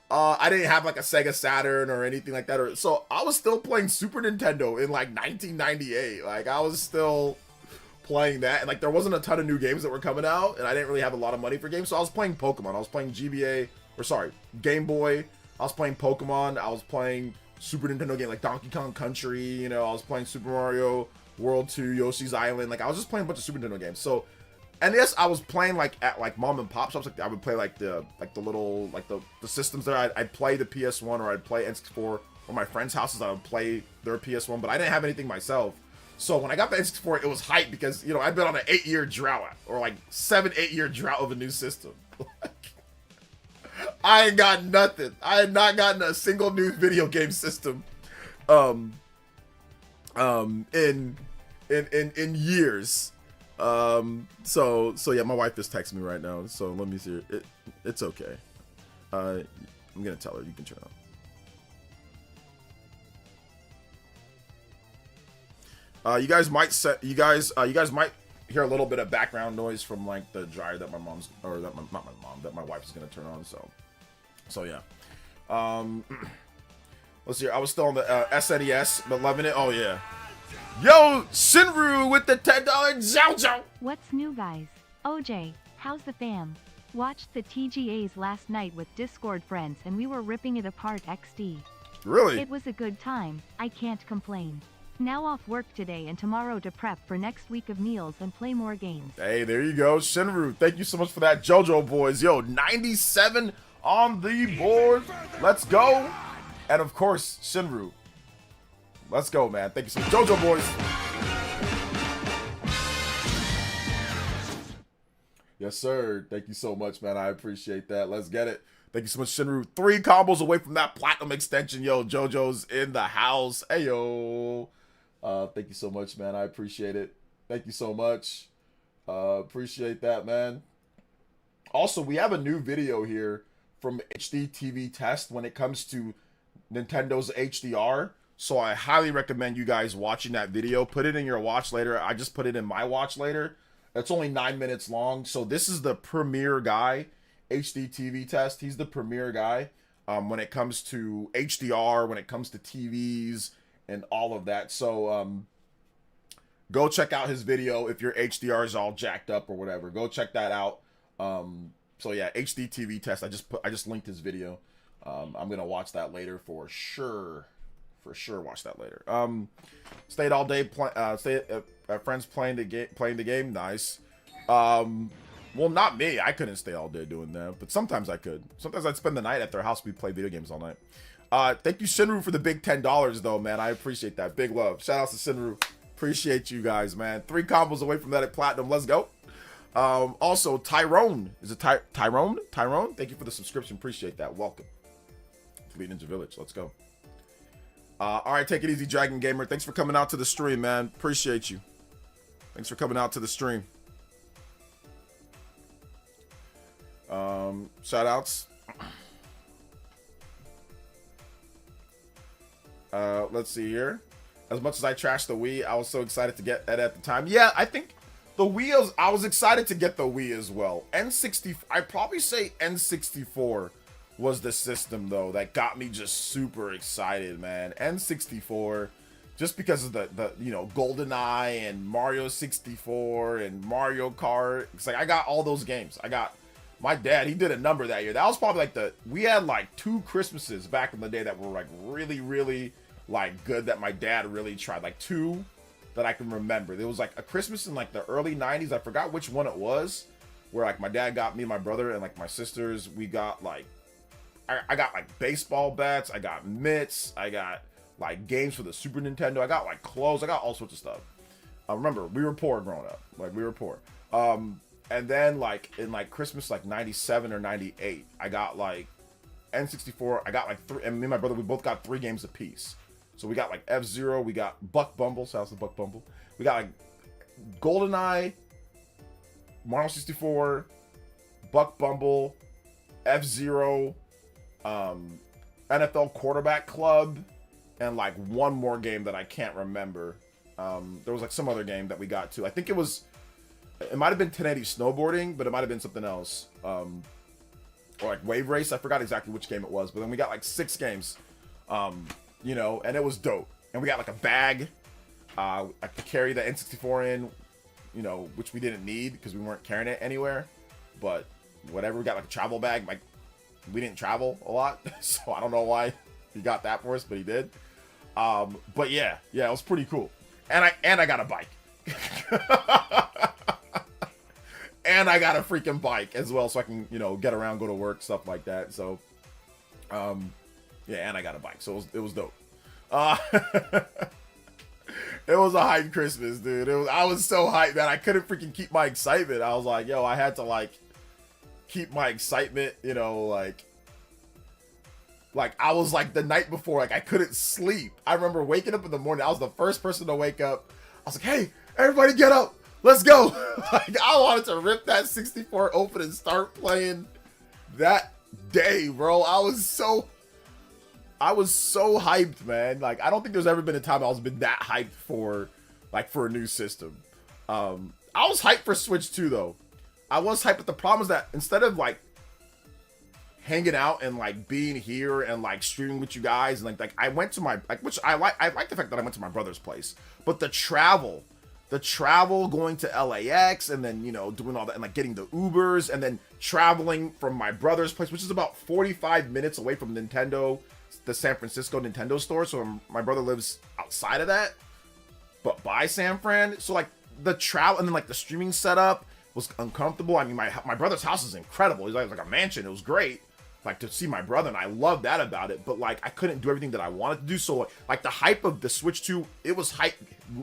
I didn't have like a Sega Saturn or anything like that. So I was still playing Super Nintendo in like 1998. Like I was still playing that, and like there wasn't a ton of new games that were coming out, and I didn't really have a lot of money for games, so I was playing Pokemon. I was playing Game Boy. I was playing Pokemon. I was playing Super Nintendo game like Donkey Kong Country. You know, I was playing Super Mario World 2, Yoshi's Island. Like I was just playing a bunch of Super Nintendo games. So, and yes, I was playing like at like mom and pop shops. Like I would play like the little like the systems there. I'd play the PS1 or I'd play N64, or my friends' houses I would play their PS1, but I didn't have anything myself. So when I got the N64, it was hype because, you know, I'd been on an 8-year drought, or like 7-8-year drought of a new system. I ain't got nothing. I had not gotten a single new video game system, in years. So yeah, my wife just texted me right now. So let me see. It's okay. I'm gonna tell her you can turn on. You guys might hear a little bit of background noise from like the dryer that my mom's, or that my, not my mom, that my wife is gonna turn on. So yeah. Let's see. I was still on the SNES, but loving it. Oh yeah. Yo, Shinru with the $10 JOJO. What's new, guys? OJ, how's the fam? Watched the TGAs last night with Discord friends and we were ripping it apart XD. Really? It was a good time, I can't complain. Now off work today and tomorrow to prep for next week of meals and play more games. Hey, there you go, Shinru. Thank you so much for that, JoJo boys. Yo, 97 on the board. Let's go. And of course, Shinru. Let's go, man. Thank you so much, JoJo boys. Yes, sir. Thank you so much, man. I appreciate that. Let's get it. Thank you so much, Shinru. 3 combos away from that platinum extension. Yo, JoJo's in the house. Hey, yo. Thank you so much, man. I appreciate it. Thank you so much. Appreciate that, man. Also, we have a new video here from HD TV Test when it comes to Nintendo's HDR. So I highly recommend you guys watching that video. Put it in your watch later. I just put it in my watch later. It's only 9 minutes long. So this is the premier guy, HD TV Test. He's the premier guy when it comes to HDR, when it comes to TVs and all of that. So go check out his video if your HDR is all jacked up or whatever. Go check that out. So yeah, HD TV Test. I just linked his video. I'm gonna watch that later for sure. For sure, watch that later. Stayed all day. Stayed at friends playing the game. Nice. Well, not me. I couldn't stay all day doing that, but sometimes I could. Sometimes I'd spend the night at their house. We'd play video games all night. Thank you, Shinru, for the big $10 though, man. I appreciate that. Big love. Shout out to Shinru. Appreciate you guys, man. 3 combos away from that at platinum. Let's go. Also, Tyrone. Is it Tyrone? Tyrone? Thank you for the subscription. Appreciate that. Welcome to Elite Ninja Village. Let's go. All right, take it easy, Dragon Gamer. Thanks for coming out to the stream, man. Appreciate you. Thanks for coming out to the stream. Shout outs. Let's see here. As much as I trashed the Wii, I was so excited to get it at the time. Yeah, I think the Wii I was excited to get the Wii as well. I'd probably say N64 was the system though that got me just super excited, man. N64, just because of the GoldenEye and Mario 64 and Mario Kart. It's like I got all those games. I got my dad. He did a number that year. That was probably like we had like 2 Christmases back in the day that were like really, really like good that my dad really tried. Like 2 that I can remember. There was like a Christmas in like the early 90s. I forgot which one it was, where like my dad got me, my brother, and like my sisters. We got like. I got like baseball bats, I got mitts, I got like games for the Super Nintendo, I got like clothes, I got all sorts of stuff. Remember, we were poor growing up, like we were poor. And then like in like Christmas like 97 or 98, I got like N64, I got like 3, and me and my brother, we both got 3 games apiece. So we got like F-Zero, we got Buck Bumble, shout out to Buck Bumble. We got like GoldenEye, Mario 64, Buck Bumble, F-Zero, NFL Quarterback Club, and like one more game that I can't remember. There was like some other game that we got to. I think it might have been 1080 snowboarding, but it might have been something else. Or like Wave Race. I forgot exactly which game it was, but then we got like 6 games. And it was dope. And we got like a bag, like to carry the N64 in, which we didn't need because we weren't carrying it anywhere. But whatever, we got like a travel bag. Like, we didn't travel a lot, so I don't know why he got that for us, but he did. But yeah, it was pretty cool. And I got a bike. And I got a freaking bike as well, so I can, get around, go to work, stuff like that. So, yeah, and I got a bike, so it was dope. It was a hype Christmas, dude. I was so hyped, man. I couldn't freaking keep my excitement. I was like, yo, I had to like keep my excitement, like I was like the night before, like I couldn't sleep. I remember waking up in the morning. I was the first person to wake up. I was like, hey, everybody get up. Let's go. Like I wanted to rip that 64 open and start playing that day, bro. I was so hyped, man. Like I don't think there's ever been a time I was been that hyped for like for a new system. I was hyped for Switch 2 though. I was hyped, but the problem is that instead of like hanging out and like being here and like streaming with you guys and like I went to my which I like the fact that I went to my brother's place, but the travel going to LAX and then, you know, doing all that and like getting the Ubers and then traveling from my brother's place, which is about 45 minutes away from Nintendo, the San Francisco Nintendo store. So my brother lives outside of that, but by San Fran. So like the travel and then like the streaming setup was uncomfortable. I mean, my brother's house is incredible. He's like a mansion. It was great, like to see my brother, and I love that about it. But like I couldn't do everything that I wanted to do. So like the hype of the Switch 2, it was hype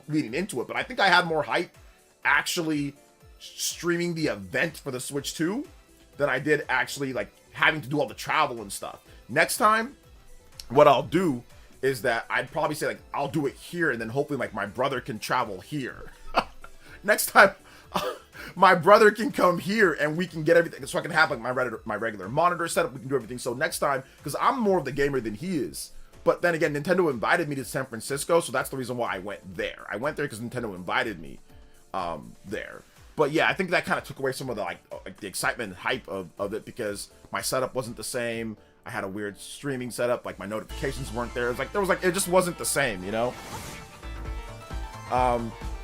leading into it. But I think I had more hype actually streaming the event for the Switch 2 than I did actually like having to do all the travel and stuff. Next time, what I'll do is that I'd probably say like I'll do it here, and then hopefully like my brother can travel here. Next time. My brother can come here and we can get everything, so I can have like my regular monitor setup. We can do everything. So next time, because I'm more of the gamer than he is, but then again, Nintendo invited me to San Francisco, so that's the reason why I went there. I went there because Nintendo invited me there. But yeah, I think that kind of took away some of the like the excitement and hype of it, because my setup wasn't the same. I had a weird streaming setup, like my notifications weren't there. It just wasn't the same, you know.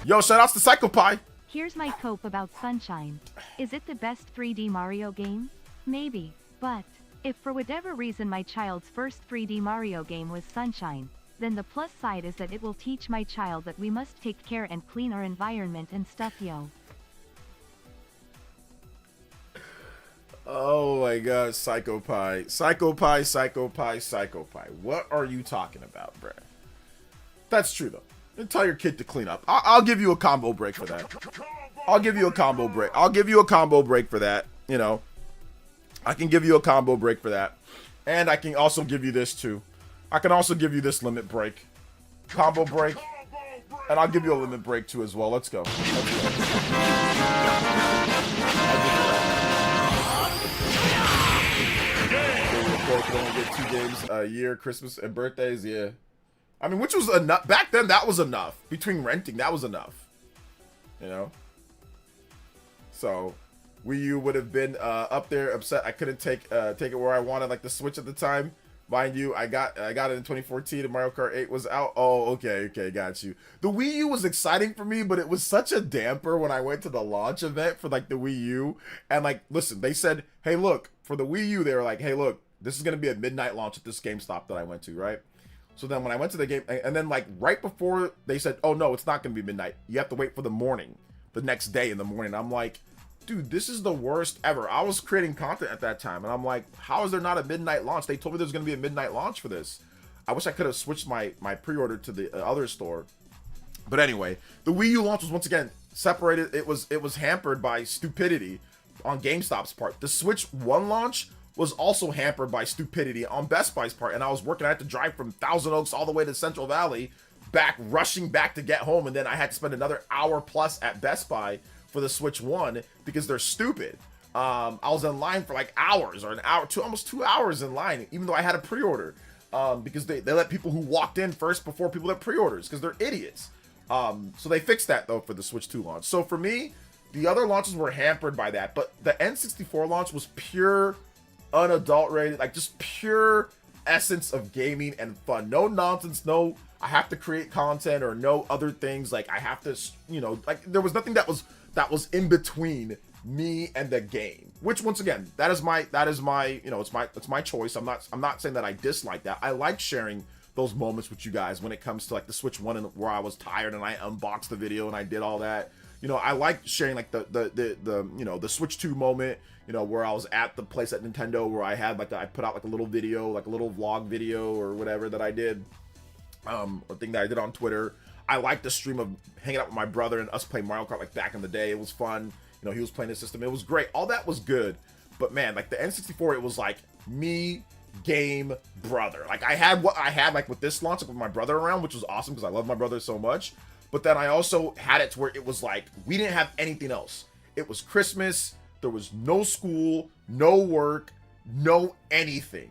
Yo, shout outs to PsychoPie. Here's my cope about Sunshine. Is it the best 3D Mario game? Maybe, but if for whatever reason my child's first 3D Mario game was Sunshine, then the plus side is that it will teach my child that we must take care and clean our environment and stuff, yo. Oh my god, PsychoPie. What are you talking about, bruh? That's true though. And tell your kid to clean up. I'll give you a combo break for that. I'll give you a combo break for that. You know, I can give you a combo break for that. And I can also give you this too. I can also give you this limit break. Combo break. And I'll give you a limit break too as well. Let's go. Only get 2 games a year, Christmas and birthdays, yeah. I mean, which was enough back then. That was enough. Between renting, that was enough. You know. So, Wii U would have been up there upset. I couldn't take it where I wanted, like the Switch at the time. Mind you, I got it in 2014 and Mario Kart 8 was out. Oh, okay, got you. The Wii U was exciting for me, but it was such a damper when I went to the launch event for like the Wii U. And like, listen, they said, hey, look, for the Wii U, they were like, hey, look, this is gonna be a midnight launch at this GameStop that I went to, right? So then when I went to the game, and then like right before they said, oh no, it's not gonna be midnight. You have to wait for the morning, the next day in the morning. I'm like, dude, this is the worst ever. I was creating content at that time, and I'm like, how is there not a midnight launch? They told me there's gonna be a midnight launch for this. I wish I could have switched my pre-order to the other store. But anyway, the Wii U launch was once again separated. It was hampered by stupidity on GameStop's part. The Switch 1 launch was also hampered by stupidity on Best Buy's part, and I was working. I had to drive from Thousand Oaks all the way to Central Valley, rushing back to get home, and then I had to spend another hour plus at Best Buy for the Switch 1 because they're stupid. I was in line for like hours, or an hour, almost 2 hours in line, even though I had a pre-order, because they let people who walked in first before people that pre-orders, because they're idiots. So they fixed that though for the Switch 2 launch. So for me, the other launches were hampered by that, but the N64 launch was pure, unadulterated, like just pure essence of gaming and fun. No nonsense, no I have to create content or no other things, like I have to, you know, like there was nothing that was in between me and the game, which once again, that is my, you know, it's my choice. I'm not saying that I dislike that. I like sharing those moments with you guys when it comes to like the Switch 1 and where I was tired and I unboxed the video and I did all that. You know, I like sharing like the you know, the Switch 2 moment, you know, where I was at the place at Nintendo where I had like I put out like a little video, like a little vlog video or whatever that I did, or thing that I did on Twitter. I like the stream of hanging out with my brother and us playing Mario Kart like back in the day. It was fun. You know, he was playing his system. It was great. All that was good. But man, like the N64, it was like me, game, brother. Like I had what I had like with this launch, like with my brother around, which was awesome because I love my brother so much. But then I also had it to where it was like we didn't have anything else. It was Christmas. There was no school, no work, no anything.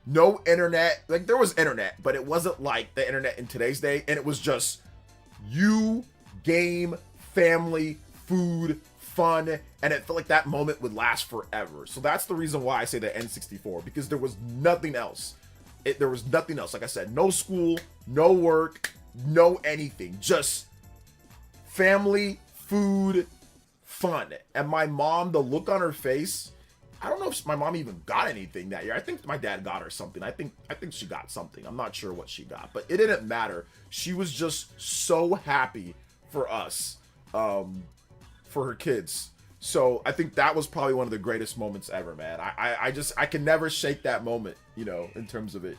No internet. Like there was internet, but it wasn't like the internet in today's day. And it was just you, game, family, food, fun, and it felt like that moment would last forever. So that's the reason why I say the N64, because there was nothing else. There was nothing else. Like I said, no school, no work, no anything. Just family, food, fun. And my mom, the look on her face, I don't know if my mom even got anything that year. I think my dad got her something. I think she got something. I'm not sure what she got, but it didn't matter. She was just so happy for us, for her kids. So I think that was probably one of the greatest moments ever, man. I can never shake that moment, you know, in terms of it.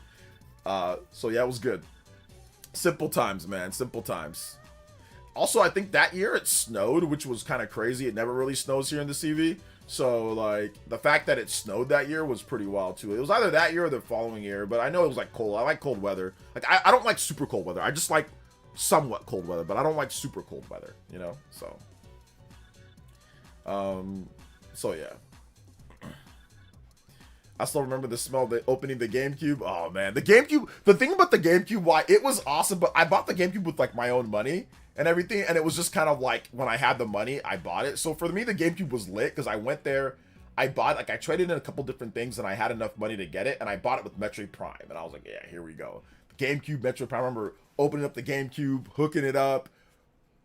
So yeah, it was good. Simple times, man. Simple times. Also, I think that year it snowed, which was kind of crazy. It never really snows here in the CV. So, like, the fact that it snowed that year was pretty wild, too. It was either that year or the following year, but I know it was, like, cold. I like cold weather. Like, I don't like super cold weather. I just like somewhat cold weather, but I don't like super cold weather, you know? So yeah. I still remember the smell of opening the GameCube. Oh, man. The GameCube, the thing about the GameCube, why, it was awesome, but I bought the GameCube with, like, my own money and everything, and it was just kind of like, when I had the money, I bought it. So for me, the GameCube was lit, because I went there, I bought, like, I traded in a couple different things, and I had enough money to get it, and I bought it with Metroid Prime, and I was like, yeah, here we go. The GameCube, Metroid Prime, I remember opening up the GameCube, hooking it up,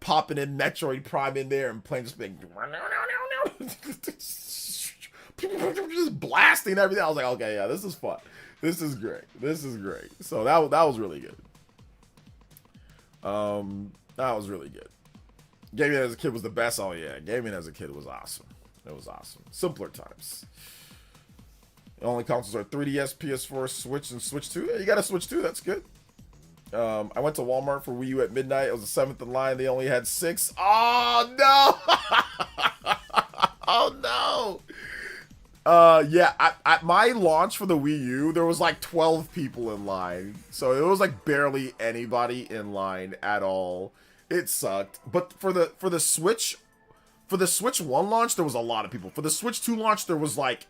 popping in Metroid Prime in there, and playing this thing, just blasting everything. I was like, okay, yeah, this is fun. This is great. This is great. So that was really good. That was really good. Gaming as a kid was the best. Oh yeah, gaming as a kid was awesome. It was awesome. Simpler times. The only consoles are 3DS, PS4, Switch, and Switch 2. Yeah, you got a Switch 2. That's good. I went to Walmart for Wii U at midnight. It was the 7th in line. They only had 6. Oh no! Oh no! Yeah, at my launch for the Wii U, there was like 12 people in line. So it was like barely anybody in line at all. It sucked. But for the Switch 1 launch, there was a lot of people. For the Switch 2 launch, there was like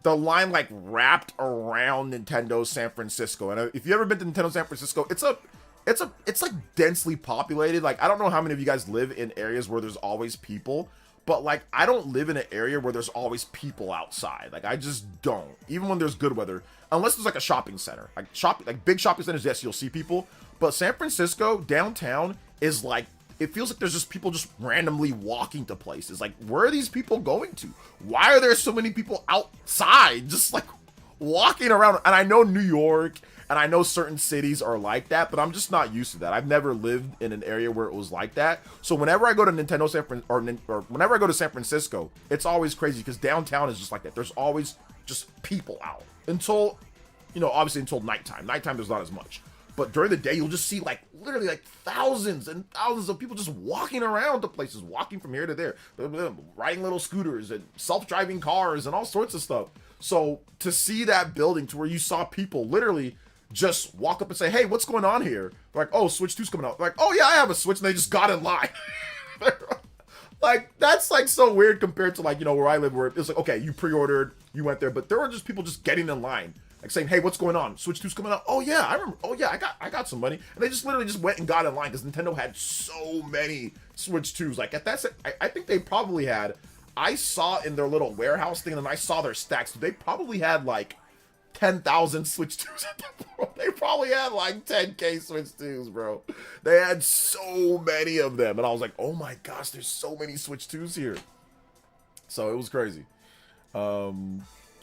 the line like wrapped around Nintendo San Francisco. And if you've ever been to Nintendo San Francisco, it's like densely populated. Like, I don't know how many of you guys live in areas where there's always people. But, like, I don't live in an area where there's always people outside. Like, I just don't. Even when there's good weather. Unless there's, like, a shopping center. Like, big shopping centers, yes, you'll see people. But San Francisco, downtown, is, like, it feels like there's just people just randomly walking to places. Like, where are these people going to? Why are there so many people outside just, like, walking around? And I know New York and I know certain cities are like that, but I'm just not used to that. I've never lived in an area where it was like that. So whenever I go to or whenever I go to San Francisco, it's always crazy because downtown is just like that. There's always just people out until, you know, obviously until nighttime. Nighttime there's not as much, but during the day you'll just see like literally like thousands and thousands of people just walking around to places, walking from here to there, riding little scooters and self-driving cars and all sorts of stuff. So to see that building to where you saw people literally just walk up and say, hey, what's going on here? They're like, oh, Switch 2's coming out. They're like, oh yeah, I have a Switch, and they just got in line. Like, that's like so weird compared to like, you know, where I live, where it's like, okay, you pre-ordered, you went there, but there were just people just getting in line, like saying, hey, what's going on? Switch 2's coming out. Oh yeah, I remember. Oh yeah, I got some money. And they just literally just went and got in line because Nintendo had so many Switch 2s. Like at that, I think they probably had, I saw in their little warehouse thing, and I saw their stacks. They probably had like 10,000 Switch 2s at the point. They probably had like 10K Switch 2s, bro. They had so many of them. And I was like, oh my gosh, there's so many Switch 2s here. So it was crazy. So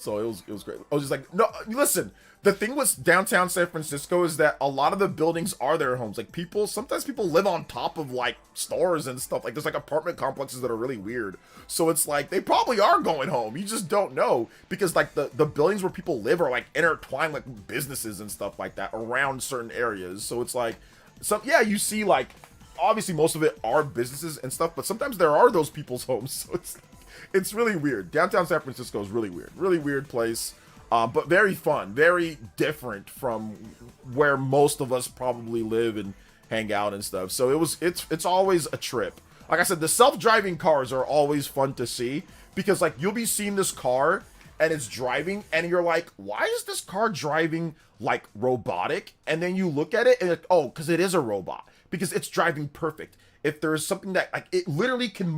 it was great. I was just like, no, listen, the thing with downtown San Francisco is that a lot of the buildings are their homes. Like sometimes people live on top of like stores and stuff. Like there's like apartment complexes that are really weird. So it's like, they probably are going home. You just don't know because like the buildings where people live are like intertwined like businesses and stuff like that around certain areas. So it's like, yeah, you see like, obviously most of it are businesses and stuff, but sometimes there are those people's homes. So it's really weird. Downtown San Francisco is really weird place. But very fun, very different from where most of us probably live and hang out and stuff. So it's always a trip. Like I said, the self-driving cars are always fun to see because like you'll be seeing this car and it's driving, and you're like, why is this car driving like robotic? And then you look at it and like, oh, because it is a robot, because it's driving perfect. If there's something that like it literally can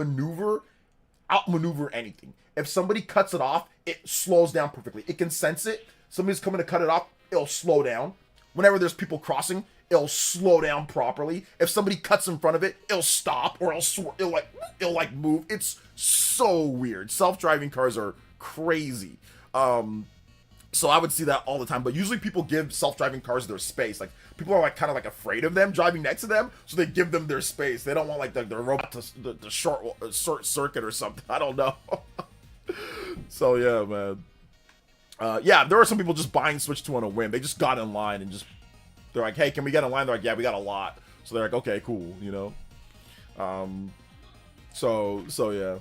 outmaneuver anything. If somebody cuts it off, it slows down perfectly. It can sense it. Somebody's coming to cut it off, it'll slow down. Whenever there's people crossing, it'll slow down properly. If somebody cuts in front of it, it'll stop, or it'll like move. It's so weird. Self-driving cars are crazy. So I would see that all the time. But usually people give self-driving cars their space. Like people are like kind of like afraid of them driving next to them, so they give them their space. They don't want like the robot to short circuit or something. I don't know. So yeah, man. Yeah, there are some people just buying Switch 2 on a whim. They just got in line and just, they're like, hey, can we get in line? They're like, yeah, we got a lot. So they're like, okay, cool, you know? So yeah.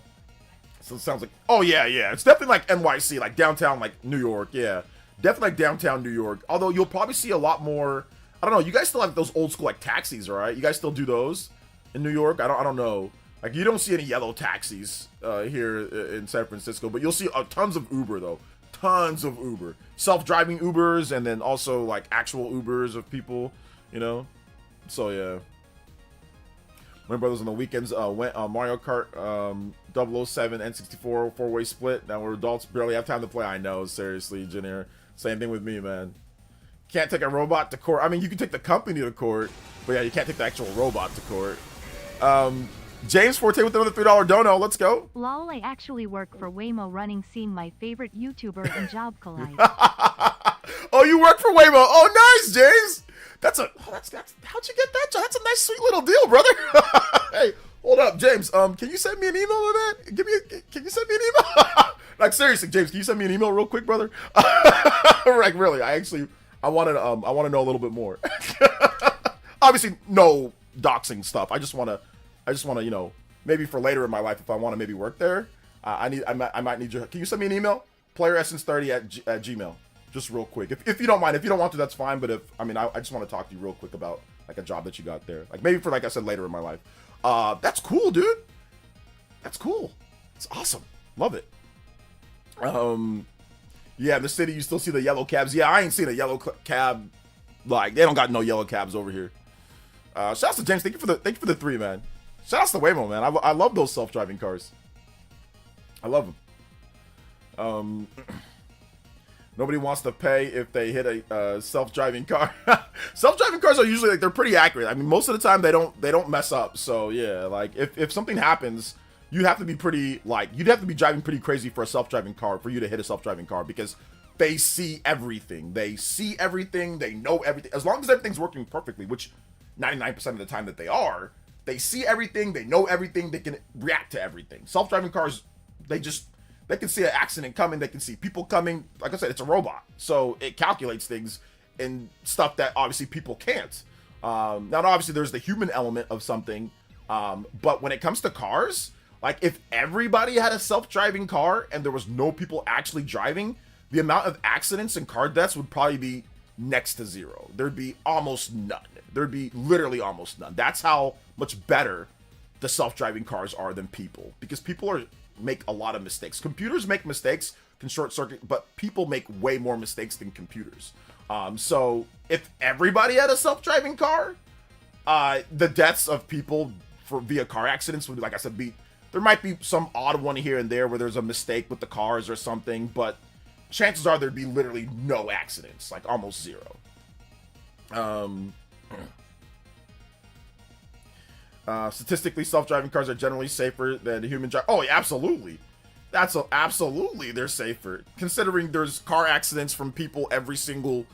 So it sounds like, oh yeah, it's definitely like NYC, like downtown, like New York, yeah. Definitely like downtown New York. Although you'll probably see a lot more, I don't know, you guys still have those old school like taxis, right? You guys still do those in New York? I don't know. Like you don't see any yellow taxis here in San Francisco, but you'll see tons of Uber though. Tons of Uber, self-driving Ubers, and then also like actual Ubers of people, you know. So yeah, my brothers on the weekends went on Mario Kart 007 N64 4-way split. Now we're adults, barely have time to play. I know, seriously, Junior. Same thing with me, man. Can't take a robot to court. I mean, you can take the company to court, but yeah, you can't take the actual robot to court. James Forte with another $3 dono. Let's go. Lol, I actually work for Waymo running scene, my favorite YouTuber in Job Collide. Oh, you work for Waymo. Oh, nice, James. That's how'd you get that job? That's a nice, sweet little deal, brother. Hey, hold up, James. Can you send me an email on that? Can you send me an email? Like, seriously, James, can you send me an email real quick, brother? Like, really, I want to know a little bit more. Obviously, no doxing stuff. I just want to, you know, maybe for later in my life, if I want to maybe work there, I might need your. Can you send me an email? PlayerEssence30 at Gmail. Just real quick. If you don't mind. If you don't want to, that's fine. But I just want to talk to you real quick about like a job that you got there. Like maybe for, like I said, later in my life. That's cool, dude. That's cool. It's awesome. Love it. Yeah, in the city you still see the yellow cabs. Yeah, I ain't seen a yellow cab. Like they don't got no yellow cabs over here. Shout out to James. Thank you for the 3, man. Shout out to Waymo, man. I love those self-driving cars. I love them. Nobody wants to pay if they hit a self-driving car. Self-driving cars are usually like they're pretty accurate. I mean, most of the time they don't mess up. So yeah, like if something happens, you have to be you'd have to be driving pretty crazy for a self-driving car for you to hit a self-driving car, because they see everything. They see everything. They know everything. As long as everything's working perfectly, which 99% of the time that they see everything, they know everything, they can react to everything. Self-driving cars, they can see an accident coming, they can see people coming. Like I said, it's a robot, so it calculates things and stuff that obviously people can't. Now obviously there's the human element of something, but when it comes to cars, like if everybody had a self-driving car and there was no people actually driving, the amount of accidents and car deaths would probably be next to zero. There'd be almost none. There'd be literally almost none. That's how much better the self-driving cars are than people, because people make a lot of mistakes. Computers make mistakes, can short circuit, but people make way more mistakes than computers. So if everybody had a self-driving car, the deaths of people via car accidents would, like I said, there might be some odd one here and there where there's a mistake with the cars or something, but chances are there'd be literally no accidents, like almost zero. Statistically, self-driving cars are generally safer than human drive. Oh, yeah, absolutely. Absolutely, they're safer. Considering there's car accidents from people every single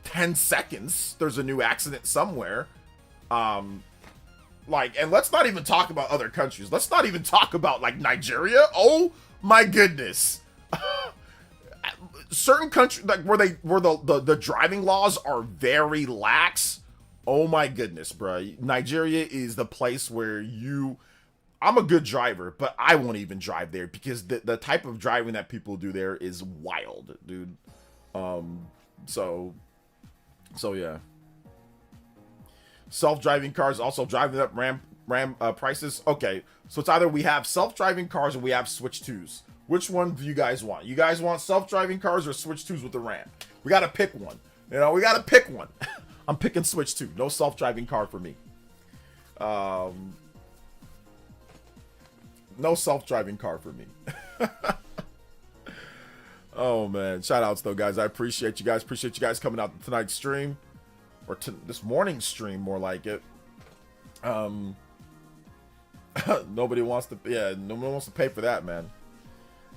10 seconds. There's a new accident somewhere. And let's not even talk about other countries. Let's not even talk about like Nigeria. Oh my goodness. Certain countries like where the driving laws are very lax. Oh my goodness, bro. Nigeria is the place where I'm a good driver, but I won't even drive there because the type of driving that people do there is wild, dude. So yeah. Self-driving cars also driving up RAM prices. Okay, so it's either we have self-driving cars or we have Switch 2s. Which one do you guys want? You guys want self-driving cars or Switch 2s with the RAM? We got to pick one. You know, we got to pick one. I'm picking Switch 2. No self-driving car for me. No self-driving car for me. Oh, man. Shout-outs, though, guys. I appreciate you guys. Appreciate you guys coming out to tonight's stream. Or to this morning's stream, more like it. Nobody wants to... Yeah, no one wants to pay for that, man.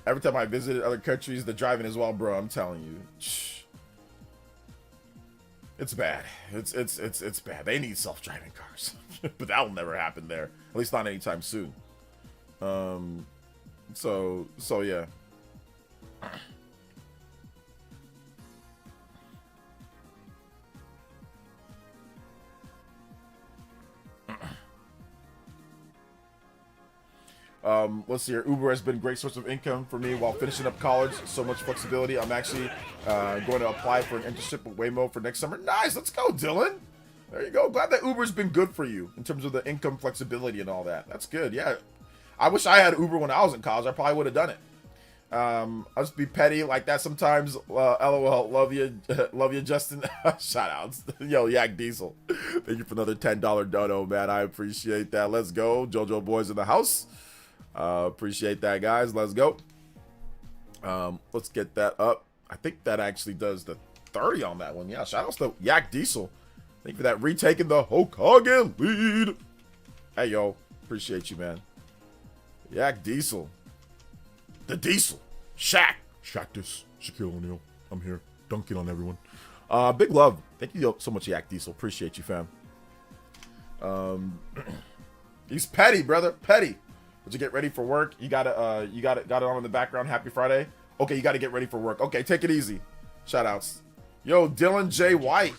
Every time I visited other countries, the driving as well, bro. I'm telling you. It's bad. It's bad. They need self-driving cars. But that will never happen there. At least not anytime soon. So yeah. Let's see here. Uber has been a great source of income for me while finishing up college. So much flexibility. I'm actually going to apply for an internship with Waymo for next summer. Nice. Let's go, Dylan. There you go. Glad that Uber's been good for you in terms of the income flexibility and all that. That's good. Yeah. I wish I had Uber when I was in college. I probably would have done it. I'll just be petty like that sometimes. LOL. Love you, Justin. Shout outs. Yo, Yak Diesel. Thank you for another $10 dono, man. I appreciate that. Let's go. JoJo boys in the house. Appreciate that, guys. Let's go. Let's get that up. I think that actually does the 30 on that one. Yeah, shout outs to Yak Diesel. Thank you for that. Retaking the Hokage lead. Hey, yo. Appreciate you, man. Yak Diesel. The Diesel. Shaq. Shaq this. Shaquille O'Neal. I'm here. Dunking on everyone. Big love. Thank you so much, Yak Diesel. Appreciate you, fam. He's petty, brother. Petty. Did you get ready for work? You got it on in the background. Happy Friday. Okay, you got to get ready for work. Okay, take it easy. Shout outs. Yo, Dylan J. White.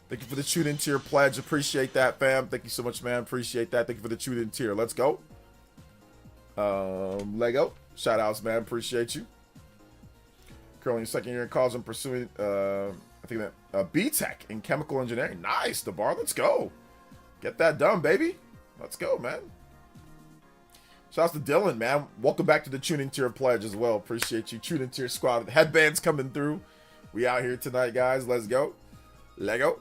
Thank you for the tune-in tier pledge. Appreciate that, fam. Thank you so much, man. Appreciate that. Thank you for the tune-in tier. Let's go. Lego. Shout outs, man. Appreciate you. Currently in second year in college, I'm pursuing I think that B-Tech in chemical engineering. Nice, the bar. Let's go. Get that done, baby. Let's go, man. Shouts to Dylan, man. Welcome back to the Tuning Tier Pledge as well. Appreciate you. Tuning Tier Squad. Headbands coming through. We out here tonight, guys. Let's go. Lego.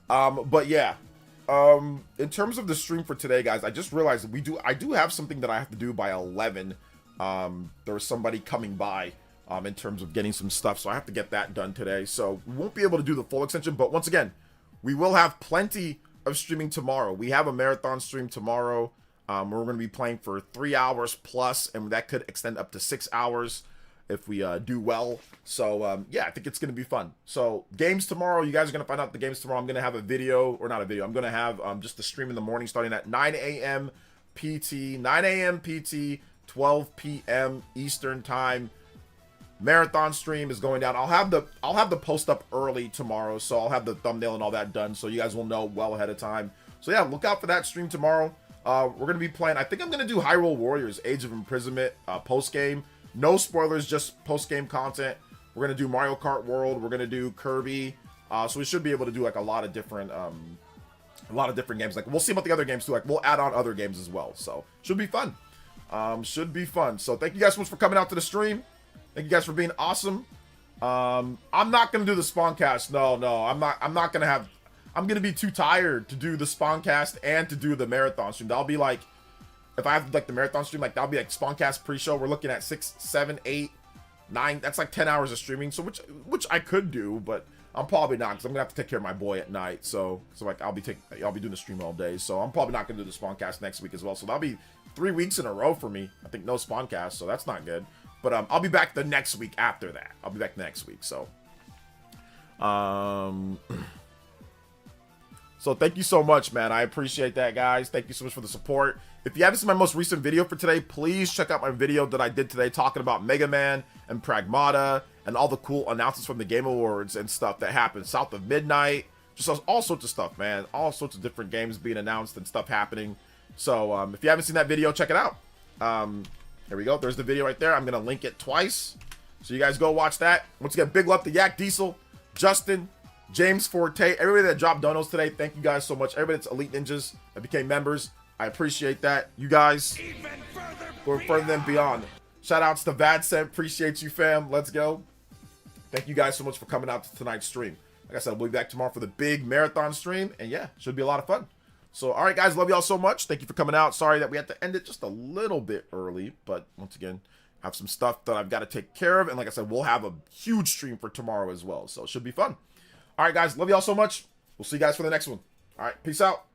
But yeah. In terms of the stream for today, guys, I just realized I do have something that I have to do by 11. There was somebody coming by in terms of getting some stuff, so I have to get that done today. So we won't be able to do the full extension, but once again, we will have plenty of streaming tomorrow. We have a marathon stream tomorrow. We're going to be playing for 3 hours plus, and that could extend up to 6 hours if we do well. So, yeah, I think it's going to be fun. So, games tomorrow. You guys are going to find out the games tomorrow. I'm going to have a video, or not a video. I'm going to have just the stream in the morning starting at 9 a.m. PT, 9 a.m. PT, 12 p.m. Eastern time. Marathon stream is going down. I'll have the post up early tomorrow, so I'll have the thumbnail and all that done, so you guys will know well ahead of time. So, yeah, look out for that stream tomorrow. We're going to be playing, I think I'm going to do Hyrule Warriors, Age of Imprisonment, post-game. No spoilers, just post-game content. We're going to do Mario Kart World. We're going to do Kirby. So we should be able to do, like, a lot of different games. Like, we'll see about the other games, too. Like, we'll add on other games as well. So, should be fun. Should be fun. So, thank you guys so much for coming out to the stream. Thank you guys for being awesome. I'm not going to do the Spawncast. No, I'm not going to have... I'm going to be too tired to do the Spawncast and to do the marathon stream. That'll be like, if I have like the marathon stream, like that'll be like Spawncast pre-show. We're looking at 6, 7, 8, 9. That's like 10 hours of streaming. So which I could do, but I'm probably not, because I'm going to have to take care of my boy at night. So like I'll be doing the stream all day. So I'm probably not going to do the Spawncast next week as well. So that'll be 3 weeks in a row for me. I think no Spawncast, so that's not good. But I'll be back the next week after that. I'll be back next week. So So thank you so much, man. I appreciate that, guys. Thank you so much for the support. If you haven't seen my most recent video for today, please check out my video that I did today talking about Mega Man and Pragmata and all the cool announcements from the Game Awards and stuff that happened south of midnight. Just all sorts of stuff, man. All sorts of different games being announced and stuff happening. So if you haven't seen that video, check it out. Here we go. There's the video right there. I'm going to link it twice. So you guys go watch that. Once again, big love to Yak Diesel, Justin, James Forte, everybody that dropped donos today, thank you guys so much. Everybody that's Elite Ninjas that became members, I appreciate that. You guys going further than beyond. Shout outs to Vadcent. Appreciate you, fam. Let's go. Thank you guys so much for coming out to tonight's stream. Like I said, we'll be back tomorrow for the big marathon stream. And yeah, should be a lot of fun. So, all right, guys. Love y'all so much. Thank you for coming out. Sorry that we had to end it just a little bit early. But once again, I have some stuff that I've got to take care of. And like I said, we'll have a huge stream for tomorrow as well. So it should be fun. All right, guys. Love y'all so much. We'll see you guys for the next one. All right. Peace out.